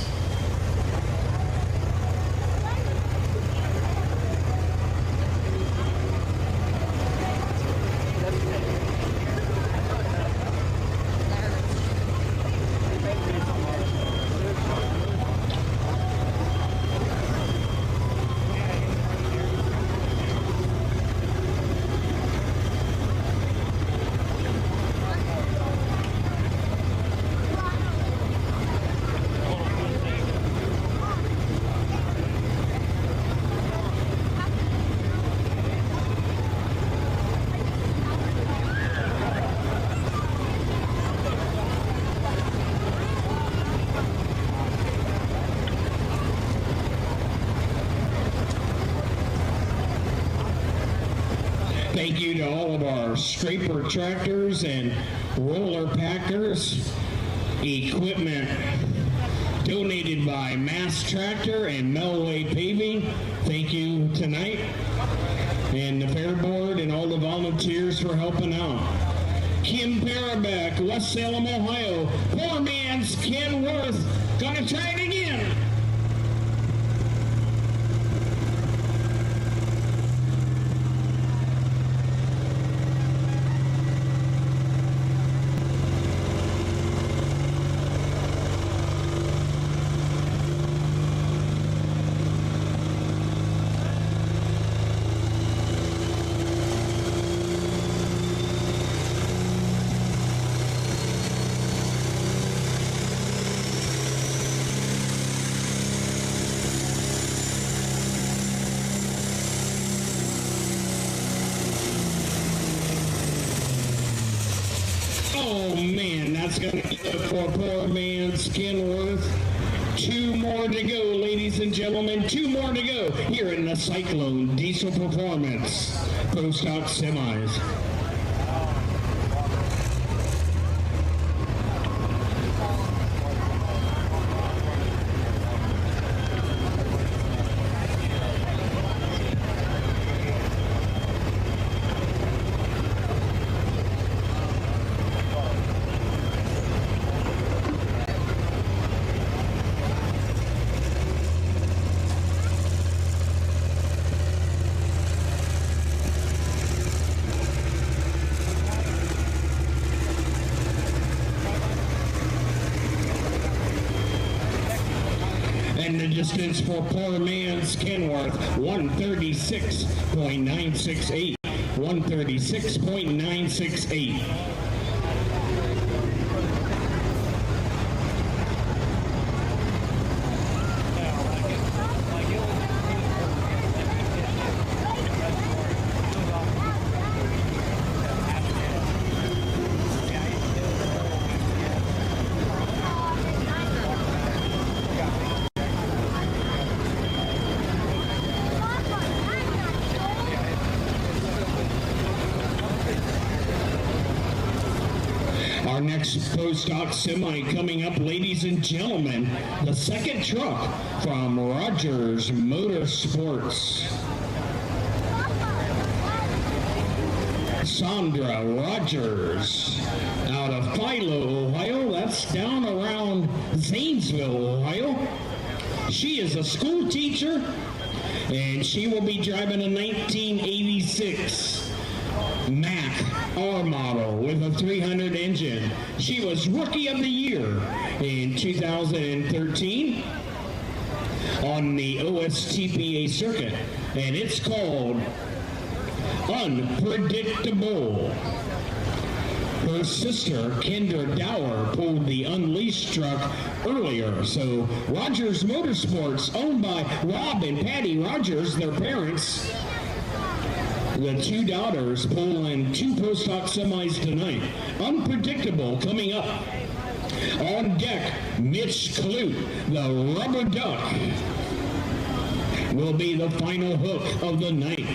Thank you to all of our scraper tractors and roller packers. Equipment donated by Mass Tractor and Melway Paving. Thank you tonight. And the Fair Board and all the volunteers for helping out. Kim Parabeck, West Salem, Ohio. Poor man's Ken Worth. Gonna try it again. Oh man, that's going to be it for poor man's Kenworth. 2 more to go, ladies and gentlemen. 2 more to go here in the Cyclone Diesel Performance Pro Stock Semis. And the distance for poor man's Kenworth, 136.968. 136.968. Our next Pro Stock Semi coming up, ladies and gentlemen, the second truck from Rogers Motorsports. Sandra Rogers out of Philo, Ohio. That's down around Zanesville, Ohio. She is a school teacher, and she will be driving a 1986 Mack R model with a 300 engine. She was Rookie of the Year in 2013 on the OSTPA circuit, and it's called Unpredictable. Her sister, Kendra Dower, pulled the Unleashed truck earlier. So Rogers Motorsports, owned by Rob and Patty Rogers, their parents, the 2 daughters, pulling 2 Pro Stock Semis tonight. Unpredictable coming up. On deck, Mitch Clute, the Rubber Duck, will be the final hook of the night.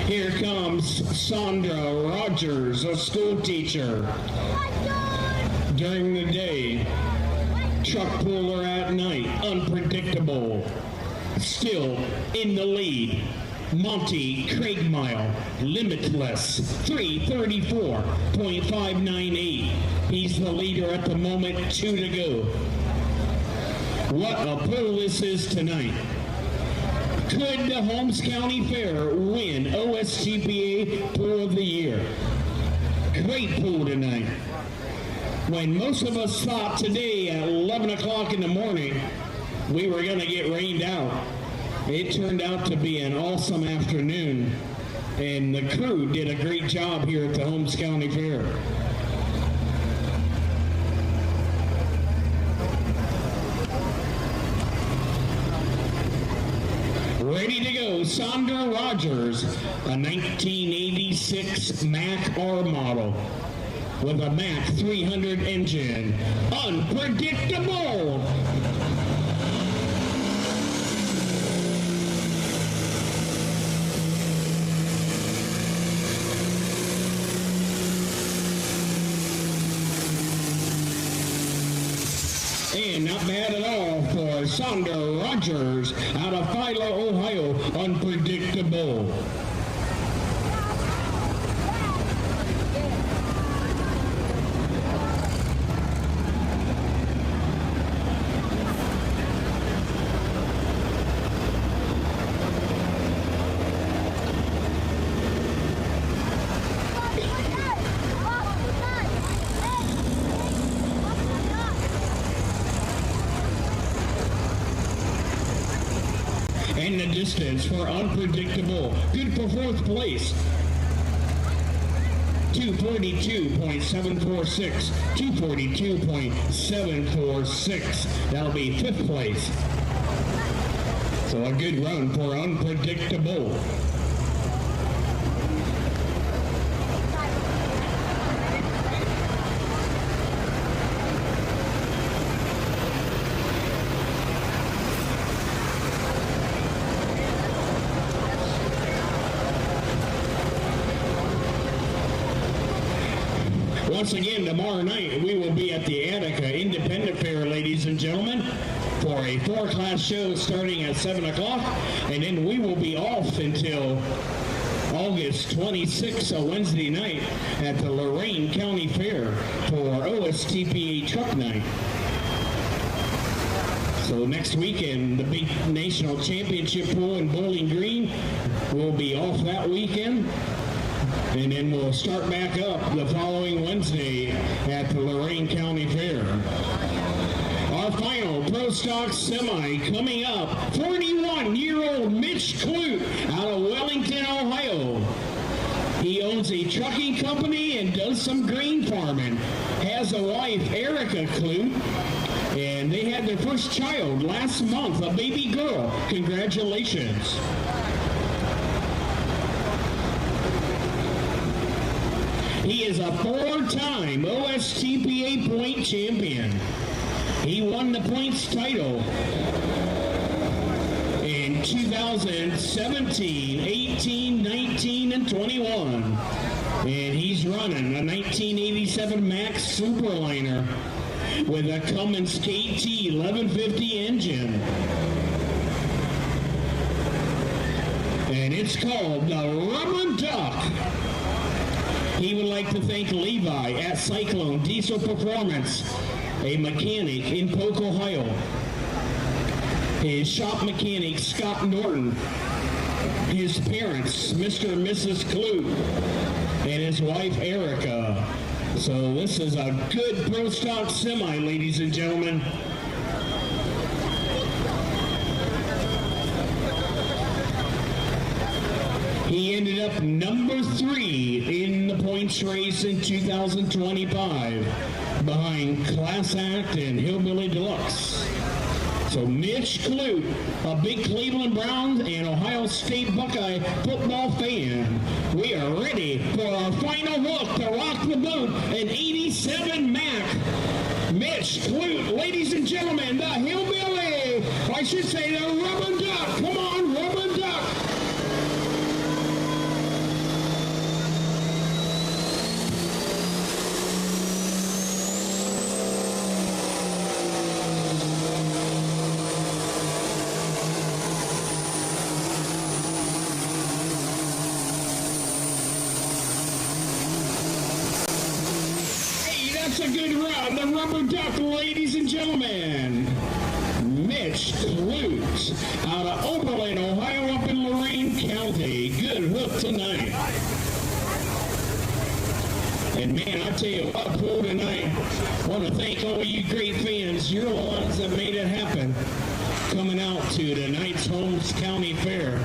Here comes Sandra Rogers, a school teacher. During the day, truck puller at night, unpredictable. Still in the lead, Monty Craigmile, limitless, 3:34.598. He's the leader at the moment, 2 to go. What a pull this is tonight. Could the Holmes County Fair win OSTPA Pool of the Year? Great pool tonight. When most of us thought today at 11 o'clock in the morning we were going to get rained out, it turned out to be an awesome afternoon, and the crew did a great job here at the Holmes County Fair. Ready to go, Sandra Rogers, a 1986 Mac R model with a Mac 300 engine. Unpredictable! And not bad at all for Sandra Rogers out of Philo, Ohio. Unpredictable. And the distance for Unpredictable. Good for fourth place. 242.746. 242.746. That'll be fifth place. So a good run for Unpredictable. Once again, tomorrow night, we will be at the Attica Independent Fair, ladies and gentlemen, for a 4-class show starting at 7 o'clock, and then we will be off until August 26th, a Wednesday night, at the Lorain County Fair for OSTPA Truck Night. So next weekend, the big national championship pool in Bowling Green will be off that weekend. And then we'll start back up the following Wednesday at the Lorain County Fair. Our final Pro Stock Semi coming up, 41-year-old Mitch Clute out of Wellington, Ohio. He owns a trucking company and does some grain farming. Has a wife, Erica Clute, and they had their first child last month, a baby girl. Congratulations. He is a 4-time OSTPA point champion. He won the points title in 2017, 18, 19, and 21. And he's running a 1987 Max Superliner with a Cummins KT 1150 engine. and it's called the Rubber Duck. He would like to thank Levi at Cyclone Diesel Performance, a mechanic in Polk, Ohio. His shop mechanic, Scott Norton. His parents, Mr. and Mrs. Clute, and his wife, Erica. So this is a good pro stock semi, ladies and gentlemen. He ended up number 3 in the points race in 2025 behind Class Act and Hillbilly Deluxe. So Mitch Clute, a big Cleveland Browns and Ohio State Buckeye football fan. We are ready for our final look to rock the boat, an 87 Mac. Mitch Clute, ladies and gentlemen, the Hillbilly, I should say the Rubber Duck. Come on, Rubber Duck. That's a good run. The Rubber Duck, ladies and gentlemen. Mitch Clute out of Oberlin, Ohio, up in Lorain County. Good hook tonight. And man, I tell you what, pool tonight. I want to thank all you great fans. You're the ones that made it happen. Coming out to tonight's Holmes County Fair,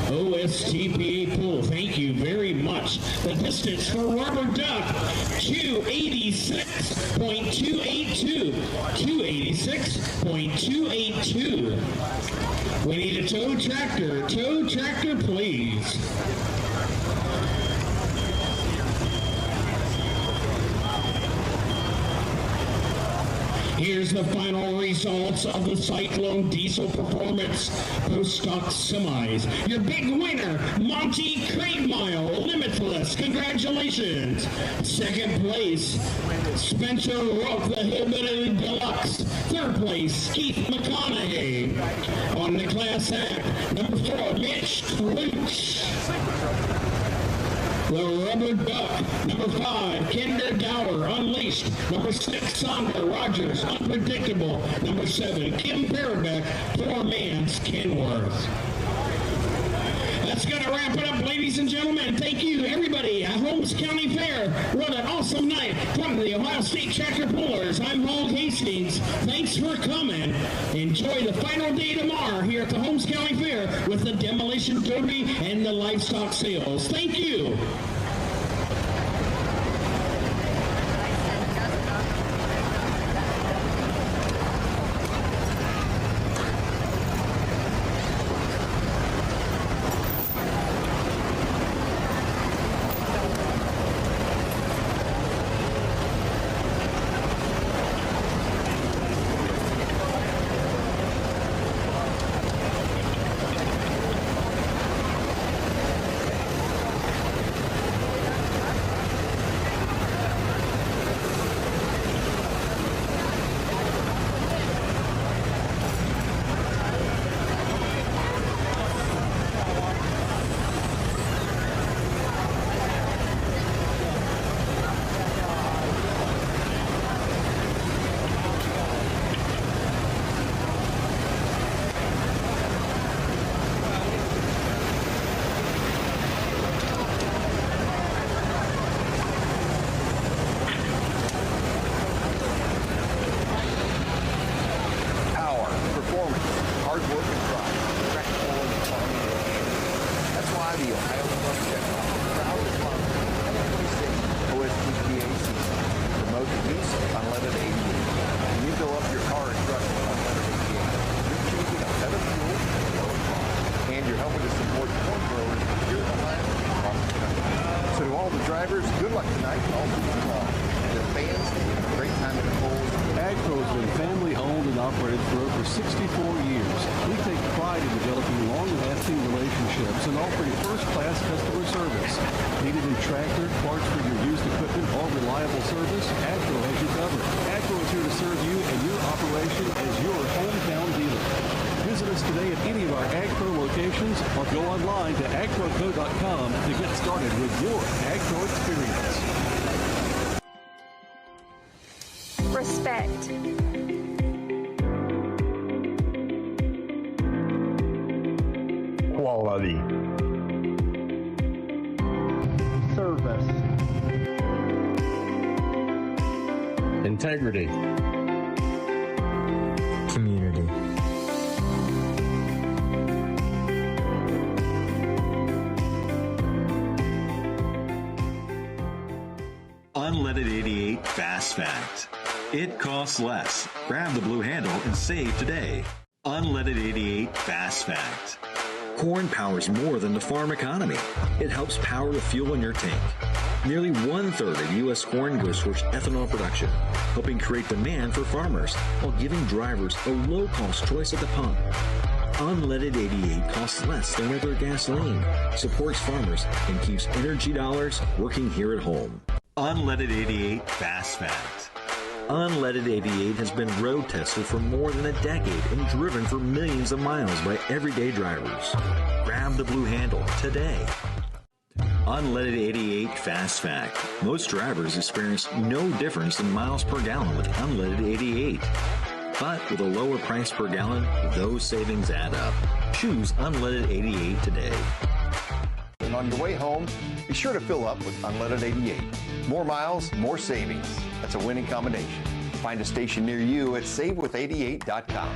OSTPA pool. Thank you very much. The distance for Rubber Duck, 286.282. 286.282. We need a tow tractor. Tow tractor, please. Here's the final results of the Cyclone Diesel Performance Post-Stock Semis. Your big winner, Monty Crate Mile, Limitless. Congratulations. Second place, Spencer Rook, the Hillbilly Deluxe. Third place, Keith McConaughey. On the Class Act, number 4, Mitch Clute. The Rubber Duck, number 5, Kinder Dower, Unleashed. Number 6, Sandra Rogers, Unpredictable. Number 7, Kim Parabeck, Poor Man's Kenworth. That's going to wrap it up, ladies and gentlemen. Thank you, everybody, at Holmes County Fair. What an awesome night from the Ohio State Tractor Pullers. I'm Hog Hastings. Thanks for coming. Enjoy the final day tomorrow here at the Holmes County Fair with the Demolition Derby and the livestock sales. Thank you.
drivers, good luck tonight. All the fans, a great time at the polls.
AGPRO has been family-owned and operated for over 64 years. We take pride in developing long-lasting relationships and offering first-class customer service. Needed a tractor, parts for your used equipment, or reliable service? AGPRO has you covered. AGPRO is here to serve you and your operation as your hometown dealer. Visit us today at any of our AgPro locations or go online to agproco.com to get started with your AgPro experience.
Respect.
Quality.
Service.
Integrity.
Community.
Unleaded 88 Fast Fact. It costs less. Grab the blue handle and save today. Unleaded 88 Fast Fact. Corn powers more than the farm economy. It helps power the fuel in your tank. Nearly 1/3 of U.S. corn goes towards ethanol production, helping create demand for farmers while giving drivers a low-cost choice at the pump. Unleaded 88 costs less than regular gasoline, supports farmers, and keeps energy dollars working here at home. Unleaded 88 Fast Fact. Unleaded 88 has been road tested for more than a decade and driven for millions of miles by everyday drivers. Grab the blue handle today. Unleaded 88 Fast Fact. Most drivers experience no difference in miles per gallon with unleaded 88. But with a lower price per gallon, those savings add up. Choose unleaded 88 today.
And on your way home, be sure to fill up with unleaded 88. More miles, more savings. That's a winning combination. Find a station near you at savewith88.com.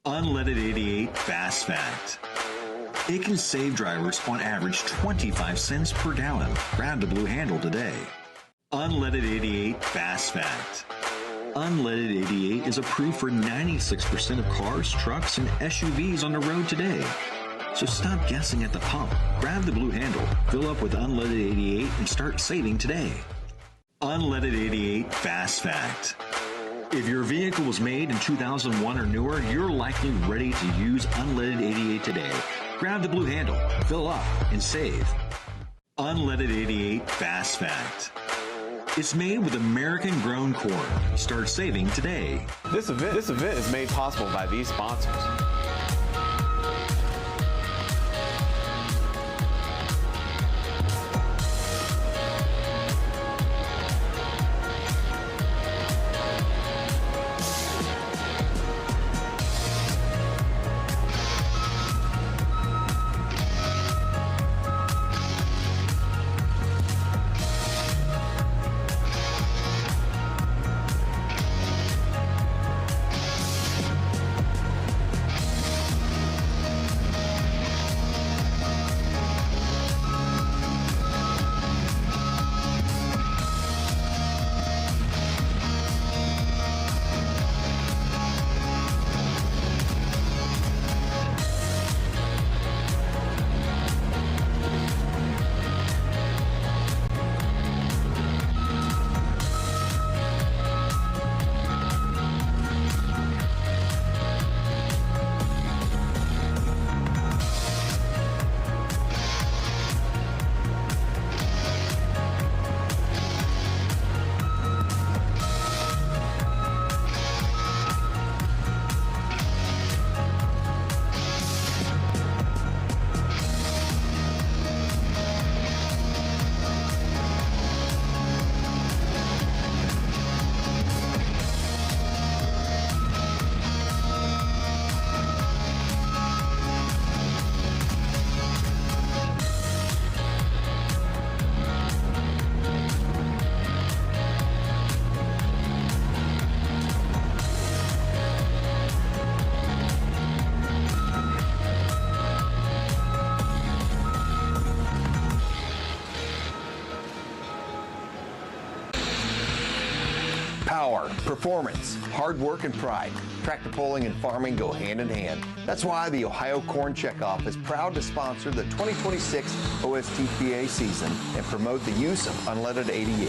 Unleaded 88 Fast Fact. It can save drivers on average 25 cents per gallon. Grab the blue handle today. Unleaded 88 Fast Fact. Unleaded 88 is approved for 96% of cars, trucks, and SUVs on the road today. So stop guessing at the pump. Grab the blue handle, fill up with unleaded 88, and start saving today. Unleaded 88 Fast Fact. If your vehicle was made in 2001 or newer, you're likely ready to use unleaded 88 today. Grab the blue handle, fill up, and save. Unleaded 88 Fast Fact. It's made with American-grown corn. Start saving today.
This event is made possible by these sponsors.
Power, performance, hard work, and pride. Tractor pulling and farming go hand in hand. That's why the Ohio Corn Checkoff is proud to sponsor the 2026 OSTPA season and promote the use of unleaded 88.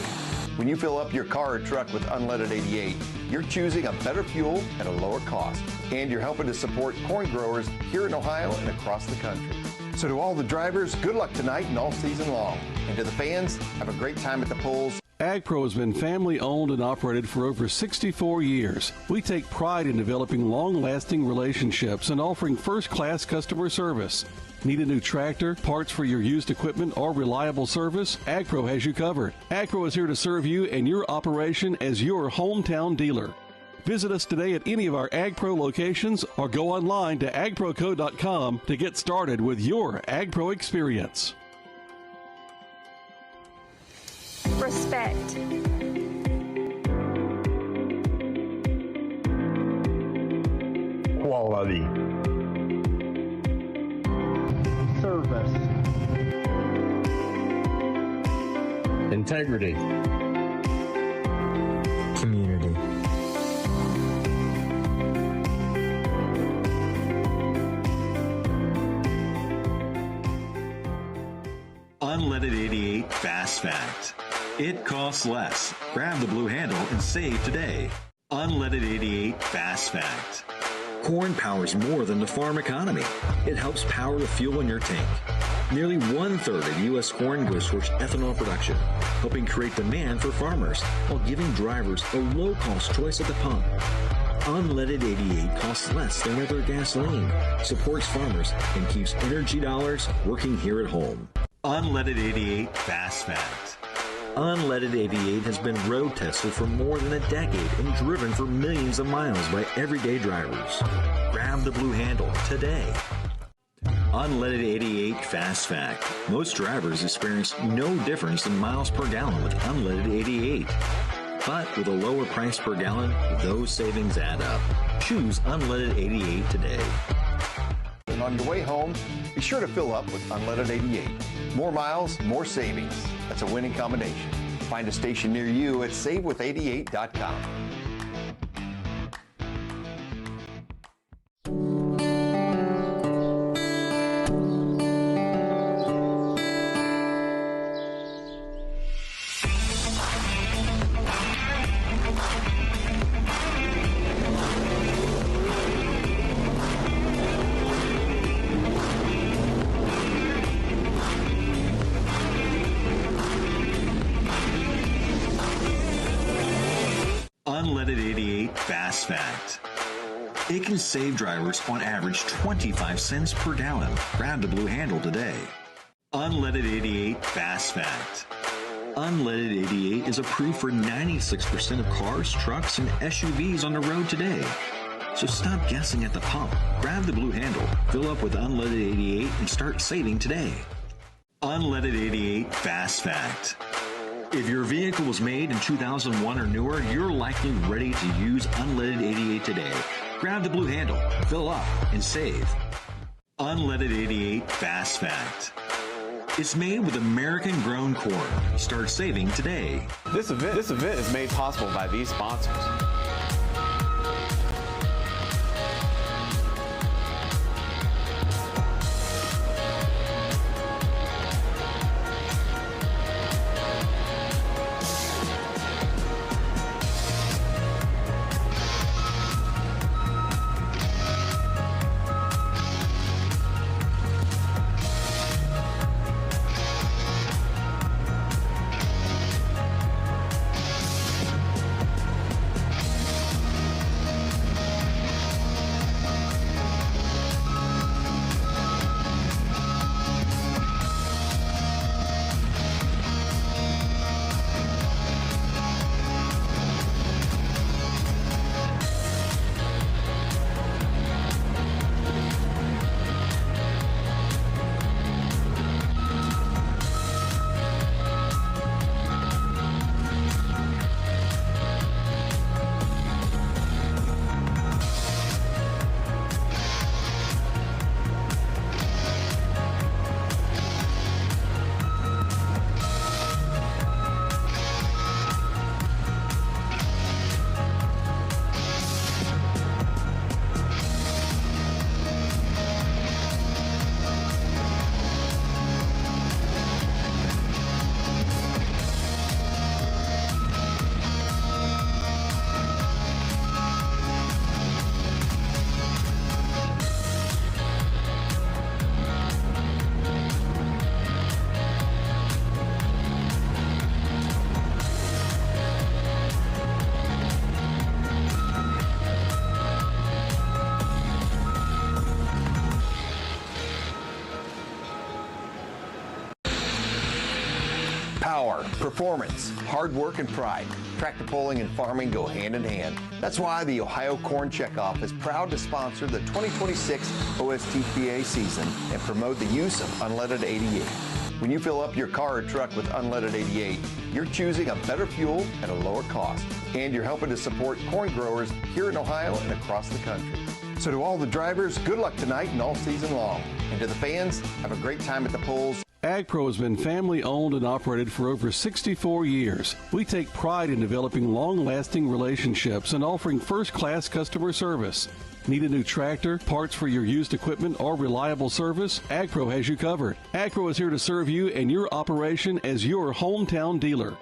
When you fill up your car or truck with unleaded 88, you're choosing a better fuel at a lower cost, and you're helping to support corn growers here in Ohio and across the country. So to all the drivers, good luck tonight and all season long. And to the fans, have a great time at the polls.
AgPro has been family owned and operated for over 64 years. We take pride in developing long-lasting relationships and offering first-class customer service. Need a new tractor, parts for your used equipment, or reliable service? AgPro has you covered. AgPro is here to serve you and your operation as your hometown dealer. Visit us today at any of our AgPro locations or go online to agproco.com to get started with your AgPro experience.
Respect.
Quality. Service.
Integrity.
Community.
Unleaded 88 Fast Fact. It costs less. Grab the blue handle and save today. Unleaded 88 Fast Fact. Corn powers more than the farm economy. It helps power the fuel in your tank. Nearly 1/3 of U.S. corn goes towards ethanol production, helping create demand for farmers while giving drivers a low-cost choice at the pump. Unleaded 88 costs less than regular gasoline, supports farmers, and keeps energy dollars working here at home. Unleaded 88 Fast Fact. Unleaded 88 has been road tested for more than a decade and driven for millions of miles by everyday drivers. Grab the blue handle today. Unleaded 88 Fast Fact. Most drivers experience no difference in miles per gallon with unleaded 88. But with a lower price per gallon, those savings add up. Choose unleaded 88 today.
And on your way home, be sure to fill up with unleaded 88. More miles, more savings. That's a winning combination. Find a station near you at savewith88.com.
Unleaded 88 Fast Fact. It can save drivers on average 25 cents per gallon. Grab the blue handle today. Unleaded 88 Fast Fact. Unleaded 88 is approved for 96% of cars, trucks, and SUVs on the road today. So stop guessing at the pump. Grab the blue handle, fill up with unleaded 88, and start saving today. Unleaded 88 Fast Fact. If your vehicle was made in 2001 or newer, you're likely ready to use unleaded 88 today. Grab the blue handle, fill up, and save. Unleaded 88 Fast Fact. It's made with American-grown corn. Start saving today.
This event is made possible by these sponsors.
Power, performance, hard work, and pride. Tractor pulling and farming go hand in hand. That's why the Ohio Corn Checkoff is proud to sponsor the 2026 OSTPA season and promote the use of unleaded 88. When you fill up your car or truck with unleaded 88, you're choosing a better fuel at a lower cost, and you're helping to support corn growers here in Ohio and across the country. So to all the drivers, good luck tonight and all season long. And to the fans, have a great time at the polls.
AgPro has been family owned and operated for over 64 years. We take pride in developing long-lasting relationships and offering first-class customer service. Need a new tractor, parts for your used equipment, or reliable service? AgPro has you covered. AgPro is here to serve you and your operation as your hometown dealer.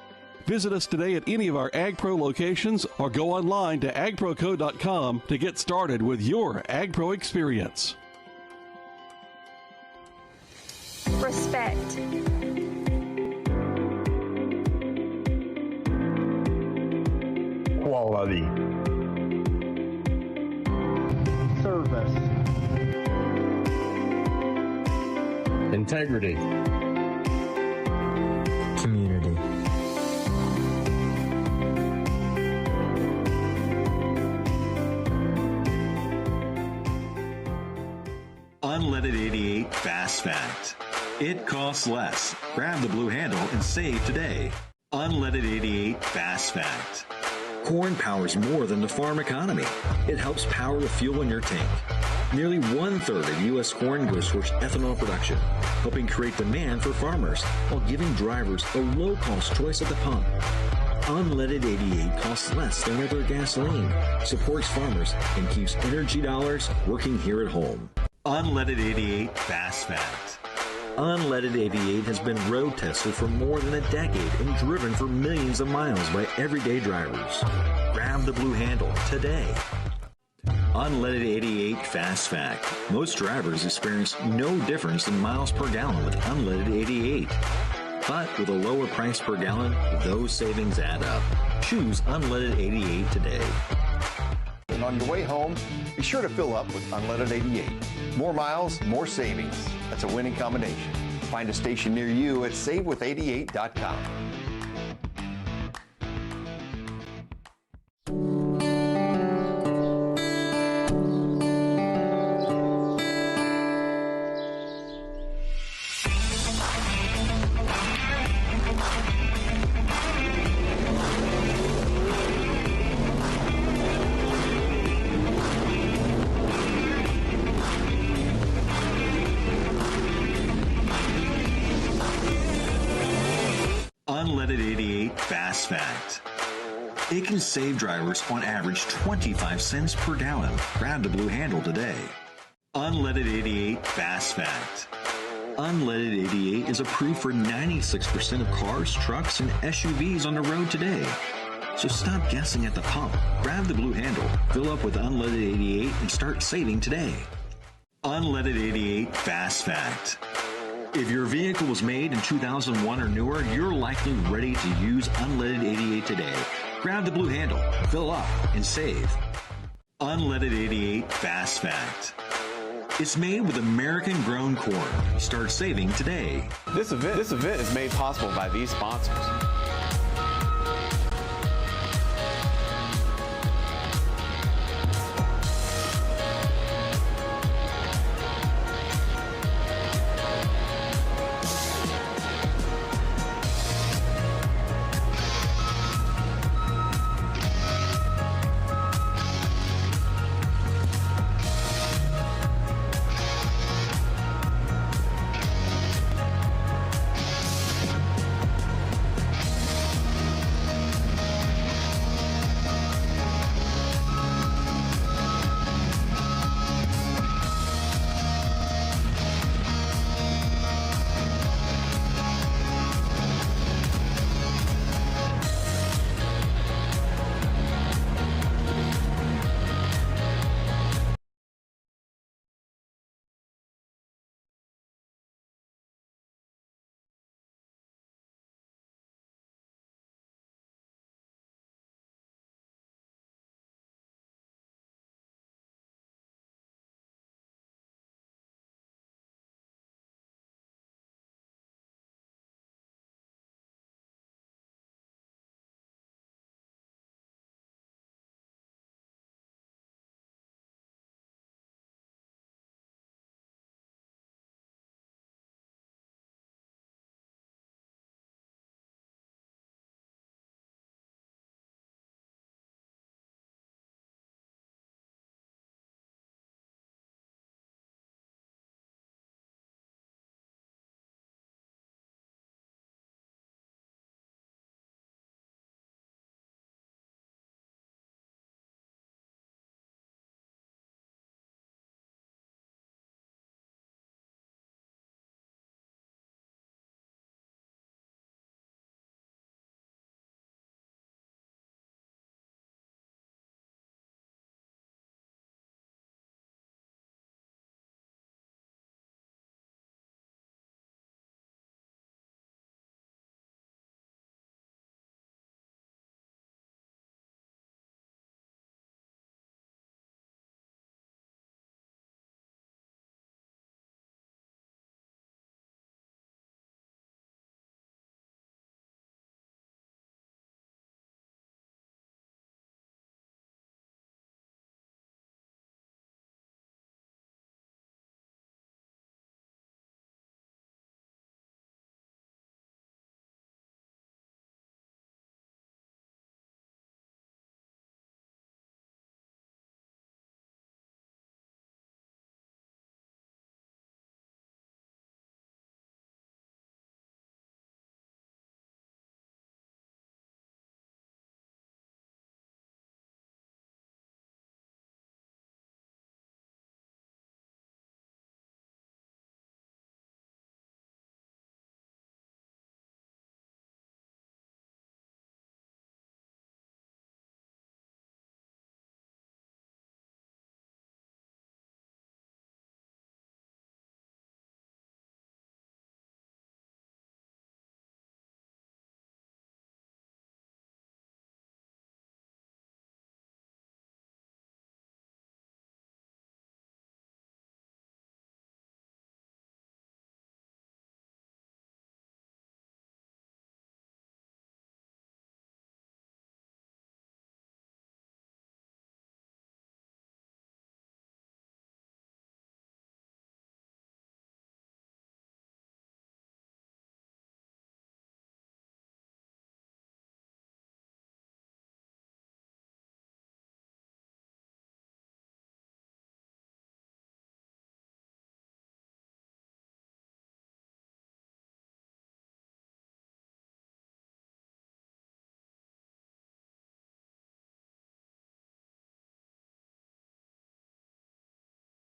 Visit us today at any of our AgPro locations or go online to agproco.com to get started with your AgPro experience.
Respect.
Quality. Service.
Integrity.
Community.
Unleaded 88 Fast Fact. It costs less. Grab the blue handle and save today. Unleaded 88 Fast Fact. Corn powers more than the farm economy. It helps power the fuel in your tank. Nearly 1/3 of U.S. corn goes towards ethanol production, helping create demand for farmers while giving drivers a low-cost choice at the pump. Unleaded 88 costs less than regular gasoline, supports farmers, and keeps energy dollars working here at home. Unleaded 88 Fast Fact. Unleaded 88 has been road tested for more than a decade and driven for millions of miles by everyday drivers. Grab the blue handle today. Unleaded 88 Fast Fact. Most drivers experience no difference in miles per gallon with unleaded 88. But with a lower price per gallon, those savings add up. Choose unleaded 88 today.
And on your way home, be sure to fill up with unleaded 88. More miles, more savings. That's a winning combination. Find a station near you at savewith88.com.
Unleaded 88 Fast Fact. It can save drivers on average 25 cents per gallon. Grab the blue handle today. Unleaded 88 Fast Fact. Unleaded 88 is approved for 96% of cars, trucks, and SUVs on the road today. So stop guessing at the pump. Grab the blue handle, fill up with unleaded 88, and start saving today. Unleaded 88 Fast Fact. If your vehicle was made in 2001 or newer, you're likely ready to use unleaded 88 today. Grab the blue handle, fill up, and save. Unleaded 88 Fast Fact. It's made with American-grown corn. Start saving today.
This event is made possible by these sponsors.